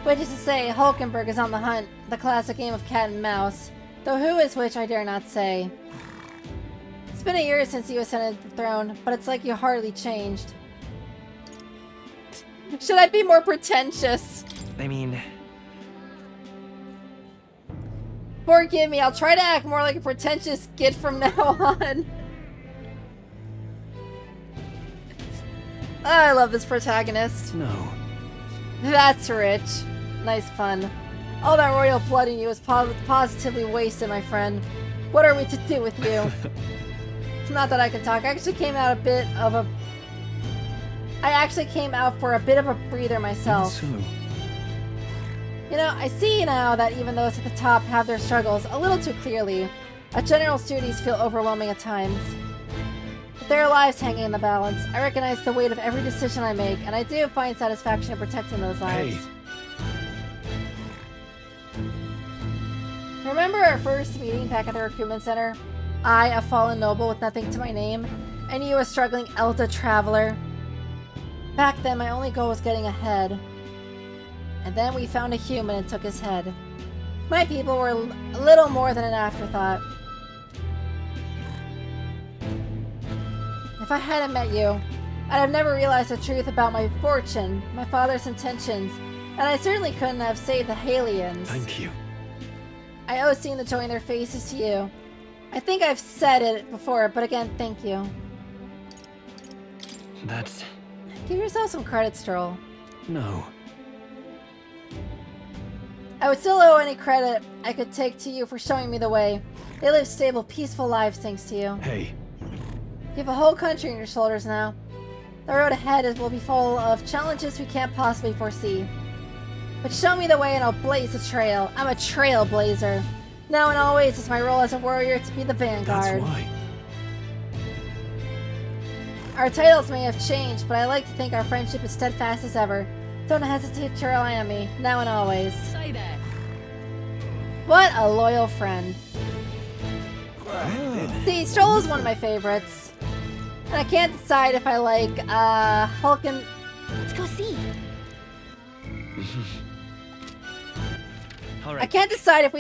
Which is to say, Hulkenberg is on the hunt, the classic game of cat and mouse. Though who is which, I dare not say. It's been a year since you ascended the throne, but it's like you hardly changed. Should I be more pretentious? I mean, Forgive me, I'll try to act more like a pretentious git from now on. I love this protagonist. no. That's rich. Nice pun. All that royal blood in you is positively wasted, my friend. What are we to do with you? Not that I can talk. I actually came out for a bit of a breather myself. So, You know, I see now that even those at the top have their struggles a little too clearly. A general's duties feel overwhelming at times. With their lives hanging in the balance, I recognize the weight of every decision I make, and I do find satisfaction in protecting those lives. Hey. Remember our first meeting back at the recruitment center? I, a fallen noble with nothing to my name, and you, a struggling Elda traveler. Back then, my only goal was getting ahead. And then we found a human and took his head. My people were a little more than an afterthought. If I hadn't met you, I'd have never realized the truth about my fortune, my father's intentions, and I certainly couldn't have saved the Halians. thank you. I owe seeing the joy in their faces to you. I think I've said it before, but again, thank you. That's... Give yourself some credit, Stroll. no. I would still owe any credit I could take to you for showing me the way. They live stable, peaceful lives thanks to you. Hey. You have a whole country on your shoulders now. The road ahead will be full of challenges we can't possibly foresee. But show me the way and I'll blaze a trail. I'm a trailblazer. Now and always, it's my role as a warrior to be the vanguard. That's why. Our titles may have changed, but I like to think our friendship is steadfast as ever. Don't hesitate to rely on me, now and always. Say that. What a loyal friend. Ah. See, Stroll is one of my favorites. And I can't decide if I like, Hulken... Let's go see. All I right. can't decide if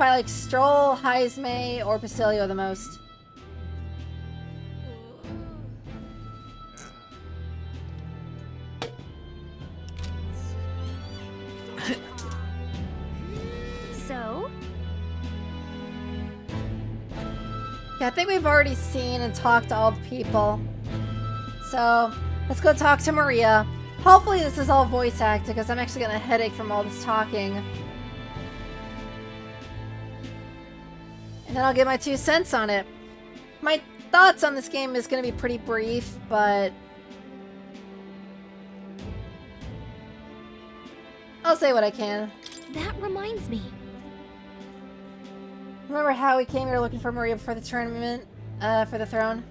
I like Stroll, Heisme, or Basilio the most. So, Yeah, I think we've already seen and talked to all the people. So, let's go talk to Maria. Hopefully this is all voice acted, because I'm actually getting a headache from all this talking. And then I'll give my 2 cents on it. My thoughts on this game is going to be pretty brief, but... I'll say what I can. that reminds me. Remember how we came here looking for Maria before the tournament, for the throne?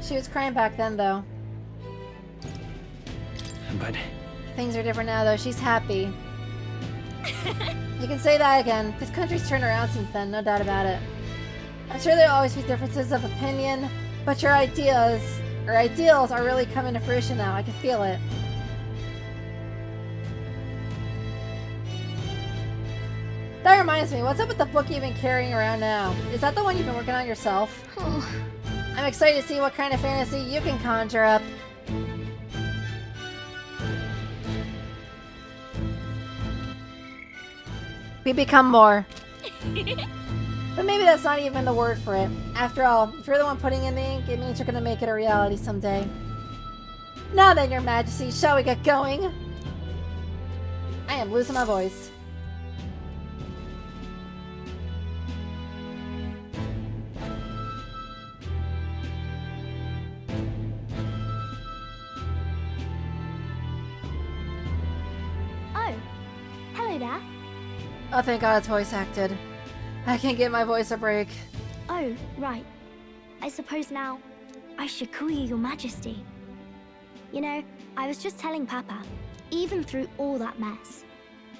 She was crying back then, though. But... Things are different now, though. She's happy. You can say that again. This country's turned around since then, no doubt about it. I'm sure there'll always be differences of opinion, but your ideals are really coming to fruition now. I can feel it. That reminds me, what's up with the book you've been carrying around now? Is that the one you've been working on yourself? I'm excited to see what kind of fantasy you can conjure up. We become more. But maybe that's not even the word for it. After all, if you're the one putting in the ink, it means you're gonna make it a reality someday. Now then, Your Majesty, shall we get going? I am losing my voice. there. Oh, thank God it's voice acted. I can give my voice a break. Oh, right. I suppose now I should call you Your Majesty. You know, I was just telling Papa, even through all that mess,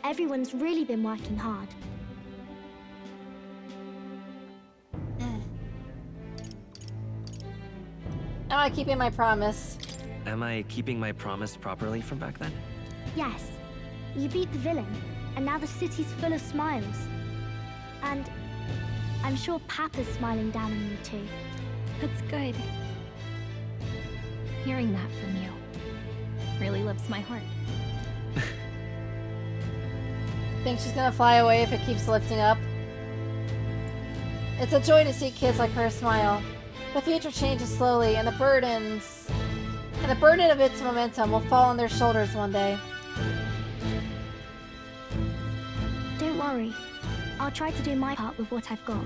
everyone's really been working hard. Am I keeping my promise? Am I keeping my promise properly from back then? Yes, you beat the villain, and now the city's full of smiles. And I'm sure Papa's smiling down on you too. That's good. Hearing that from you really lifts my heart. Think she's gonna fly away if it keeps lifting up? It's a joy to see kids like her smile. The future changes slowly, and the burden of its momentum will fall on their shoulders one day. Don't worry. I'll try to do my part with what I've got.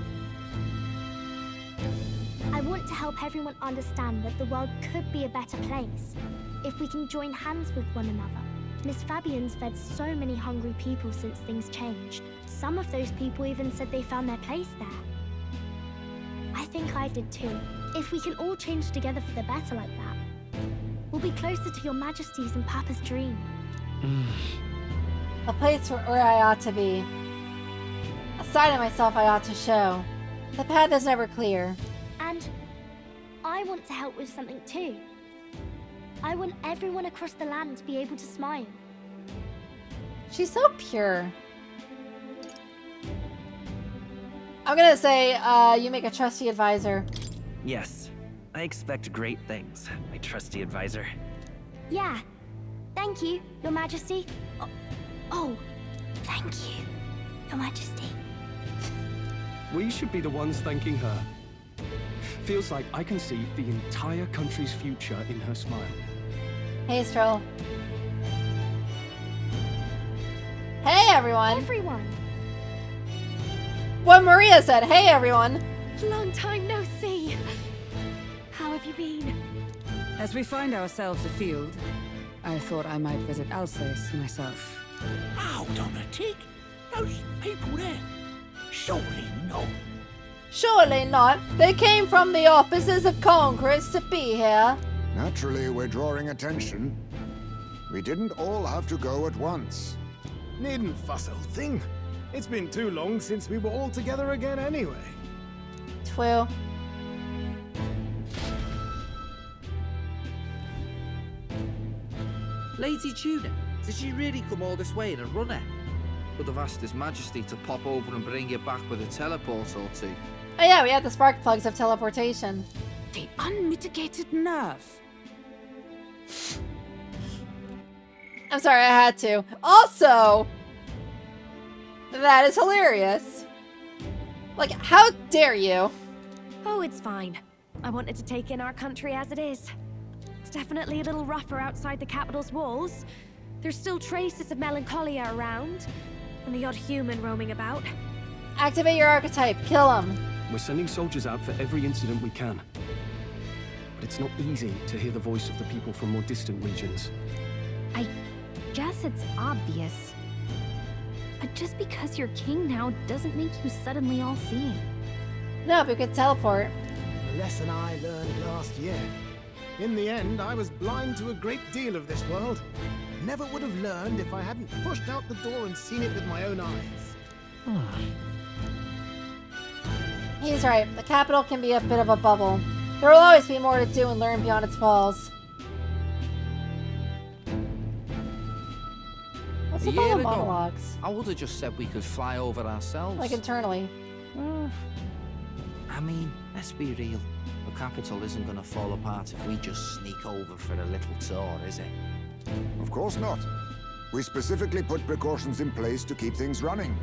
I want to help everyone understand that the world could be a better place if we can join hands with one another. Miss Fabian's fed so many hungry people since things changed. Some of those people even said they found their place there. I think I did too. If we can all change together for the better like that, we'll be closer to Your Majesty's and Papa's dream. A place where I ought to be. A side of myself I ought to show. The path is never clear. And I want to help with something too. I want everyone across the land to be able to smile. She's so pure. I'm gonna say, you make a trusty advisor. Yes. I expect great things, my trusty advisor. Yeah. Thank you, Your Majesty. Oh, thank you, Your Majesty. We should be the ones thanking her. Feels like I can see the entire country's future in her smile. Hey, Stroll. Hey, everyone! Everyone! What Maria said, hey, everyone! Long time no see. How have you been? As we find ourselves afield, I thought I might visit Alsace myself. Hold on a tick. Those people there. Surely not. Surely not. They came from the offices of Congress to be here. Naturally, we're drawing attention. We didn't all have to go at once. Needn't fuss, old thing. It's been too long since we were all together again anyway. Twill. Lady Tuna, did she really come all this way in a runner? Would have asked His Majesty to pop over and bring you back with a teleport or two. Oh yeah, we had the spark plugs of teleportation. The unmitigated nerve. I'm sorry, I had to. Also, that is hilarious. Like, how dare you? Oh, it's fine. I wanted to take in our country as it is. It's definitely a little rougher outside the capital's walls. There's still traces of melancholia around, and the odd human roaming about. Activate your archetype. Kill him. We're sending soldiers out for every incident we can. But it's not easy to hear the voice of the people from more distant regions. I guess it's obvious. But just because you're king now doesn't make you suddenly all-seeing. No, but we could teleport. A lesson I learned last year. In the end, I was blind to a great deal of this world. Never would have learned if I hadn't pushed out the door and seen it with my own eyes. He's right. The capital can be a bit of a bubble. There will always be more to do and learn beyond its walls. What's A with all year the ago, monologues? I would have just said we could fly over ourselves. Like internally. I mean, let's be real. The capital isn't going to fall apart if we just sneak over for a little tour, is it? Of course not. We specifically put precautions in place to keep things running.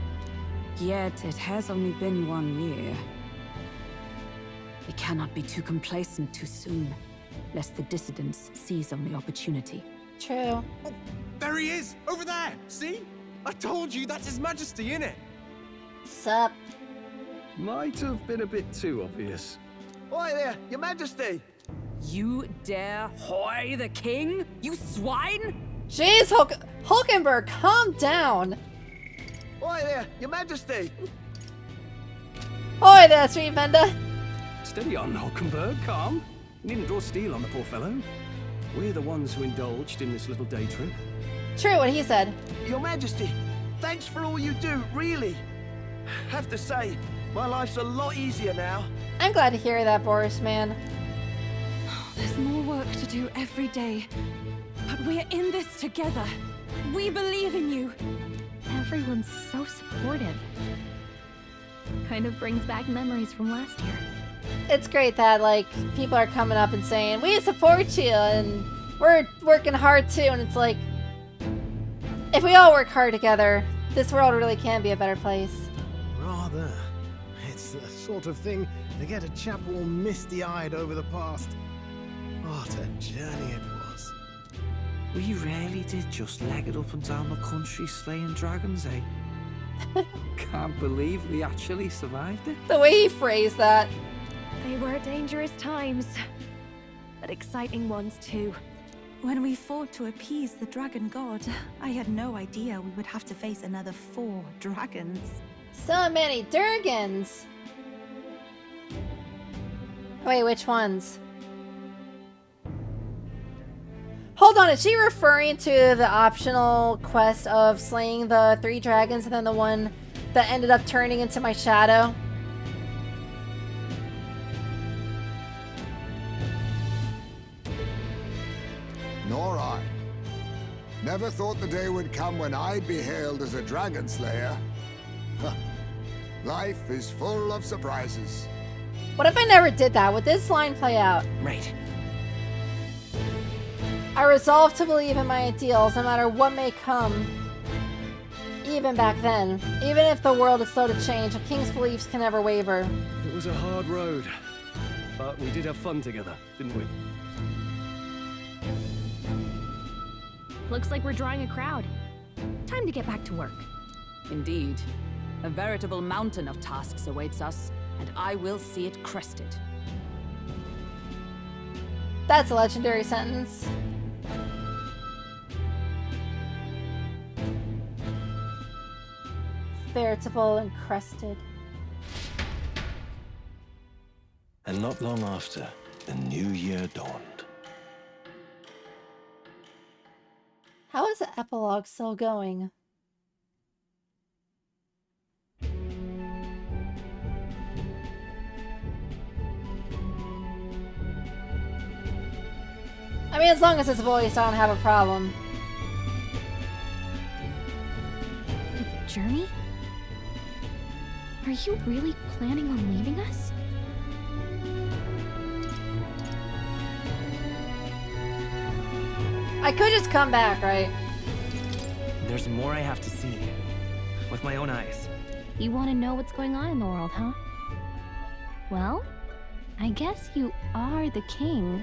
Yet it has only been 1 year. We cannot be too complacent too soon, lest the dissidents seize on the opportunity. True. Oh, there he is! Over there! See? I told you that's His Majesty, innit? Sup? Might have been a bit too obvious. Oi there, Your Majesty! You dare hoy the king? You swine! Jeez, Hulkenberg, calm down. Oi there, Your Majesty! Oi there, street vendor! Steady on, Hulkenberg, calm. You needn't draw steel on the poor fellow. We're the ones who indulged in this little day trip. True, what he said. Your Majesty, thanks for all you do, really. Have to say, my life's a lot easier now. I'm glad to hear that, Boris, man. There's more work to do every day. But we're in this together. We believe in you. Everyone's so supportive. Kind of brings back memories from last year. It's great that, like, people are coming up and saying, we support you, and we're working hard too, and it's like, if we all work hard together, this world really can be a better place. Rather. It's the sort of thing to get a chap all misty-eyed over the past. What a journey it was. We really did just leg it up and down the country slaying dragons, eh? Can't believe we actually survived it. The way he phrased that. They were dangerous times, but exciting ones too. When we fought to appease the dragon god, I had no idea we would have to face another 4 dragons. So many Durgans! Wait, which ones? Hold on, is she referring to the optional quest of slaying the 3 dragons and then the one that ended up turning into my shadow? Nor I. Never thought the day would come when I'd be hailed as a dragon slayer. Huh. Life is full of surprises. What if I never did that? Would this line play out? Right. I resolve to believe in my ideals no matter what may come. Even back then. Even if the world is slow to change, a king's beliefs can never waver. It was a hard road, but we did have fun together, didn't we? Looks like we're drawing a crowd. Time to get back to work. Indeed. A veritable mountain of tasks awaits us, and I will see it crested. That's a legendary sentence. Veritable and crested. And not long after, the new year dawned. How is the epilogue still going? I mean, as long as it's voiced, I don't have a problem. A journey? Are you really planning on leaving us? I could just come back, right? There's more I have to see. With my own eyes. You want to know what's going on in the world, huh? Well, I guess you are the king.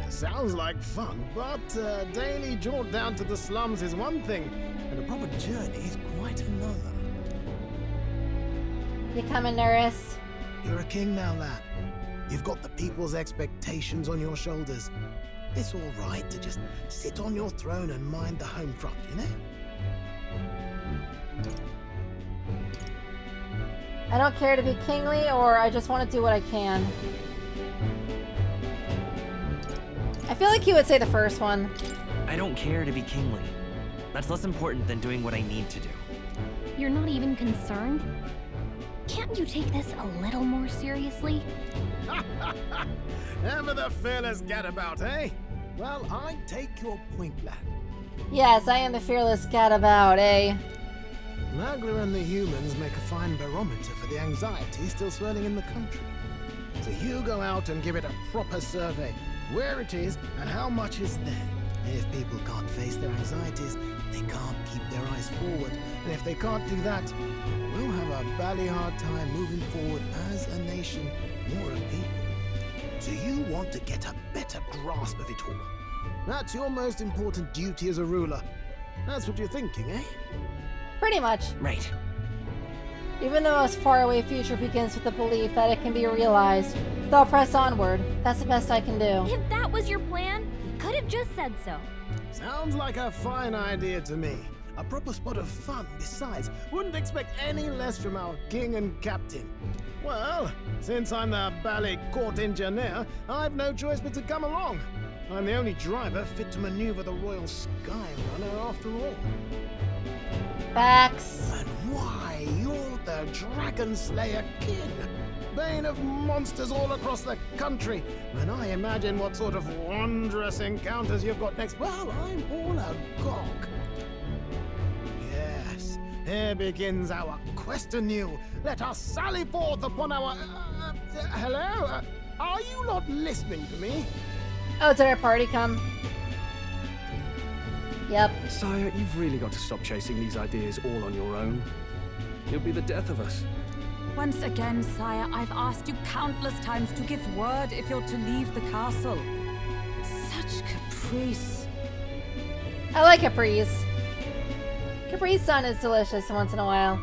Sounds like fun, but a daily jaunt down to the slums is one thing, and a proper journey is quite another. You coming, Nerys? You're a king now, lad. You've got the people's expectations on your shoulders. It's all right to just sit on your throne and mind the home front, you know? I don't care to be kingly, or I just want to do what I can. I feel like he would say the first one. I don't care to be kingly. That's less important than doing what I need to do. You're not even concerned? Can't you take this a little more seriously? Ever the fearless gadabout, eh? Well, I take your point, lad. Yes, I am the fearless gadabout, eh? Nagler and the humans make a fine barometer for the anxiety still swirling in the country. So you go out and give it a proper survey. Where it is and how much is there. If people can't face their anxieties, they can't keep their eyes forward. And if they can't do that, we'll have a bally hard time moving forward as a nation or a people. So you want to get a better grasp of it all. That's your most important duty as a ruler. That's what you're thinking, eh? Pretty much. Right. Even the most faraway future begins with the belief that it can be realized. So I'll press onward. That's the best I can do. If that was your plan, you could have just said so. Sounds like a fine idea to me. A proper spot of fun, besides. Wouldn't expect any less from our king and captain. Well, since I'm the ballet court engineer, I've no choice but to come along. I'm the only driver fit to maneuver the Royal Skyrunner after all. Facts. And why, you're the Dragon Slayer King, bane of monsters all across the country. When I imagine what sort of wondrous encounters you've got next, well, I'm all agog. Yes, here begins our quest anew. Let us sally forth upon our... hello? Are you not listening to me? Oh, did our party come? Yep. Sire, you've really got to stop chasing these ideas all on your own. You'll be the death of us. Once again, sire, I've asked you countless times to give word if you're to leave the castle. Such caprice. I like Capri's. Capri Sun is delicious once in a while.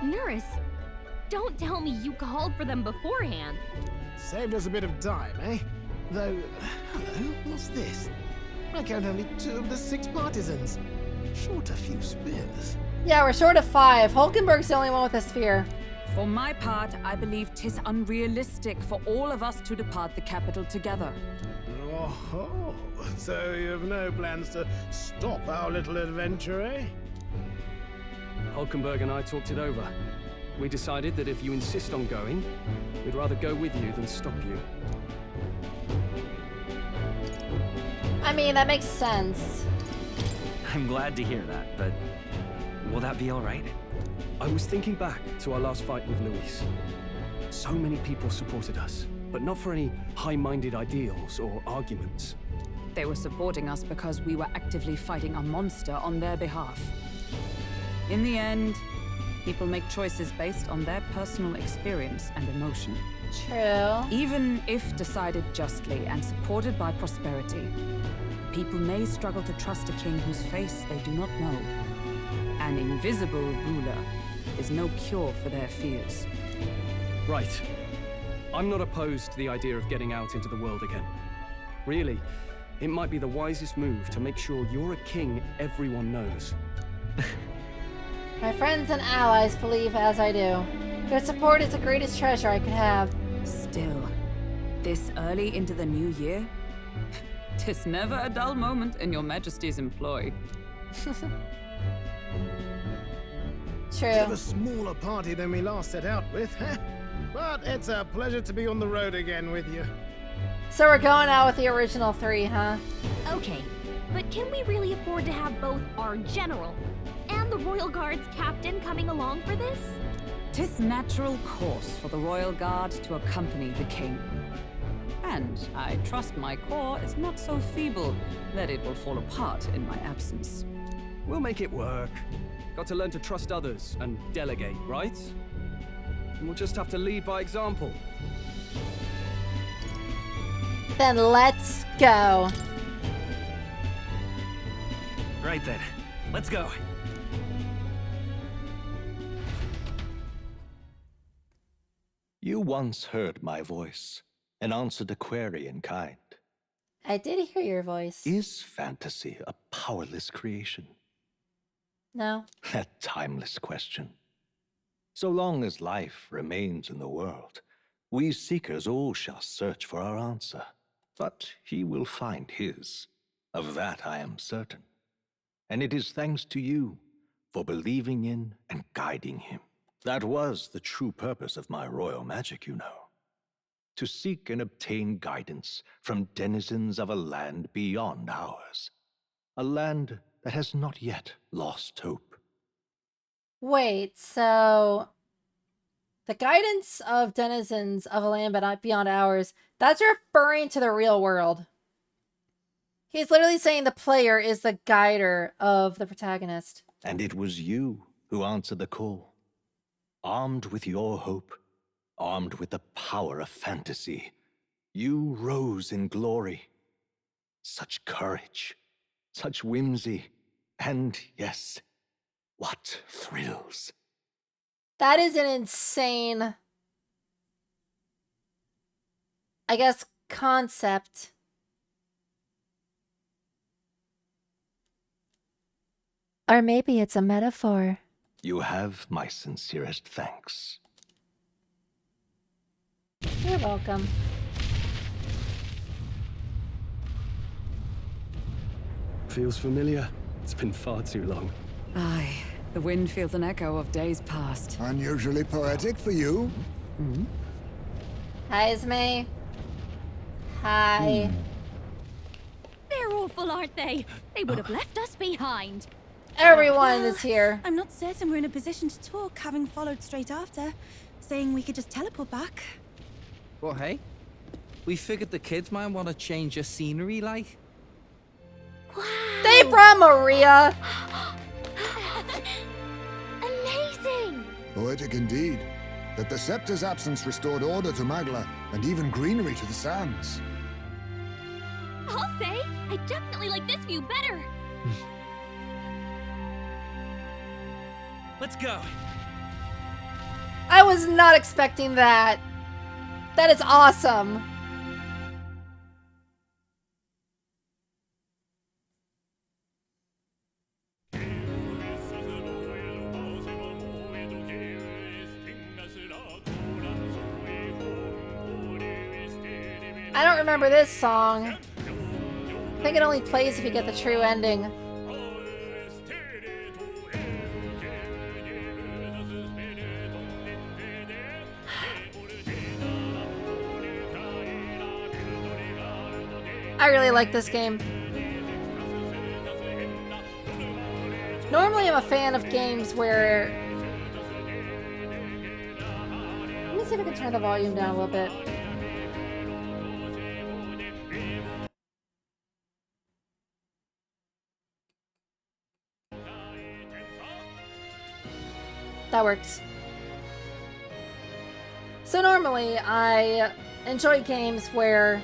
Nurse, don't tell me you called for them beforehand. Saved us a bit of time, eh? Though, hello, what's this? I count only 2 of the 6 partisans. Short a few spears. Yeah, we're short of 5. Hulkenberg's the only one with a spear. For my part, I believe 'tis unrealistic for all of us to depart the capital together. Oh, so you have no plans to stop our little adventure, eh? Hulkenberg and I talked it over. We decided that if you insist on going, we'd rather go with you than stop you. I mean, that makes sense. I'm glad to hear that, but will that be all right? I was thinking back to our last fight with Luis. So many people supported us, but not for any high-minded ideals or arguments. They were supporting us because we were actively fighting a monster on their behalf. In the end, people make choices based on their personal experience and emotion. True. Even if decided justly and supported by prosperity, people may struggle to trust a king whose face they do not know. An invisible ruler is no cure for their fears. Right. I'm not opposed to the idea of getting out into the world again. Really, it might be the wisest move to make sure you're a king everyone knows. My friends and allies believe as I do. Their support is the greatest treasure I could have. Still, this early into the new year? 'Tis never a dull moment in your majesty's employ. True. Bit of a smaller party than we last set out with, huh? But it's a pleasure to be on the road again with you. So we're going out with the original 3, huh? Okay, but can we really afford to have both our general and the Royal Guard's captain coming along for this? 'Tis natural course for the Royal Guard to accompany the king. And I trust my corps is not so feeble that it will fall apart in my absence. We'll make it work. Got to learn to trust others and delegate, right? And we'll just have to lead by example. Then let's go. Right then, let's go. You once heard my voice and answered a query in kind. I did hear your voice. Is fantasy a powerless creation? No. A timeless question. So long as life remains in the world, we seekers all shall search for our answer. But he will find his. Of that I am certain. And it is thanks to you for believing in and guiding him. That was the true purpose of my royal magic, you know. To seek and obtain guidance from denizens of a land beyond ours. A land that has not yet lost hope. Wait, so the guidance of denizens of a land but not beyond ours, that's referring to the real world. He's literally saying the player is the guider of the protagonist. And it was you who answered the call. Armed with your hope, armed with the power of fantasy, you rose in glory. Such courage, such whimsy, and yes, what thrills. That is an insane, I guess, concept. Or maybe it's a metaphor. You have my sincerest thanks. You're welcome. Feels familiar. It's been far too long. Aye, the wind feels an echo of days past. Unusually poetic for you. Hi, Esme. Hi. They're awful, aren't they? They would have left us behind. Everyone is here. I'm not certain we're in a position to talk, having followed straight after, saying we could just teleport back. Well, hey, we figured the kids might want to change your scenery, like. Wow. They brought Maria. Amazing. Poetic indeed. That the scepter's absence restored order to Magla, and even greenery to the sands. I'll say, I definitely like this view better. Let's go. I was not expecting that. That is awesome. I don't remember this song. I think it only plays if you get the true ending. I really like this game. Normally I'm a fan of games where... Let me see if I can turn the volume down a little bit. That works. So normally I enjoy games where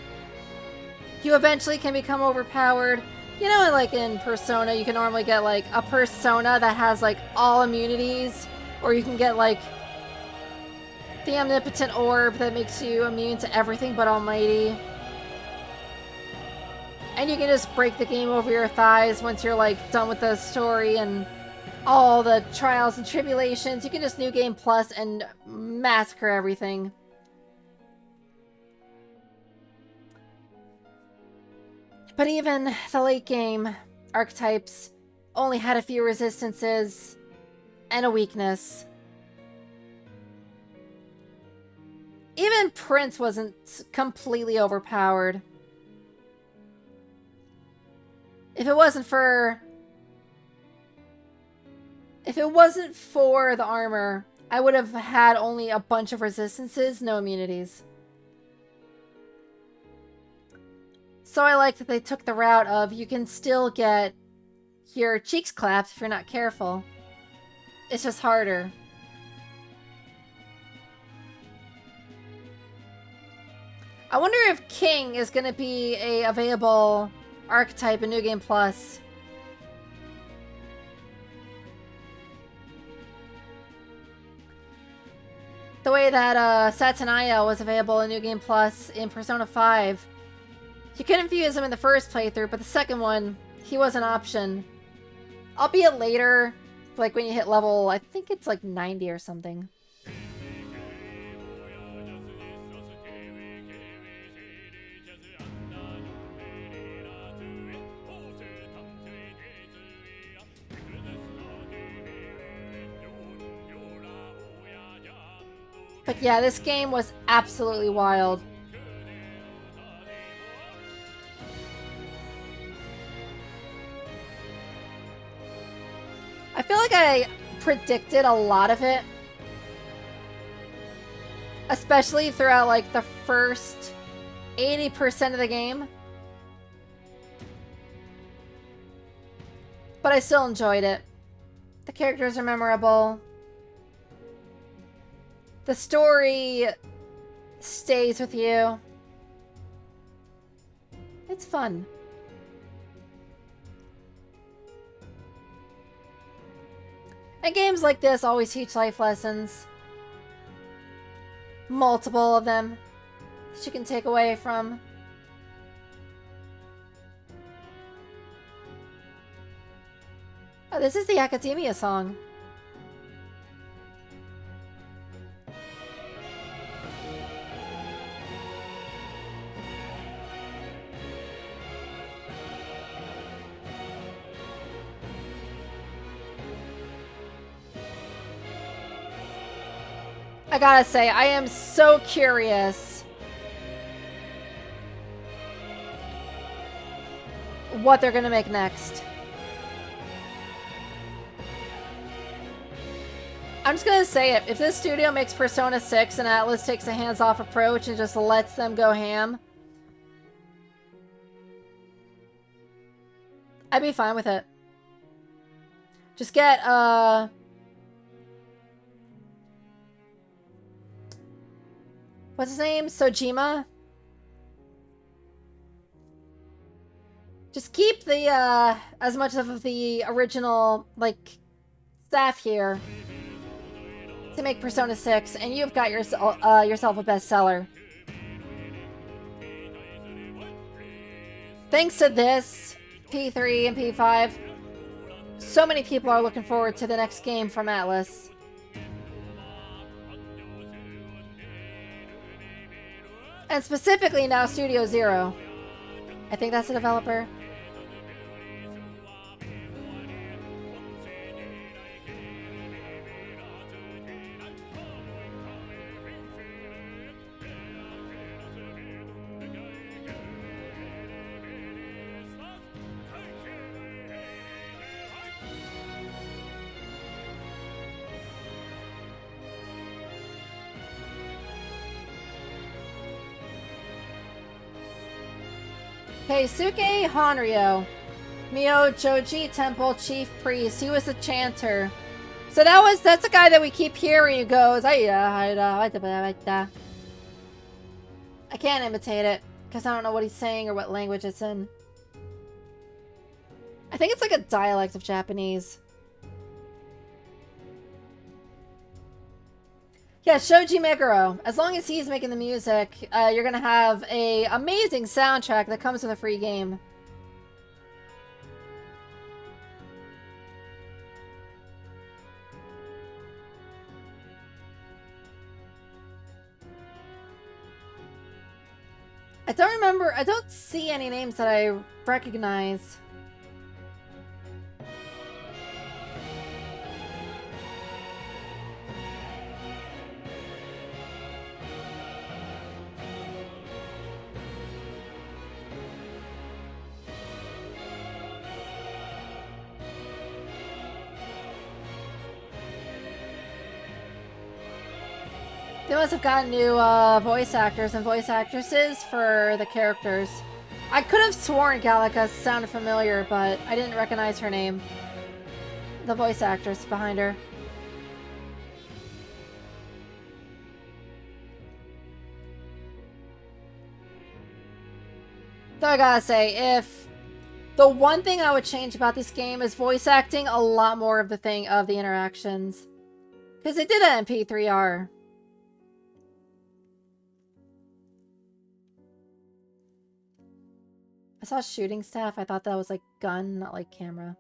you eventually can become overpowered. You know, like in Persona, you can normally get like a persona that has like all immunities, or you can get like the omnipotent orb that makes you immune to everything but almighty. And you can just break the game over your thighs once you're like done with the story and all the trials and tribulations. You can just New Game Plus and massacre everything. But even the late game archetypes only had a few resistances and a weakness. Even Prince wasn't completely overpowered. If it wasn't for the armor, I would have had only a bunch of resistances, no immunities. So I like that they took the route of you can still get your cheeks clapped if you're not careful. It's just harder. I wonder if King is going to be a available archetype in New Game Plus. The way that Satanaya was available in New Game Plus in Persona 5. You couldn't use him in the first playthrough, but the second one, he was an option. Albeit later, like when you hit level, I think it's like 90 or something. But yeah, this game was absolutely wild. I feel like I predicted a lot of it. Especially throughout like the first 80% of the game. But I still enjoyed it. The characters are memorable. The story stays with you. It's fun. And games like this always teach life lessons. Multiple of them that you can take away from. I Oh, this is the Academia song. I gotta say, I am so curious what they're gonna make next. I'm just gonna say it. If this studio makes Persona 6 and Atlas takes a hands-off approach and just lets them go ham, I'd be fine with it. Just get, what's his name? Sojima? Just keep the, as much of the original, like, staff here to make Persona 6, and you've got yourself a bestseller. Thanks to this, P3 and P5, so many people are looking forward to the next game from Atlas. And specifically now Studio Zero. I think that's the developer. Keisuke Honryo, Mio Joji Temple Chief Priest. He was the chanter. So that's a guy that we keep hearing who goes, I can't imitate it because I don't know what he's saying or what language it's in. I think it's like a dialect of Japanese. Yeah, Shoji Meguro. As long as he's making the music, you're gonna have a amazing soundtrack that comes with a free game. I don't see any names that I recognize. They must have gotten new voice actors and voice actresses for the characters. I could have sworn Gallica sounded familiar, but I didn't recognize her name. The voice actress behind her. So I gotta say, if the one thing I would change about this game is voice acting a lot more of the interactions. Because they did that in P3R. I saw shooting staff. I thought that was like gun, not like camera.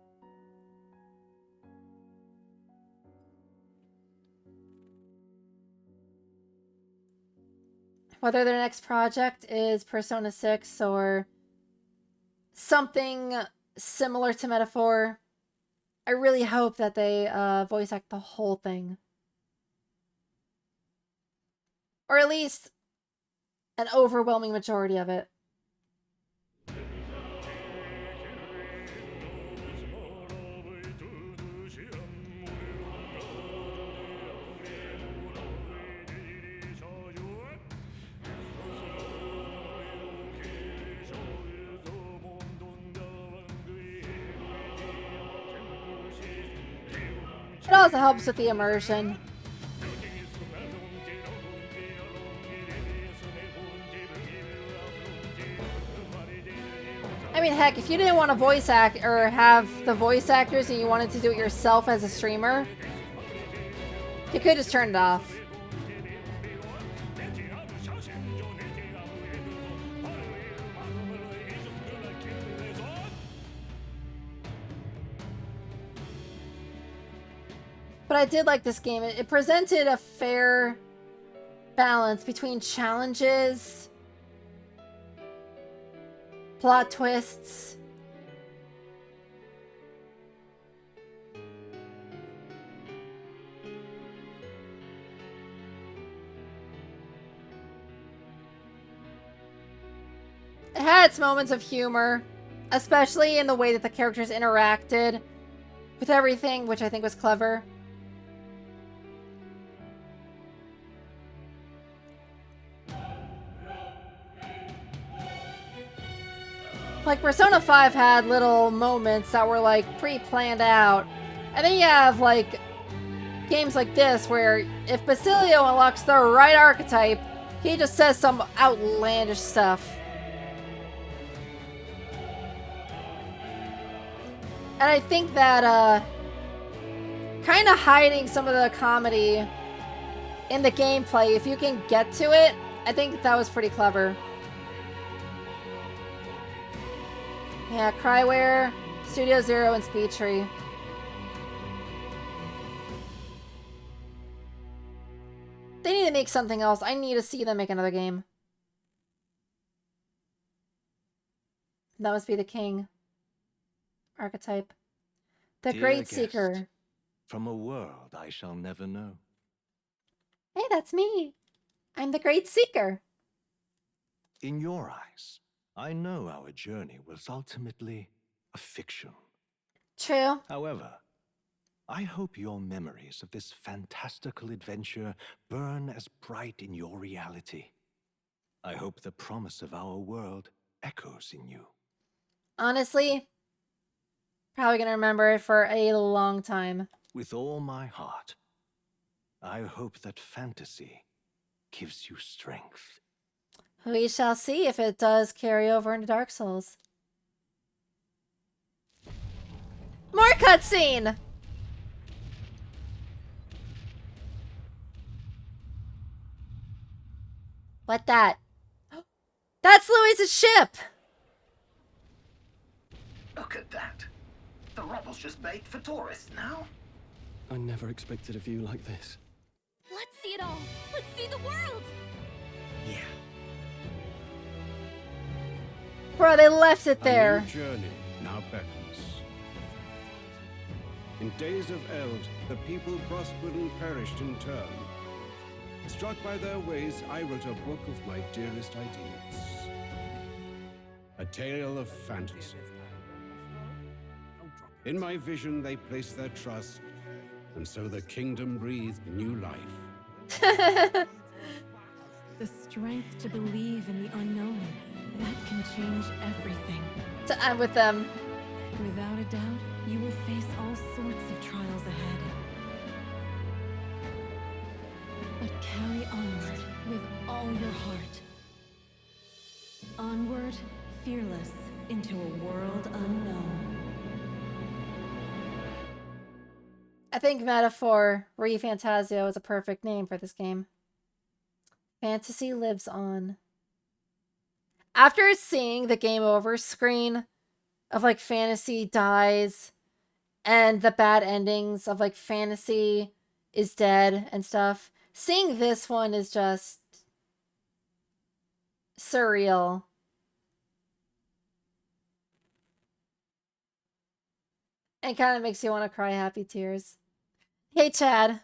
Whether their next project is Persona 6 or something similar to Metaphor, I really hope that they voice act the whole thing. Or at least an overwhelming majority of it. It also helps with the immersion. I mean, heck, if you didn't want to voice act or have the voice actors and you wanted to do it yourself as a streamer, you could just turn it off. But I did like this game. It presented a fair balance between challenges, plot twists. It had its moments of humor, especially in the way that the characters interacted with everything, which I think was clever. Like, Persona 5 had little moments that were, like, pre-planned out. And then you have, like, games like this where if Basilio unlocks the right archetype, he just says some outlandish stuff. And I think that, kind of hiding some of the comedy in the gameplay, if you can get to it, I think that was pretty clever. Yeah, Cryware, Studio Zero, and Speedtree. They need to make something else. I need to see them make another game. That must be the king archetype. The Dear Great guest, Seeker. From a world I shall never know. Hey, that's me. I'm the Great Seeker. In your eyes, I know our journey was ultimately a fiction. True. However, I hope your memories of this fantastical adventure burn as bright in your reality. I hope the promise of our world echoes in you. Honestly, probably gonna remember it for a long time. With all my heart, I hope that fantasy gives you strength. We shall see if it does carry over into Dark Souls. More cutscene! What that? That's Louise's ship! Look at that. The rubble's just bait for tourists now. I never expected a view like this. Let's see it all. Let's see the world. Yeah. Bro, they left it A there. new journey now beckons. In days of eld, the people prospered and perished in turn. Struck by their ways, I wrote a book of my dearest ideas. A tale of fantasy. In my vision, they placed their trust, and so the kingdom breathed new life. The strength to believe in the unknown. That can change everything. I'm with them. Without a doubt, you will face all sorts of trials ahead. But carry onward with all your heart. Onward, fearless, into a world unknown. I think Metaphor ReFantazio is a perfect name for this game. Fantasy lives on. After seeing the game over screen of like fantasy dies and the bad endings of like fantasy is dead and stuff, seeing this one is just surreal. And kind of makes you want to cry happy tears. Hey, Chad.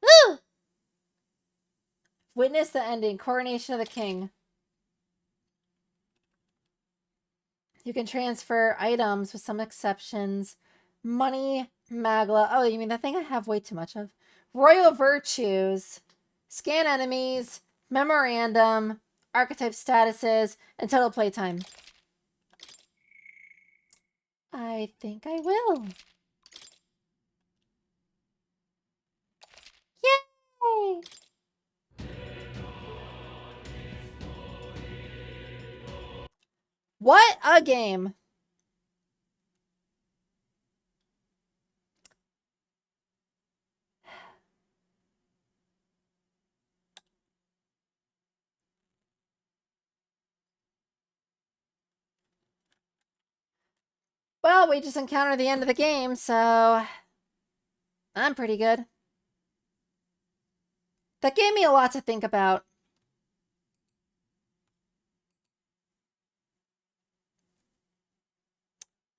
Woo! Witness the ending. Coronation of the King. You can transfer items with some exceptions. Money, Magla. Oh, you mean that thing I have way too much of? Royal Virtues. Scan enemies. Memorandum. Archetype statuses. And total playtime. I think I will. Yay! What a game! Well, we just encountered the end of the game, so I'm pretty good. That gave me a lot to think about.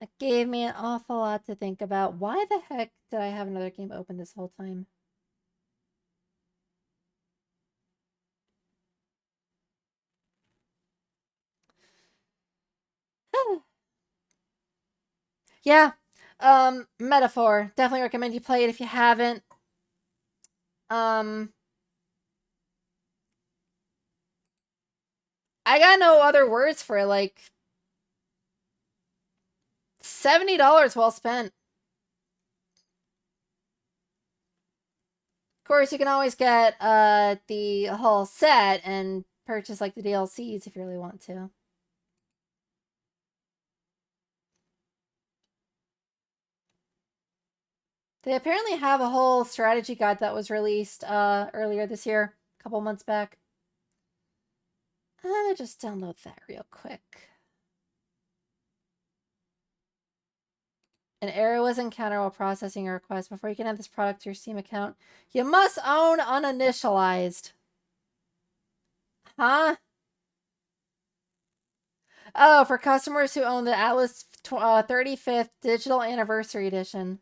That gave me an awful lot to think about. Why the heck did I have another game open this whole time? Yeah. Metaphor. Definitely recommend you play it if you haven't. I got no other words for it. Like, $70 well spent. Of course, you can always get the whole set and purchase like the DLCs if you really want to. They apparently have a whole strategy guide that was released earlier this year, a couple months back. I'm gonna just download that real quick. An error was encountered while processing a request. Before you can add this product to your Steam account, you must own uninitialized. Huh? Oh, for customers who own the Atlas 35th Digital Anniversary Edition.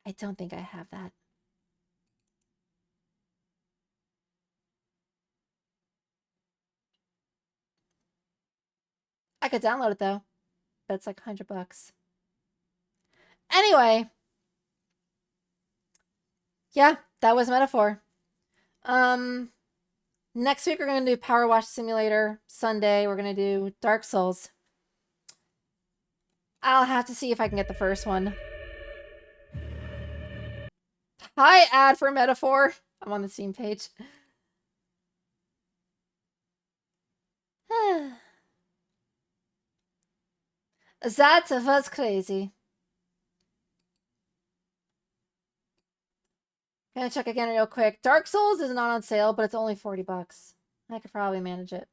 I don't think I have that. I could download it though, but it's like $100. Anyway. Yeah, that was Metaphor. Next week we're going to do Power Wash Simulator. Sunday we're going to do Dark Souls. I'll have to see if I can get the first one. Hi, ad for Metaphor. I'm on the Steam page. That was crazy. Gonna check again real quick. Dark Souls is not on sale, but it's only $40. I could probably manage it.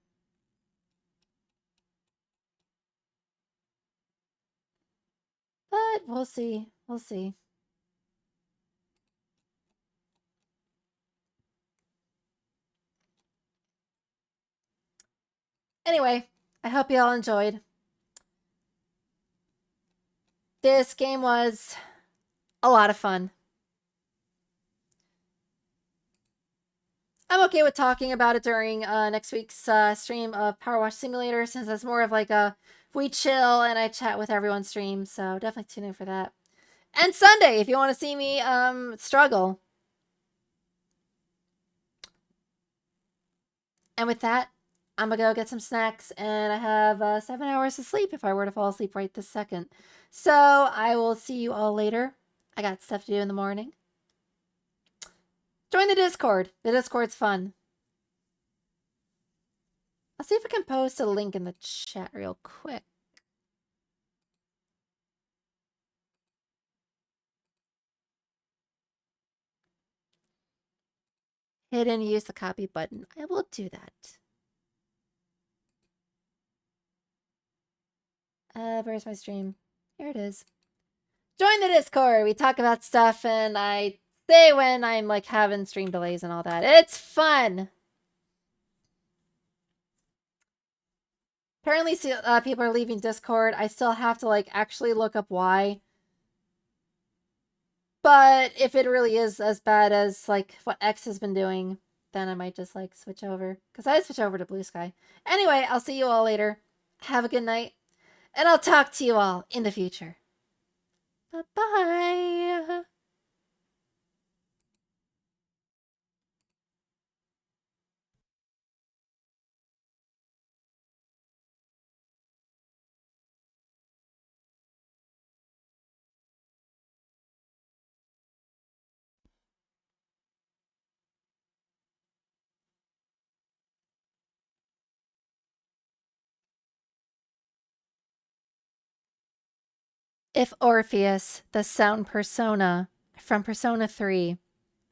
But we'll see. We'll see. Anyway, I hope you all enjoyed. This game was a lot of fun. I'm okay with talking about it during next week's stream of Power Wash Simulator, since it's more of like a we chill and I chat with everyone stream, so definitely tune in for that. And Sunday, if you want to see me struggle. And with that, I'm gonna go get some snacks, and I have 7 hours of sleep if I were to fall asleep right this second. So I will see you all later. I got stuff to do in the morning. Join the Discord. The Discord's fun. I'll see if I can post a link in the chat real quick. Hit and use the copy button. I will do that. Where's my stream? Here it is. Join the Discord. We talk about stuff, and I say when I'm like having stream delays and all that. It's fun. Apparently, people are leaving Discord. I still have to like actually look up why. But if it really is as bad as like what X has been doing, then I might just like switch over. Because I switch over to Bluesky. Anyway, I'll see you all later. Have a good night. And I'll talk to you all in the future. Bye-bye. If Orpheus, the sound persona from Persona 3,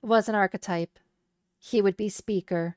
was an archetype, he would be Speaker.